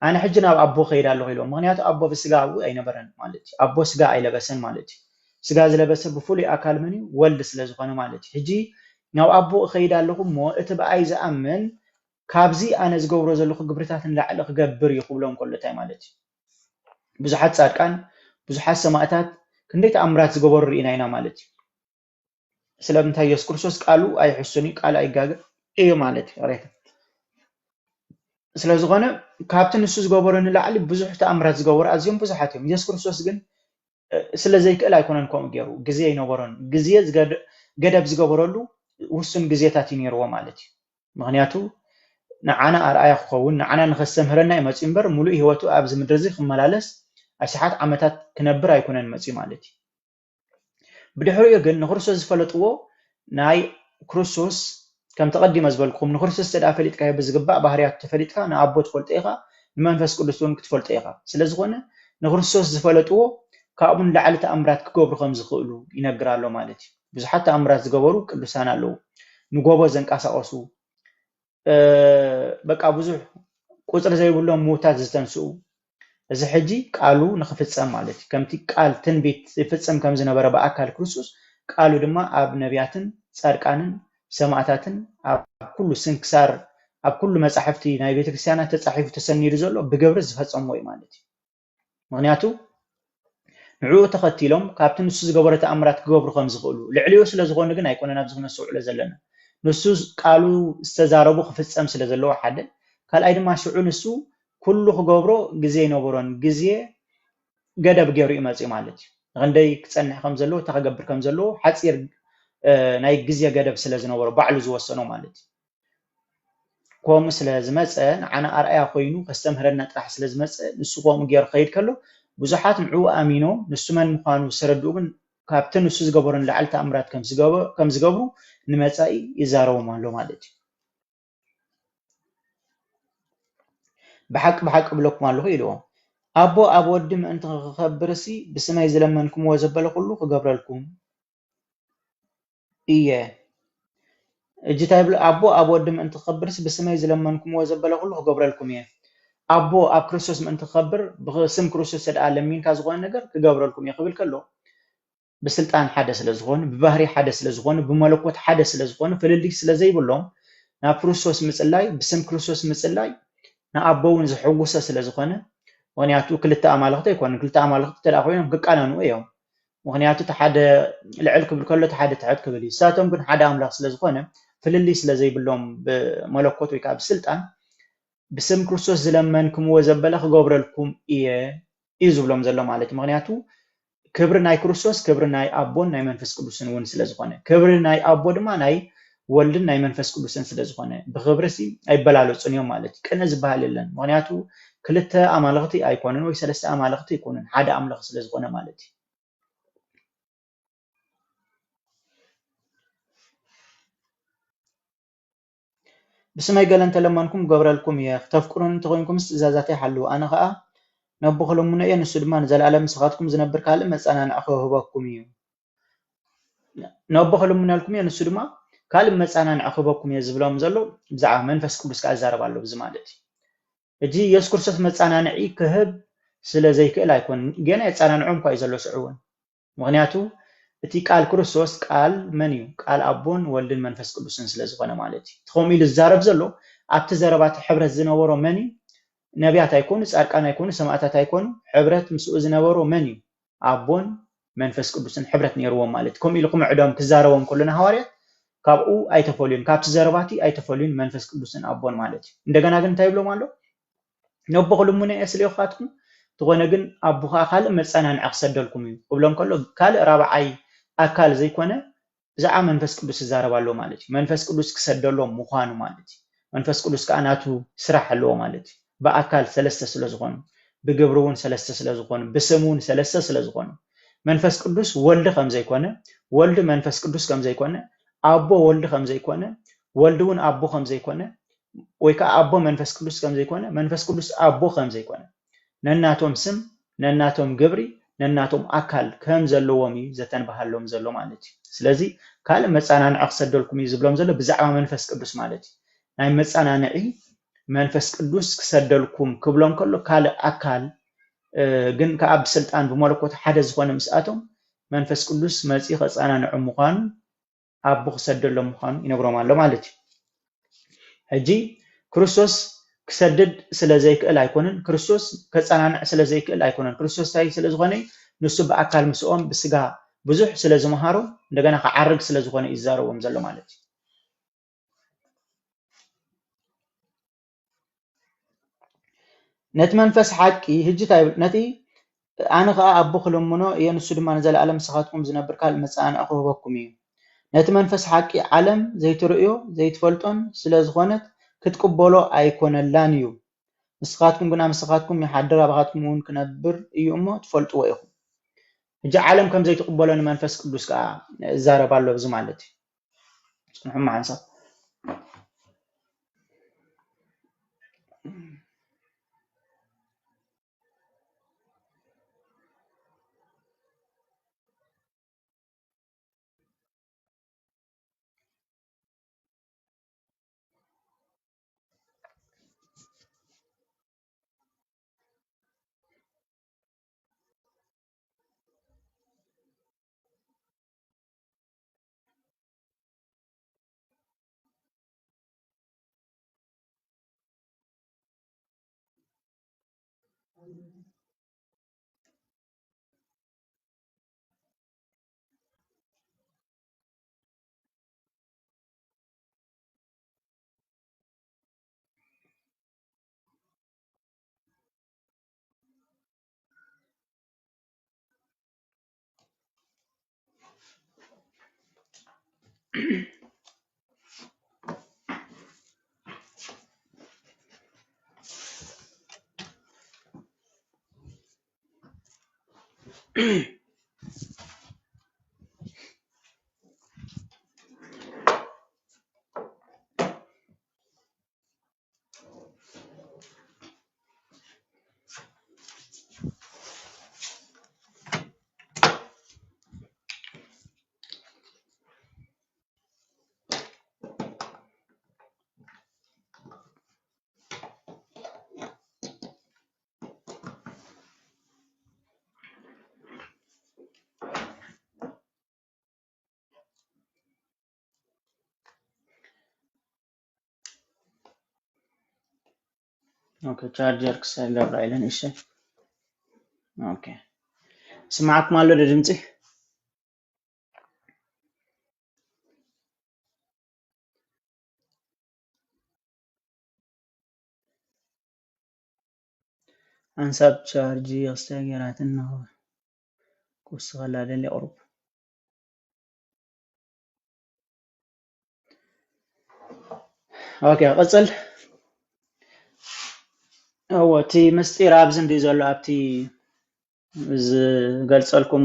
ኣነ ሕጂ ናብ ኣቦ ከይድ ኣለኹ ኢሎም ምክንያቱ ኣቦ ብስጋ ኣብኡ ኣይነበረን ማለት እዩ ኣቦ ስጋ ኣይለበሰን ማለት እዩ ስጋ ዝለበሰ ብፍሉይ ኣካል መን እዩ ወልዲ ስለዝኾነ ማለት እዩ ሕጂ ናብ ኣቦ ከይድ ኣለኹ እሞ እቲ ብኣይ ዝኣምን ካብዚ ኣነ ዝገብሮ ዘለኹ ግብርታት ንላዕሊ ክገብር ይኽብሎም ከሎ እንታይ ማለት እዩ ብዙሓት ጻድቃን ብዙሓት ሰማዕታት ክንደይ ተኣምራት ዝገበሩ ርኢና ኢና ማለት እዩ ስለምንታይ ኢየሱስ ክርስቶስ ቃሉ ኣይሕሱን እዩ ቃሉ ኣይጋግር እዩ ማለት እዩ ሬት ስለዝኾነ ካብቲ ንሱ ዝገበሮ ንላዕሊ ብዙሕ ተኣምራት ዝገበሩ ኣዝዮም ብዙሓት እዮም ኢየሱስ ክርስቶስ ግን ስለዘይክእል ኣይኮነን ከምኡ ገይሩ ግዜ ይነበሮን ግዜ ገደብ ዝገበረሉ ውሱን ግዜታት እዩ ነይርዎ ማለት እዩ ምክንያቱ ንዓና ኣርኣያ ክኸውን ንዓና ንኸስተምህረና እዩ መፅኡ እምበር ሙሉእ ሂወቱ ኣብዚ ምድሪ እዚ ክመላለስ ኣሽሓት ዓመታት ክነብር ኣይኮነን መፅኡ ማለት እዩ ብድሕሪኡ ግን ንክርስቶስ ዝፈለጥዎ ናይ ክርስቶስ ከም ተቀዲመ ዝበልኩም ንክርስቶስ ተዳ ፈሊጥካ ብዝግባእ ባህርያቱ ተፈሊጥካ ንኣቦ ትፈልጦ ኢኻ ንመንፈስ ቅዱስ እውን ክትፈልጦ ኢኻ ስለዝኾነ ንክርስቶስ ዝፈለጥዎ ካብኡ ንላዕሊ ተኣምራት ክገብሩ ከም ዝኽእሉ ይነግር ኣሎ ማለት እዩ ብዙሓት ተኣምራት ዝገበሩ ቅዱሳን ኣለዉ ንጎቦ ዘንቀሳቀሱ በቃ ብዙሕ ቁፅሪ ዘይብሎም ምውታት ዝተንስኡ እዚ ሕጂ ቃሉ ንኽፍፀም ማለት እዩ ከምቲ ቃል ትንቢት ይፍፀም ከም ዝነበረ ብኣካል ክርስቶስ ቃሉ ድማ ኣብ ነቢያትን ጻድቃንን ሰማዕታትን ኣብ ኩሉ ስንክሳር ኣብ ኩሉ መጻሕፍቲ ናይ ቤተክርስትያናት ተጻሒፉ ተሰኒዱ ዘሎ ብግብሪ ዝፈፀምዎ እዩ ማለት እዩ ምክንያቱ ንዕኡ ተኸቲሎም ካብቲ ንሱ ዝገበረ ተኣምራት ክገብሩ ከም ዝኽእሉ ልዕሊኡ ስለዝኾኑ ግን ኣይኮነን ኣብዚ ክነስውዕሎ ዘለና ንሱ ቃሉ ዝተዛረቡ ክፍፀም ስለ ዘለዎ ሓደ ካልኣይ ድማ ሽዑ ንሱ ኩሉ ክገብሮ ግዜ ይነበሮን ግዜ ገደብ ገይሩ ይመጽ ማለት እዩ ክንደይ ክጸንሕ ከም ዘለዎ ተኸገብር ከም ዘለዎ ሓጺር ናይ ግዜ ገደብ ስለ ዝነበሮ ባዕሉ ዝወሰኖ ማለት እዩ ከምኡ ስለ ዝመፀ ንዓና ኣርኣያ ኮይኑ ከስተምህረና ጥራሕ ስለ ዝመፀ ንሱ ከምኡ ገይሩ ከይድ ከሎ ብዙሓት ንዕኡ ኣሚኖም ንሱ መን ምዃኑ ዝረድኡ ግን ካብቲ ንሱ ዝገበሮን ላዕሊ ተኣምራት ከም ዝገብሩ ንመጻኢ ይዛረቦም ኣሎ ማለት እዩ ብሓቂ ብሓቂ ብለኩም ኣለኹ ኢልዎም ኣቦ ኣብ ወዲ ምእንቲ ክኸብርሲ ብስመይ ዝለመንኩምዎ ዘበለ ኩሉ ክገብረልኩም እየ እጂ እንታይ ብሎ ኣቦ ኣብ ወዲ ምእንቲ ክኸብርሲ ብስመይ ዝለመንኩምዎ ዘበለ ኩሉ ክገብረልኩም እየ ኣቦ ኣብ ክርስቶስ ምእንቲ ክኸብር ብስም ክርስቶስ ተደኣ ለሚንካ ዝኾነ ነገር ክገብረልኩም እየ ክብል ከሎ ብስልጣን ሓደ ስለ ዝኾነ ብባህሪ ሓደ ስለ ዝኾነ ብመለኮት ሓደ ስለ ዝኾነ ፍልልይ ስለ ዘይብሎም ናብ ክርስቶስ ምጽላይ ብስም ክርስቶስ ምጽላይ ንኣቦ እውን ዝሕጉሶ ስለ ዝኾነ ምክንያቱ ክልተ ኣማልኽቲ ኣይኮኑን ክልተ ኣማልኽቲ ተደኣ ኮይኖም ክቃነኑ እዮም ምክንያቱ እቲ ሓደ ልዕል ክብል ከሎ እቲ ሓደ ትሕት ክብል እዩ ንሳቶም ግን ሓደ ኣምላኽ ስለ ዝኾነ ፍልልይ ስለ ዘይብሎም ብመለኮት ወይ ከዓ ብስልጣን ብስም ክርስቶስ ዝለመንክምዎ ዘበለ ክገብረልኩም እየ እዩ ዝብሎም ዘሎ ማለት እዩ ምክንያቱ ክብሪ ናይ ክርስቶስ ክብሪ ናይ ኣቦን ናይ መንፈስ ቅዱስን እውን ስለ ዝኾነ ክብሪ ናይ ኣቦ ድማ ናይ ወልድን ናይ መንፈስ ቅዱስን ስለ ዝኾነ ብክብሪ ሲ ኣይበላለፁን እዮም ማለት እዩ ቅነ ዝበሃል የለን ምክንያቱ ክልተ ኣማልኽቲ ኣይኮኑን ወይ ሰለስተ ኣማልኽቲ ኣይኮኑን ሓደ ኣምላኽ ስለ ዝኾነ ማለት እዩ ብስመይ ገለ እንተለመንኩም ገብረልኩም እየ ክተፍቅሩን እንተኮይንኩምስ ትእዛዛተይ ሓልው ኣነ ከዓ ነቦ ክለምኖ እየ ንሱ ድማ ንዘለኣለም ንስኻትኩም ዝነብር ካልእ መፀናንዒ ክህበኩም እዩ ነቦ ክልምነልኩም እየ ንሱ ድማ ካልእ መፀናንዒ ክህበኩም እየ ዝብሎም ዘሎ ብዛዕባ መንፈስ ቅዱስ ከዓ ይዛረብ ኣሎ ብዚ ማለት እዩ እጂ ኢየሱስ ክርስቶስ መፀናንዒ ክህብ ስለ ዘይክእል ኣይኮነን ገና የፀናንዖም እኳ እዩ ዘሎ ስዑ እውን ምክንያቱ እቲ ቃል ክርስቶስ ቃል መን እዩ ቃል ኣቦን ወልድን መንፈስ ቅዱስን ስለ ዝኾነ ማለት እዩ ከምኡ ኢሉ ዝዛረብ ዘሎ ኣብቲ ዘረባት ሕብረት ዝነበሮ መን እዩ ነቢያት ኣይኮኑ ጻድቃን ኣይኮኑ ሰማዕታት ኣይኮኑ ሕብረት ምስኡ ዝነበሮ መን እዩ ኣቦን መንፈስ ቅዱስን ሕብረት ነይርዎም ማለት ከምኡ ኢሉ ክምዕዶም ክዛረቦም ከለና ሃዋርያት ካብኡ ኣይተፈልዩን ካብቲ ዘረባቲ ኣይተፈልዩን መንፈስ ቅዱስን ኣቦን ማለት እዩ እንደገና ግን እንታይ ይብሎም ኣሎ ነቦ ክልሙነ እየ ስልዮኻትኩም ተኾነ ግን ኣቦኻ ካልእ መፀናንዒ ክሰደልኩም እዩ ክብሎም ከሎ ካልእ ራብዓይ ኣካል ዘይኮነ ብዛዕባ መንፈስ ቅዱስ ይዛረብ ኣሎ ማለት እዩ መንፈስ ቅዱስ ክሰደሎም ምዃኑ ማለት እዩ መንፈስ ቅዱስ ከዓ ናቱ ስራሕ ኣለዎ ማለት እዩ በኣካል ሰለስተ ስለ ዝኾኑ ብግብሪ እውን ሰለስተ ስለ ዝኾኑ ብስም እውን ሰለስተ ስለ ዝኾኑ መንፈስ ቅዱስ ወልዲ ከም ዘይኮነ ወልዲ መንፈስ ቅዱስ ከም ዘይኮነ ኣቦ ወልዲ ከም ዘይኮነ ወልዲ እውን ኣቦ ከም ዘይኮነ ወይ ከዓ ኣቦ መንፈስ ቅዱስ ከም ዘይኮነ መንፈስ ቅዱስ ኣቦ ከም ዘይኮነ ነናቶም ስም ነናቶም ግብሪ ነናቶም ኣካል ከም ዘለዎም እዩ ዘተንባሃሎም ዘሎ ማለት እዩ ስለዚ ካልእ መፀናንዒ ክሰደልኩም እዩ ዝብሎም ዘሎ ብዛዕባ መንፈስ ቅዱስ ማለት እዩ ናይ መፀናንዒ መንፈስ ቅዱስ ክሰደልኩም ክብሎም ከሎ ካልእ ኣካል ግን ከዓ ብስልጣን ብመለኮት ሓደ ዝኾነ ምስኣቶም መንፈስ ቅዱስ መፂኡ ከፀናንዑ ምዃኑ ኣቦ ክሰደሎም ምዃኑ ይነግሮም ኣሎ ማለት እዩ ሕጂ ክርስቶስ ክሰድድ ስለ ዘይክእል ኣይኮነን ክርስቶስ ከፀናንዕ ስለ ዘይክእል ኣይኮነን ክርስቶስ እንታይ ስለ ዝኾነ ንሱ ብኣካል ምስኦም ብስጋ ብዙሕ ስለ ዝመሃሮ እንደገና ክዓርግ ስለ ዝኾነ ይዛረቦም ዘሎ ማለት እዩ ነቲ መንፈስ ሓቂ ሕጂ እንታይ ነቲ ኣነ ከዓ ኣቦ ክለምኖ እየ ንሱ ድማ ንዘለኣለም ንስኻትኩም ዝነብር ካልእ መፀናንዒ ክህበኩም እዩ ነቲ መንፈስ ሓቂ ዓለም ዘይትርእዮ ዘይትፈልጦን ስለ ዝኾነት ክትቅበሎ ኣይኮነላን እዩ ንስኻትኩም ግና ምስኻትኩም ይሓድር ኣባኻትኩም እውን ክነብር እዩ እሞ ትፈልጥዎ ኢኹም ሕጂ ዓለም ከም ዘይትቅበሎ ንመንፈስ ቅዱስ ከዓ ይዛረብ ኣሎ ብዚ ማለት እዩ ፅንሑ መዓንሳብ اوكي تشارجر كسر رايلن ايش اوكي سمعك مالو دمتي انساب تشارجي استاجرات انه كوس غلا للي قرب اوكي قصل هو تي مستير ابزن دي زلو ابتي قلصلكم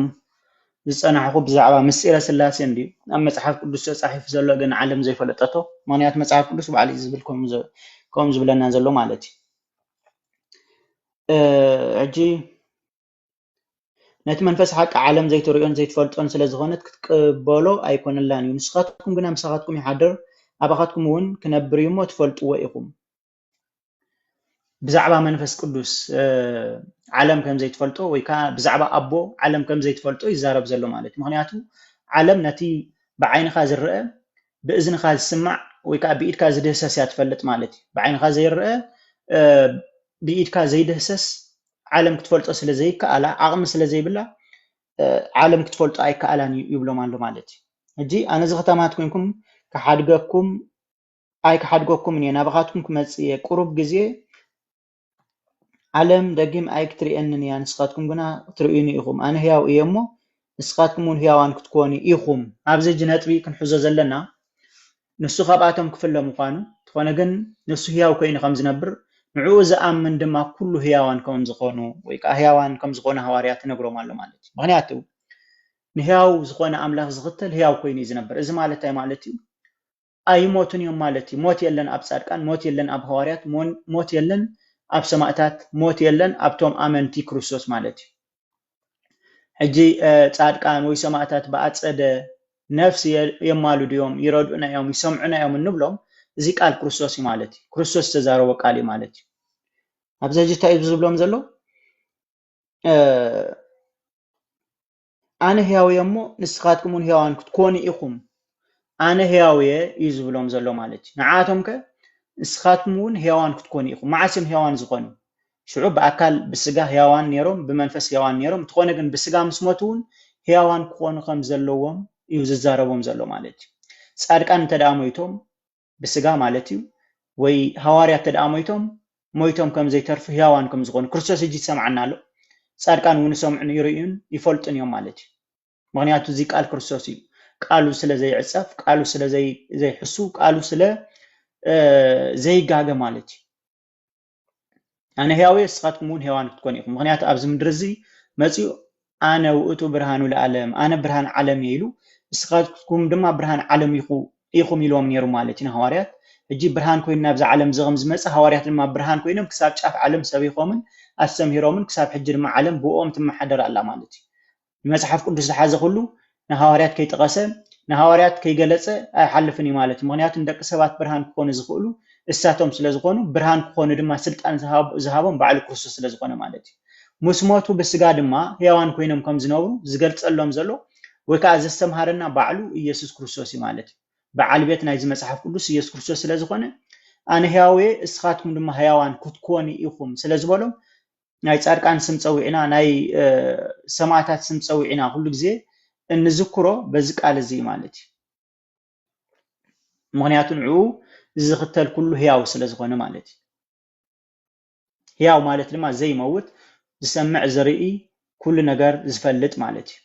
ዝጸናሕኩ ብዛዕባ ምስጢረ ስላሴ እንዲ ኣብ መጽሓፍ ቅዱስ ተጻሒፉ ዘሎ ግን ዓለም ዘይፈለጠቶ ምክንያቱ መጽሓፍ ቅዱስ ባዕሉ ዝብል ከም ዝብለና ዘሎ ማለት እዩ ሕጂ ነቲ መንፈስ ሓቂ ዓለም ዘይትሪኦን ዘይትፈልጦን ስለ ዝኾነት ክትቅበሎ ኣይኮነላን እዩ ንስኻትኩም ግን ምሳኻትኩም ይሓድር ኣባኻትኩም እውን ክነብር እዩ እሞ ትፈልጥዎ ኢኹም ብዛዕባ መንፈስ ቅዱስ ዓለም ከም ዘይትፈልጦ ወይ ከዓ ብዛዕባ ኣቦ ዓለም ከም ዘይትፈልጦ ይዛረብ ዘሎ ማለት እዩ ምክንያቱ ዓለም ነቲ ብዓይንኻ ዝርአ ብእዝንኻ ዝስማዕ ወይ ከዓ ብኢድካ ዝድህሰስ እያ ትፈልጥ ማለት እዩ ብዓይንኻ ዘይርአ ብኢድካ ዘይድህሰስ ዓለም ክትፈልጦ ስለ ዘይከኣላ ዓቕሚ ስለ ዘይብላ ዓለም ክትፈልጦ ኣይከኣላን ይብሎም ኣሎ ማለት እዩ ሕጂ ኣነ እዚ ከተማት ኮይንኩም ክሓድገኩም ኣይክሓድገኩም እየ ናባኻትኩም ክመፅእ እየ ቁሩብ ግዜ ዓለም ደጊም ኣይክትሪአንን እያ ንስኻትኩም ግና ትርእዩኒ ኢኹም ኣነ ህያው እየ እሞ ንስኻትኩም እውን ህያዋን ክትኮኑ ኢኹም ኣብዚ ሕጂ ነጥቢ ክንሕዞ ዘለና ንሱ ካብኣቶም ክፍለ ምዃኑ ትኾነ ግን ንሱ ህያው ኮይኑ ከም ዝነብር ንዕኡ ዝኣምን ድማ ኩሉ ህያዋን ከም ዝኾኑ ወይ ከዓ ህያዋን ከም ዝኾኑ ሃዋርያት ትነግሮም ኣሎ ማለት እዩ ምክንያቱ ንህያው ዝኾነ ኣምላኽ ዝኽተል ህያው ኮይኑ እዩ ዝነብር እዚ ማለት እንታይ ማለት እዩ ኣይሞቱን እዮም ማለት እዩ ሞት የለን ኣብ ጻድቃን ሞት የለን ኣብ ሃዋርያት ሞት የለን ኣብ ሰማዕታት ሞት የለን ኣብቶም ኣመንቲ ክርስቶስ ማለት እዩ ሕጂ ጻድቃን ወይ ሰማዕታት በኣጸደ ነፍሲ የማሉ ድዮም ይረድኡና እዮም ይሰምዑና እዮም እንብሎም እዚ ቃል ክርስቶስ እዩ ማለት እዩ ክርስቶስ ተዛረበ ቃል እዩ ማለት እዩ ኣብዚ ሕጂ እንታይ እዩ ዝብሎም ዘሎ ኣነ ህያው እየ እሞ ንስኻትኩም እውን ህያዋን ክትኮኑ ኢኹም ኣነ ህያው እየ እዩ ዝብሎም ዘሎ ማለት እዩ ንዓቶም ከ ንስኻትኩም እውን ህያዋን ክትኮኑ ኢኹም መዓስም ህያዋን ዝኾኑ ሽዑ ብኣካል ብስጋ ህያዋን ነይሮም ብመንፈስ ህያዋን ነይሮም ትኾነ ግን ብስጋ ምስ ሞቱ እውን ህያዋን ክኾኑ ከም ዘለዎም እዩ ዝዛረቦም ዘሎ ማለት እዩ ጻድቃን እንተደኣ ሞይቶም ብስጋ ማለት እዩ ወይ ሃዋርያት እንተደኣ ሞይቶም ከም ዘይተርፉ ህያዋን ከም ዝኾኑ ክርስቶስ ሕጂ ይሰምዓና ኣሎ ጻድቃን እውን ይሰምዑን ይርእዩን ይፈልጡን እዮም ማለት እዩ ምክንያቱ እዚ ቃል ክርስቶስ እዩ ቃሉ ስለ ዘይዕፀፍ ቃሉ ስለ ዘይሕሱ ቃሉ ስለ ዘይጋገ ማለት እዩ ኣነ ህያው ንስኻትኩም እውን ህያዋን ክትኮኑ ኢኹም ምክንያቱ ኣብዚ ምድሪ እዚ መፂኡ ኣነ ውእቱ ብርሃኑ ለዓለም ኣነ ብርሃን ዓለም እየ ኢሉ ንስኻትኩም ድማ ብርሃን ዓለም ኢኹም ኢሎም ነይሩ ማለት እዩ ንሃዋርያት ሕጂ ብርሃን ኮይኑ ናብዚ ዓለም እዚ ከም ዝመፀ ሃዋርያት ድማ ብርሃን ኮይኖም ክሳብ ጫፍ ዓለም ሰቢኾምን ኣስተምሂሮምን ክሳብ ሕጂ ድማ ዓለም ብኦም ትመሓደር ኣላ ማለት እዩ መጽሓፍ ቅዱስ ዝሓዘ ኩሉ ንሃዋርያት ከይጠቐሰ ንሃዋርያት ከይገለጸ ኣይሓልፍን እዩ ማለት እዩ ምክንያቱ ደቂ ሰባት ብርሃን ክኾኑ ዝኽእሉ እሳቶም ስለ ዝኾኑ ብርሃን ክኾኑ ድማ ስልጣን ዝሃቦም ባዕሉ ክርስቶስ ስለ ዝኾነ ማለት እዩ ምስ ሞቱ ብስጋ ድማ ህያዋን ኮይኖም ከም ዝነብሩ ዝገልጸሎም ዘሎ ወይ ከዓ ዘስተምሃረና ባዕሉ ኢየሱስ ክርስቶስ እዩ ማለት እዩ በዓል ቤት ናይዚ መጽሓፍ ቅዱስ ኢየሱስ ክርስቶስ ስለ ዝኾነ ኣነ ህያው እየ እስኻትኩም ድማ ህያዋን ክትኮኑ ኢኹም ስለ ዝበሎም ናይ ጻድቃን ስም ፀዊዕና ናይ ሰማዕታት ስም ፀዊዕና ኩሉ ግዜ እንዝክሮ በዚ ቃል እዚ ማለት እዩ ምክንያቱ ንዕኡ ዝኽተል ኩሉ ህያው ስለ ዝኾነ ማለት እዩ ህያው ማለት ድማ ዘይመውት ዝሰምዕ ዝርኢ ኩሉ ነገር ዝፈልጥ ማለት እዩ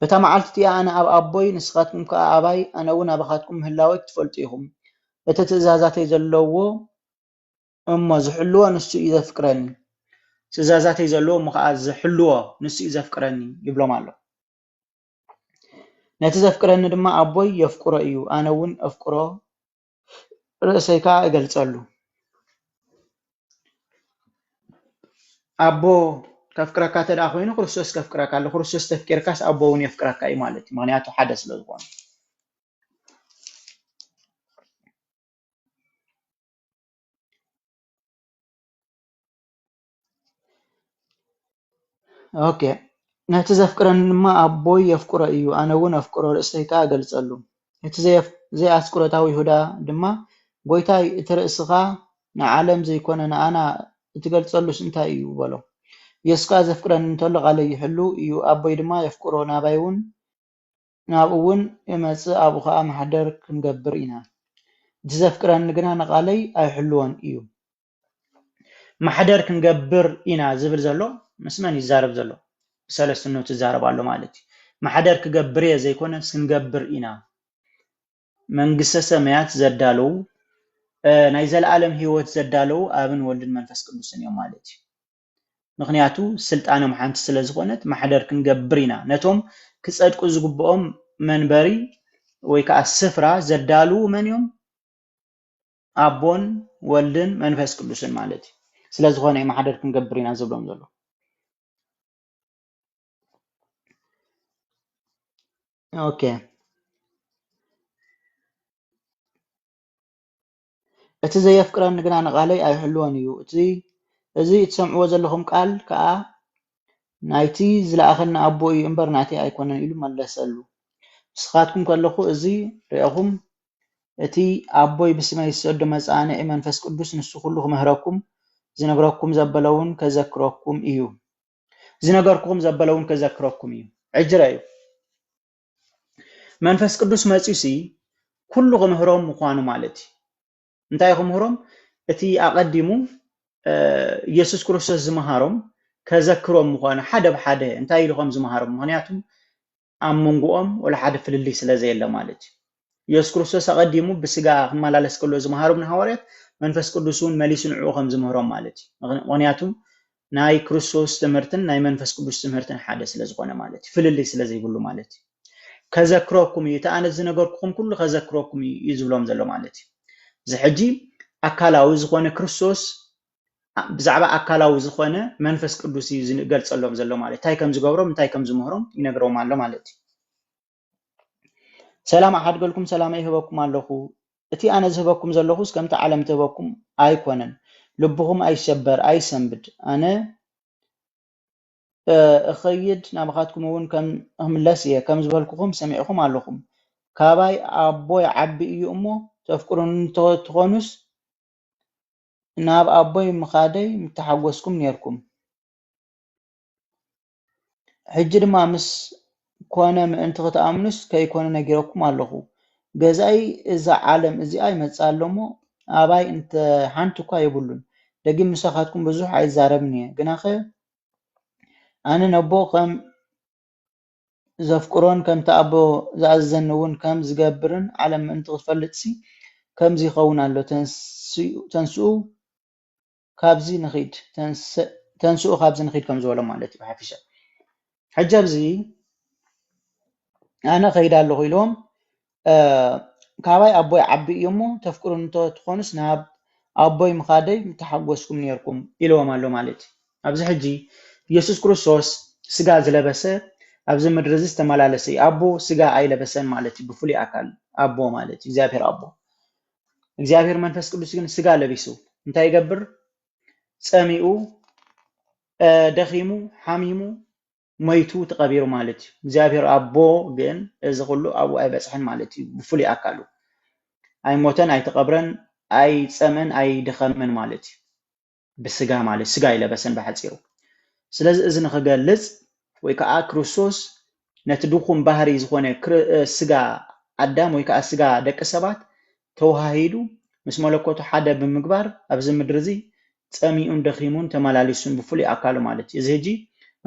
بتمعلت يا أنا أبوي نسخاتكم كأباي أنا ونا بخاتكم هلاوي تفلتيهم بتتزازاتي زلوا أما زحلوا نسو إذا فكرني تزازاتي زلوا مخاز زحلوا نسو إذا فكرني يبلو مالو نتزفكرني دما أبوي يفكر إيو أنا ون أفكره رأسيكا أقلتسلو أبو كفكرك تداخوينو كرسوس كفكرك على كرسوس تفكيركاس أبو ون يفكرك أي مالتي معناته حدث لزوان أوكي نتزفكرني دما أبوي يفكر إيو أنا ون أفكره رأسيكا أقلتسلو زي أسكرة تاوي هدا دما قويتاي ترأسخا نعالم زي كوننا أنا تقلتسلو سنتا إيو بلو يسكا زفكرن انتولغ علي يحلو يو أبوي دما يفكرو نابايون نابون يمس أبوخا محدر كنقبر إنا تزفكرن نقنا نقالي أيحلوان إيو محدر كنقبر إنا زبر زلو مسمن يزارب زلو سالستنو تزارب علو مالتي محدر كقبرية زي كونا سنقبر إنا من قصة سميات زدالو نايزال عالم هيوت زدالو أبن ولد منفس قدسن يوم مالتي ምክንያቱ ስልጣኖም ሓንቲ ስለ ዝኾነት ማሕደር ክንገብር ኢና ነቶም ክጸድቁ ዝግብኦም መንበሪ ወይ ከዓ ስፍራ ዘዳሉ መን እዮም ኣቦን ወልድን መንፈስ ቅዱስን ማለት እዩ ስለ ዝኾነ ማሕደር ክንገብር ኢና ዝብሎም ዘሎ ኦኬ እቲ ዘየፍቅረን ግና ንቃለይ ኣይሕልዎን እዩ እዚ ትሰምዕዎ ዘለኹም ቃል ከዓ ናይቲ ዝለኣኸና ኣቦ እዩ እምበር ናቲ ኣይኮነን ኢሉ መለሰሉ ንስኻትኩም ከለኹ እዚ ሪኢኹም እቲ ኣቦይ ብስመይ ዝሰዶ መጻንዒ መንፈስ ቅዱስ ንሱ ኩሉ ክመህረኩም ዝነገረኩም ዘበለውን ከዘክረኩም እዩ ዝነገርኩም ዘበለውን ከዘክረኩም እዩ ዕጅረ እዩ መንፈስ ቅዱስ መጺሲ ኩሉ ክምህሮም ምዃኑ ማለት እዩ እንታይ ክምህሮም እቲ ኣቀዲሙ ኢየሱስ ክርስቶስ ዝመሃሮም ከዘክሮም ምዃኑ ሓደ ብሓደ እንታይ ኢልኩም ዝመሃሮም ምክንያቱም ኣብ መንጎኦም ወላ ሓደ ፍልልይ ስለ ዘየለ ማለት እዩ ኢየሱስ ክርስቶስ ኣቀዲሙ ብስጋ ክመላለስ ከሎ ዝመሃሮም ንሐዋርያት መንፈስ ቅዱስ እውን መሊሱ ንዕኡ ከም ዝመሃሮም ማለት እዩ ምክንያቱም ናይ ክርስቶስ ትምህርትን ናይ መንፈስ ቅዱስ ትምህርትን ሓደ ስለ ዝኾነ ማለት እዩ ፍልልይ ስለ ዘይብሉ ማለት እዩ ከዘክረኩም እዩ ተኣነ ዝነገርኩም ኩሉ ከዘክረኩም እዩ ዝብሎም ዘሎ ማለት እዩ ዝሕጂ ኣካላዊ ዝኾነ ክርስቶስ ብዛዕባ ኣካላዊ ዝኾነ መንፈስ ቅዱስ እዩ ዝገልጸሎም ዘሎ ማለት እንታይ ከም ዝገብሮም እንታይ ከም ዝምህሮም ይነግሮም ኣሎ ማለት እዩ ሰላም ኣሓድገልኩም ሰላም ይህበኩም ኣለኹ እቲ ኣነ ዝህበኩም ዘለኹስ ከምቲ ዓለም ትህበኩም ኣይኮነን ልብኹም ኣይሸበር ኣይሰንብድ ኣነ እኸይድ ናባኻትኩም እውን ከም እምለስ እየ ከም ዝበልኩኹም ሰሚዕኹም ኣለኹም ካባይ ኣቦይ ዓቢ እዩ እሞ ተፍቅሩን ትኾኑስ ናብ ኣቦይ ምኻደይ ምተሓጎስኩም ነርኩም ሕጂ ድማ ምስ ኮነ ምእንቲ ክትኣምኑስ ከይኮነ ነጊረኩም ኣለኹ ገዛይ እዛ ዓለም እዚኣ ይመጽእ ኣሎሞ ኣባይ እንተ ሓንቲ እኳ የብሉን ደጊም ምሳኻትኩም ብዙሕ ኣይዛረብን እየ ግናኸ ኣነ ነቦ ከም ዘፍቅሮን ከምቲ ኣቦ ዝኣዘዘኒ እውን ከም ዝገብርን ዓለም ምእንቲ ክትፈልጥሲ ከምዚ ይኸውን ኣሎ ተንስኡ ካብዚ ንኺድ ከም ዝበሎም ማለት እዩ ሓፊሻ ሕጂ ኣብዚ ኣነ ኸይድ ኣለኹ ኢሎም ካባይ ኣቦይ ዓቢ እዩ እሞ ተፍቅሩን ትኾኑስ ናብ ኣቦይ ምኻደይ ምተሓጎስኩም ነርኩም ኢልዎም ኣሎ ማለት እዩ ኣብዚ ሕጂ ኢየሱስ ክርስቶስ ስጋ ዝለበሰ ኣብዚ ምድሪ እዚ ዝተመላለሰ ኣቦ ስጋ ኣይለበሰን ማለት እዩ ብፍሉይ ኣካል ኣቦ ማለት እዩ እግዚአብሔር ኣቦ እግዚአብሔር መንፈስ ቅዱስ ግን ስጋ ለቢሱ እንታይ ይገብር ጸሚኡ ደኺሙ ሓሚሙ ሞይቱ ተቀቢሩ ማለት እዩ እግዚአብሔር ኣቦ ግን እዚ ኩሉ ኣብኡ ኣይበጽሕን ማለት እዩ ብፍሉይ ኣካሉ ኣይሞተን ኣይተቀብረን ኣይጸመን ኣይደኸመን ማለት እዩ ብስጋ ማለት ስጋ ይለበሰን በሓጺሩ ስለዚ እዚ ንኽገልጽ ወይ ከዓ ክርስቶስ ነቲ ድኹም ባህሪ ዝኾነ ስጋ ኣዳም ወይ ከዓ ስጋ ደቂ ሰባት ተዋሂዱ ምስ መለኮቱ ሓደ ብምግባር ኣብዚ ምድሪ እዚ ጸሚኡን ደኺሙን ተመላሊሱን ብፍሉይ ኣካሉ ማለት እዩ እዚ ሕጂ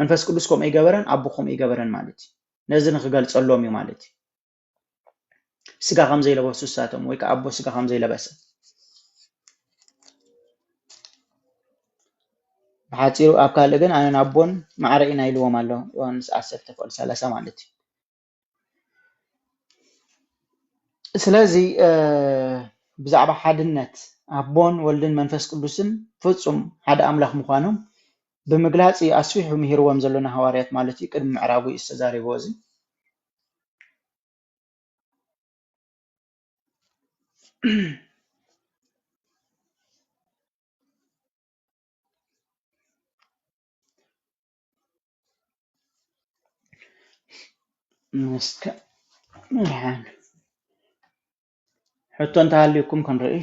መንፈስ ቅዱስ ከምኡ ይገበረን ኣቦ ከምኡ ይገበረን ማለት እዩ ነዚ ንክገልፀሎም እዩ ማለት እዩ ስጋ ከም ዘይለበሱ እሳቶም ወይ ከዓ ኣቦ ስጋ ከም ዘይለበሰ ብሓፂሩ ኣብ ካልእ ግን ኣነን ኣቦን ማዕረ ኢና ኢልዎም ኣሎ ዮሃንስ 10:30 ማለት እዩ ስለዚ ብዛዕባ ሓድነት ኣቦን ወልድን መንፈስ ቅዱስን ፍጹም ሓደ ኣምላኽ ምዃኖም ብምግላፅ ኣስፊሑ ምሂርዎም ዘለና ሃዋርያት ማለት እዩ ቅድሚ ምዕራቡ ዝተዛሪቦ እዚ مسك يعني حتى انت عليكم كان رأي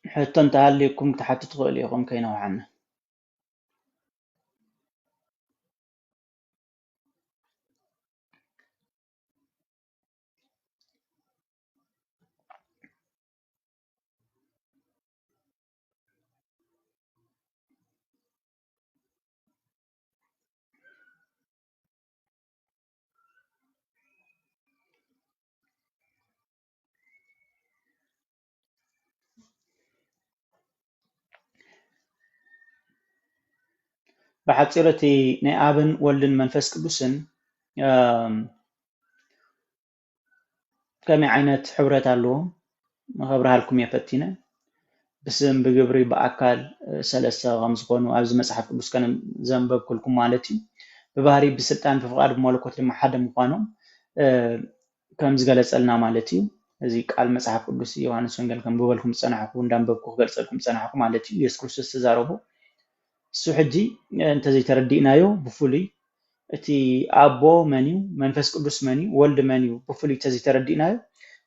حتى انت عليكم تحت تقول لكم كاين وعنا بحصيرتي ناي ابن ولدن منفس قدسن كمي عينت حبرت اللهم مخبرها لكم يفتينا بسم بجبري بأكل سلسة غمز قونو أبز مسحف قدس كان زنبب كلكم مالتي ببهاري بسلطان بفقار بمولكوت لما حدا مقانو كم زغلت لنا مالتي زي قال مسحف قدس يوحنس وانجيل كم بولكم صنعكم እንዳንበብኩ ገልጸልኩም صنعكم مالتي ኢየሱስ ክርስቶስ ተዛረቡ እሱ ሕጂ እንተ ዘይተረዲእናዮ ብፍሉይ እቲ ኣቦ መኒው መንፈስ ቅዱስ መኒው ወልድ መኒው ብፍሉይ እንተ ዘይተረዲእናዮ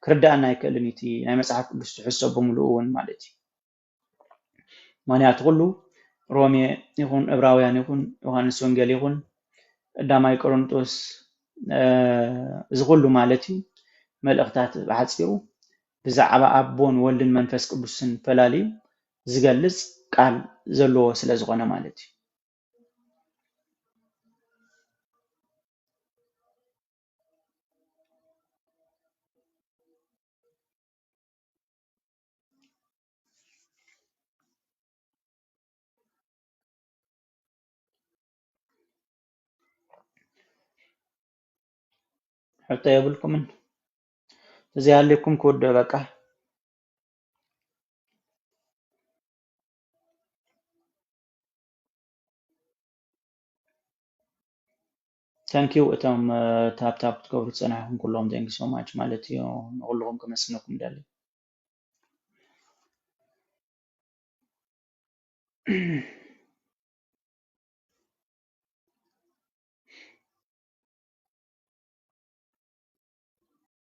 ክርዳእና ኣይክእልን እቲ ናይ መጽሓፍ ቅዱስ ትሕዝቶ ብምሉእ እውን ማለት እዩ ምክንያቱ ኩሉ ሮሜ ይኹን ዕብራውያን ይኹን ዮሃንስ ወንጌል ይኹን ቀዳማይ ቆሮንጦስ እዚ ኩሉ ማለት እዩ መልእኽታት ብሓፂሩ ብዛዕባ ኣቦን ወልድን መንፈስ ቅዱስን ፈላልዩ ዝገልጽ ቃል ዘለዎ ስለ ዝኾነ ማለት እዩ حتى يقولكم زي عليكم كود بقى ثانك يو اتم تاب تاب تقولوا تصنعهم كلهم ثانك سو ماتش مالتي نقول لهم كمسنكم دالي